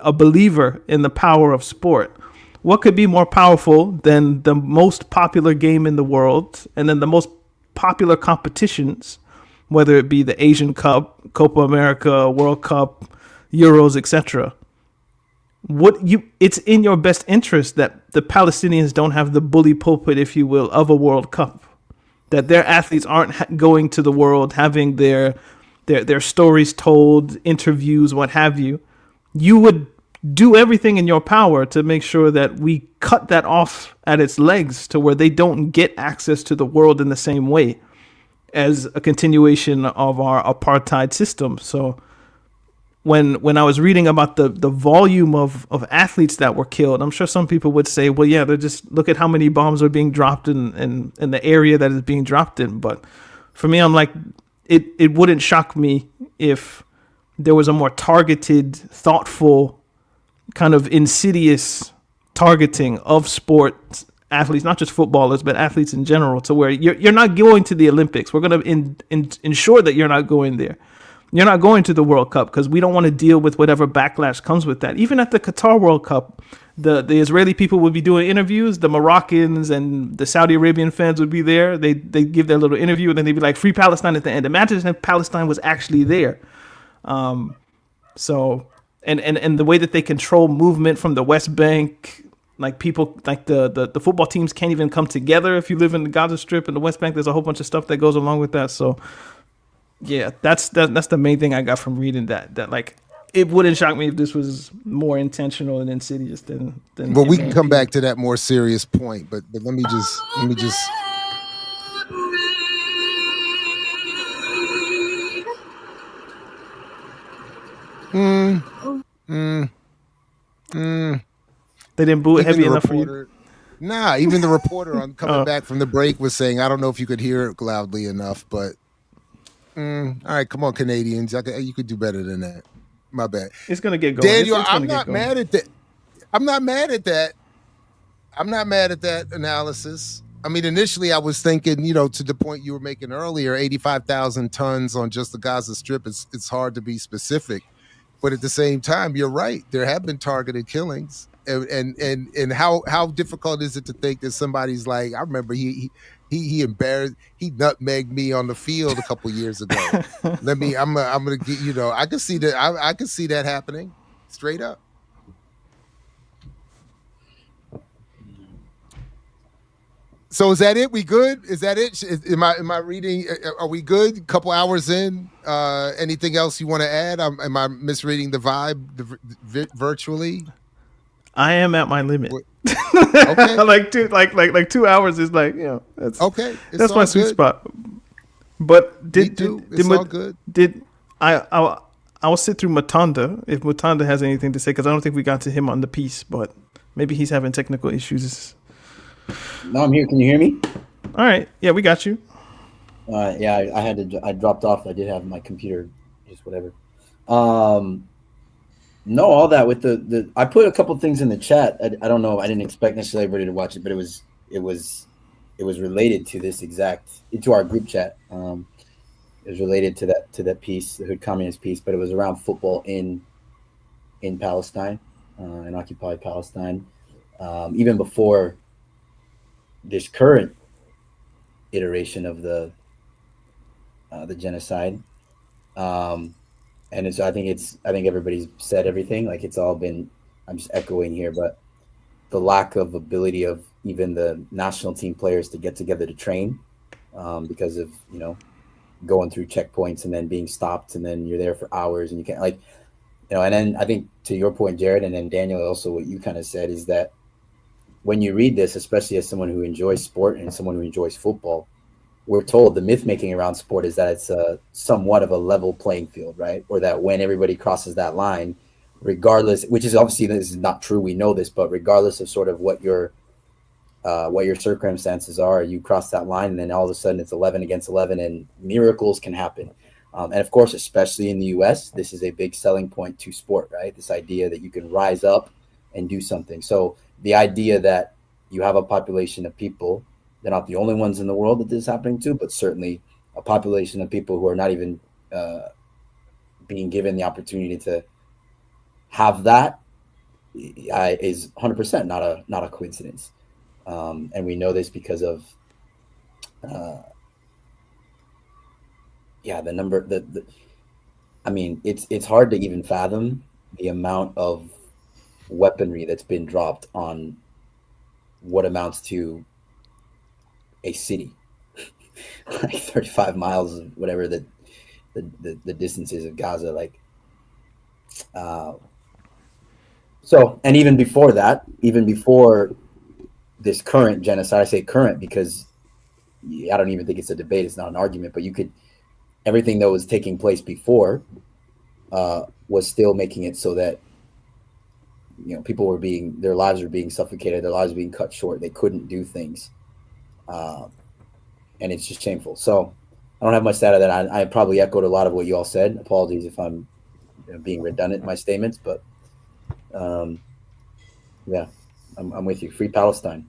a believer in the power of sport, what could be more powerful than the most popular game in the world and then the most popular competitions, whether it be the Asian Cup, Copa America, World Cup, Euros, etc. It's in your best interest that the Palestinians don't have the bully pulpit, if you will, of a World Cup, that their athletes aren't going to the world, having their stories told, interviews, what have you. You would do everything in your power to make sure that we cut that off at its legs to where they don't get access to the world in the same way as a continuation of our apartheid system. So when I was reading about the volume of athletes that were killed, I'm sure some people would say, well, yeah, they're just, look at how many bombs are being dropped in the area that is being dropped in. But for me, I'm like, it wouldn't shock me if there was a more targeted, thoughtful, kind of insidious targeting of sport athletes, not just footballers, but athletes in general, to where you're not going to the Olympics. We're going to ensure that you're not going there. You're not going to the World Cup because we don't want to deal with whatever backlash comes with that. Even at the Qatar World Cup, the Israeli people would be doing interviews. The Moroccans and the Saudi Arabian fans would be there. They give their little interview and then they'd be like, "Free Palestine" at the end. Imagine if Palestine was actually there. So and the way that they control movement from the West Bank, like people, like the football teams can't even come together if you live in the Gaza Strip and the West Bank. There's a whole bunch of stuff that goes along with that. So yeah, that's the main thing I got from reading that like it wouldn't shock me if this was more intentional and insidious than. Well, we can come back to that more serious point, but let me just. They didn't boo it heavy enough for you. Nah, even the reporter on coming back from the break was saying, I don't know if you could hear it loudly enough, but all right, come on, Canadians, you could do better than that. My bad. It's gonna get going. Daniel, I'm not mad at that. I'm not mad at that. I'm not mad at that analysis. I mean, initially I was thinking, to the point you were making earlier, 85,000 tons on just the Gaza Strip. It's hard to be specific, but at the same time, you're right. There have been targeted killings, and how difficult is it to think that somebody's like, I remember he nutmegged me on the field a couple years ago. I'm gonna get, I can see that. I can see that happening straight up. So is that it? We good? Is that it? Am I reading? Are we good? A couple hours in. Anything else you want to add? Am I misreading the vibe virtually? I am at my limit. Okay. like 2 hours is like, that's okay. That's my sweet spot. But all good. I will sit through Matanda if Matanda has anything to say, because I don't think we got to him on the piece, but maybe he's having technical issues. No, I'm here. Can you hear me? All right. Yeah, we got you. Yeah, I dropped off. I did have my computer, just whatever. No, all that with the I put a couple things in the chat. I don't know. I didn't expect necessarily everybody to watch it, but it was related to this to our group chat. It was related to that piece, the Hood Communist piece, but it was around football in Palestine, in occupied Palestine, even before this current iteration of the genocide. And I think everybody's said everything. Like, it's all been, I'm just echoing here, but the lack of ability of even the national team players to get together to train, because of, going through checkpoints and then being stopped, and then you're there for hours and you can't, like, you know. And then I think to your point, Jared, and then Daniel, also what you kind of said is that when you read this, especially as someone who enjoys sport and someone who enjoys football, we're told the myth making around sport is that it's a somewhat of a level playing field, right? Or that when everybody crosses that line, regardless, which is obviously, this is not true, we know this, but regardless of sort of what your circumstances are, you cross that line and then all of a sudden it's 11 against 11 and miracles can happen. And of course, especially in the US, this is a big selling point to sport, right? This idea that you can rise up and do something. So the idea that you have a population of people, they're not the only ones in the world that this is happening to, but certainly a population of people who are not even being given the opportunity to have that is 100% not a coincidence. And we know this because of the number, I mean, it's hard to even fathom the amount of weaponry that's been dropped on what amounts to a city, like 35 miles, whatever the distance is of Gaza. Like, so, and even before that, even before this current genocide, I say current because I don't even think it's a debate, it's not an argument, but everything that was taking place before was still making it so that, you know, people their lives were being suffocated, their lives were being cut short, they couldn't do things. And it's just shameful. So I don't have much to add to that. I probably echoed a lot of what you all said. Apologies if I'm being redundant in my statements, but yeah, I'm with you. Free Palestine.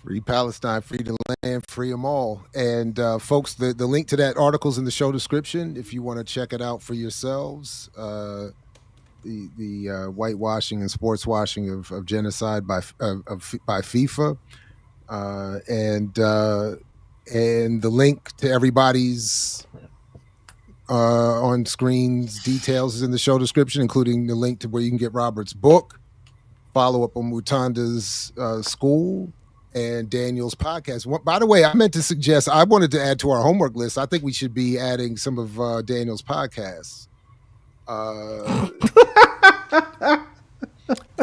Free Palestine, free the land, free them all. And folks, the link to that article's in the show description if you want to check it out for yourselves. The whitewashing and sportswashing of genocide by FIFA, and the link to everybody's on screens details is in the show description, including the link to where you can get Robert's book, follow up on Mutanda's school, and Daniel's podcast. By the way, I meant to suggest, I wanted to add to our homework list, I think we should be adding some of Daniel's podcasts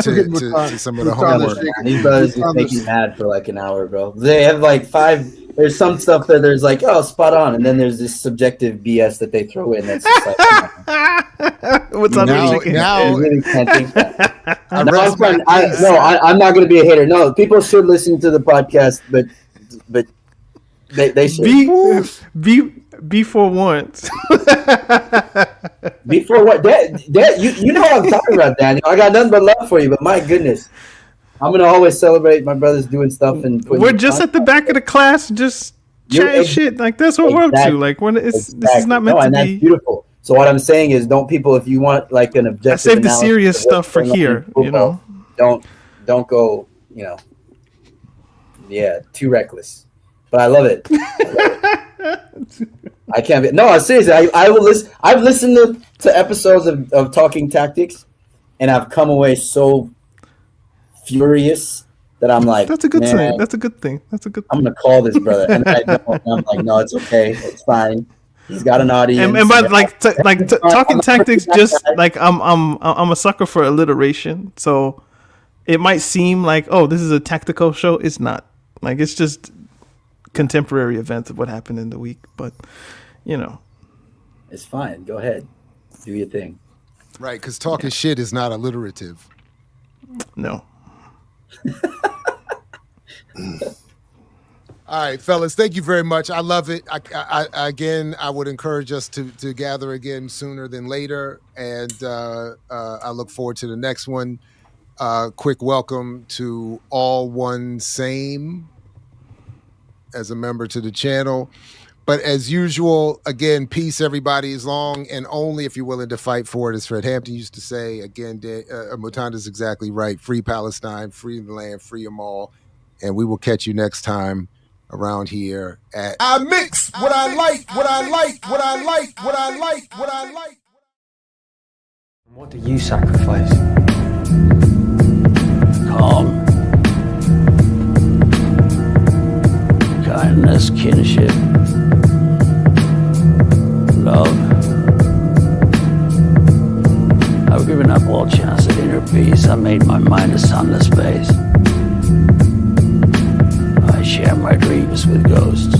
to some of the homework. These brothers just make me mad for like an hour, bro. They have like 5. There's some stuff that there's like, oh, spot on, and then there's this subjective BS that they throw in. That's just like, what's up? Now, I really can't think that. I'm not going to be a hater. No, people should listen to the podcast, but they should be for once. Before what? That you know what I'm talking about, Daniel. I got nothing but love for you, but my goodness, I'm gonna always celebrate my brothers doing stuff. And we're just at the back of the class, just chatting shit. Like that's what we're up to. Like when this is not meant to and be. That's beautiful. So what I'm saying is, don't people, if you want like an objective, I saved the serious stuff for here. Football, you know, don't go. You know, yeah, too reckless. But I love it. I can't be. No, seriously. I will listen. I've listened to episodes of Talking Tactics, and I've come away so furious that I'm like, that's a good thing. That's a good thing. I'm gonna call this brother, and I don't. And I'm like, no, it's okay. It's fine. He's got an audience. And by Talking Tactics, just like I'm a sucker for alliteration. So it might seem like, oh, this is a tactical show. It's not. Like it's just contemporary events of what happened in the week, but you know, it's fine. Go ahead, do your thing. Right, because talking shit is not alliterative. No. All right, fellas, thank you very much. I love it. I would encourage us to gather again sooner than later, and I look forward to the next one. Quick welcome to All One Same as a member to the channel. But as usual, again, peace, everybody, as long and only if you're willing to fight for it, as Fred Hampton used to say. Again, Mutanda's exactly right. Free Palestine, free the land, free them all. And we will catch you next time around here at I Mix What I Like. What do you sacrifice? Calm. Kindness. tenderness, kinship, love. I've given up all chance at inner peace. I made my mind a sunless space. I share my dreams with ghosts.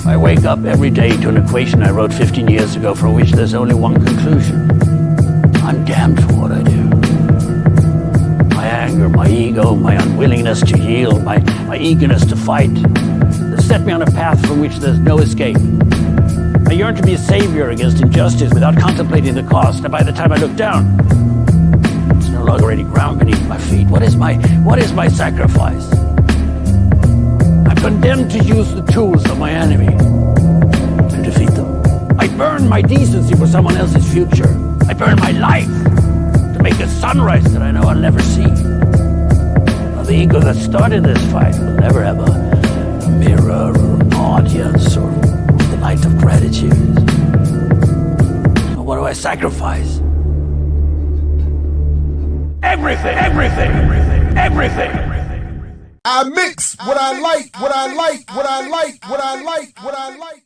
I wake up every day to an equation I wrote 15 years ago for which there's only one conclusion. I'm damned for what I do. My anger, my ego, my unwillingness to yield, my eagerness to fight, they set me on a path from which there's no escape. I yearn to be a savior against injustice without contemplating the cost, and by the time I look down, there's no longer any ground beneath my feet. What is my sacrifice? I'm condemned to use the tools of my enemy to defeat them. I burn my decency for someone else's future. I burn my life to make a sunrise that I know I'll never see. Now, the ego that started this fight will never have a mirror or an audience or the light of gratitude. So what do I sacrifice? Everything. I mix what I like, what I like, what I like, what I like, what I like.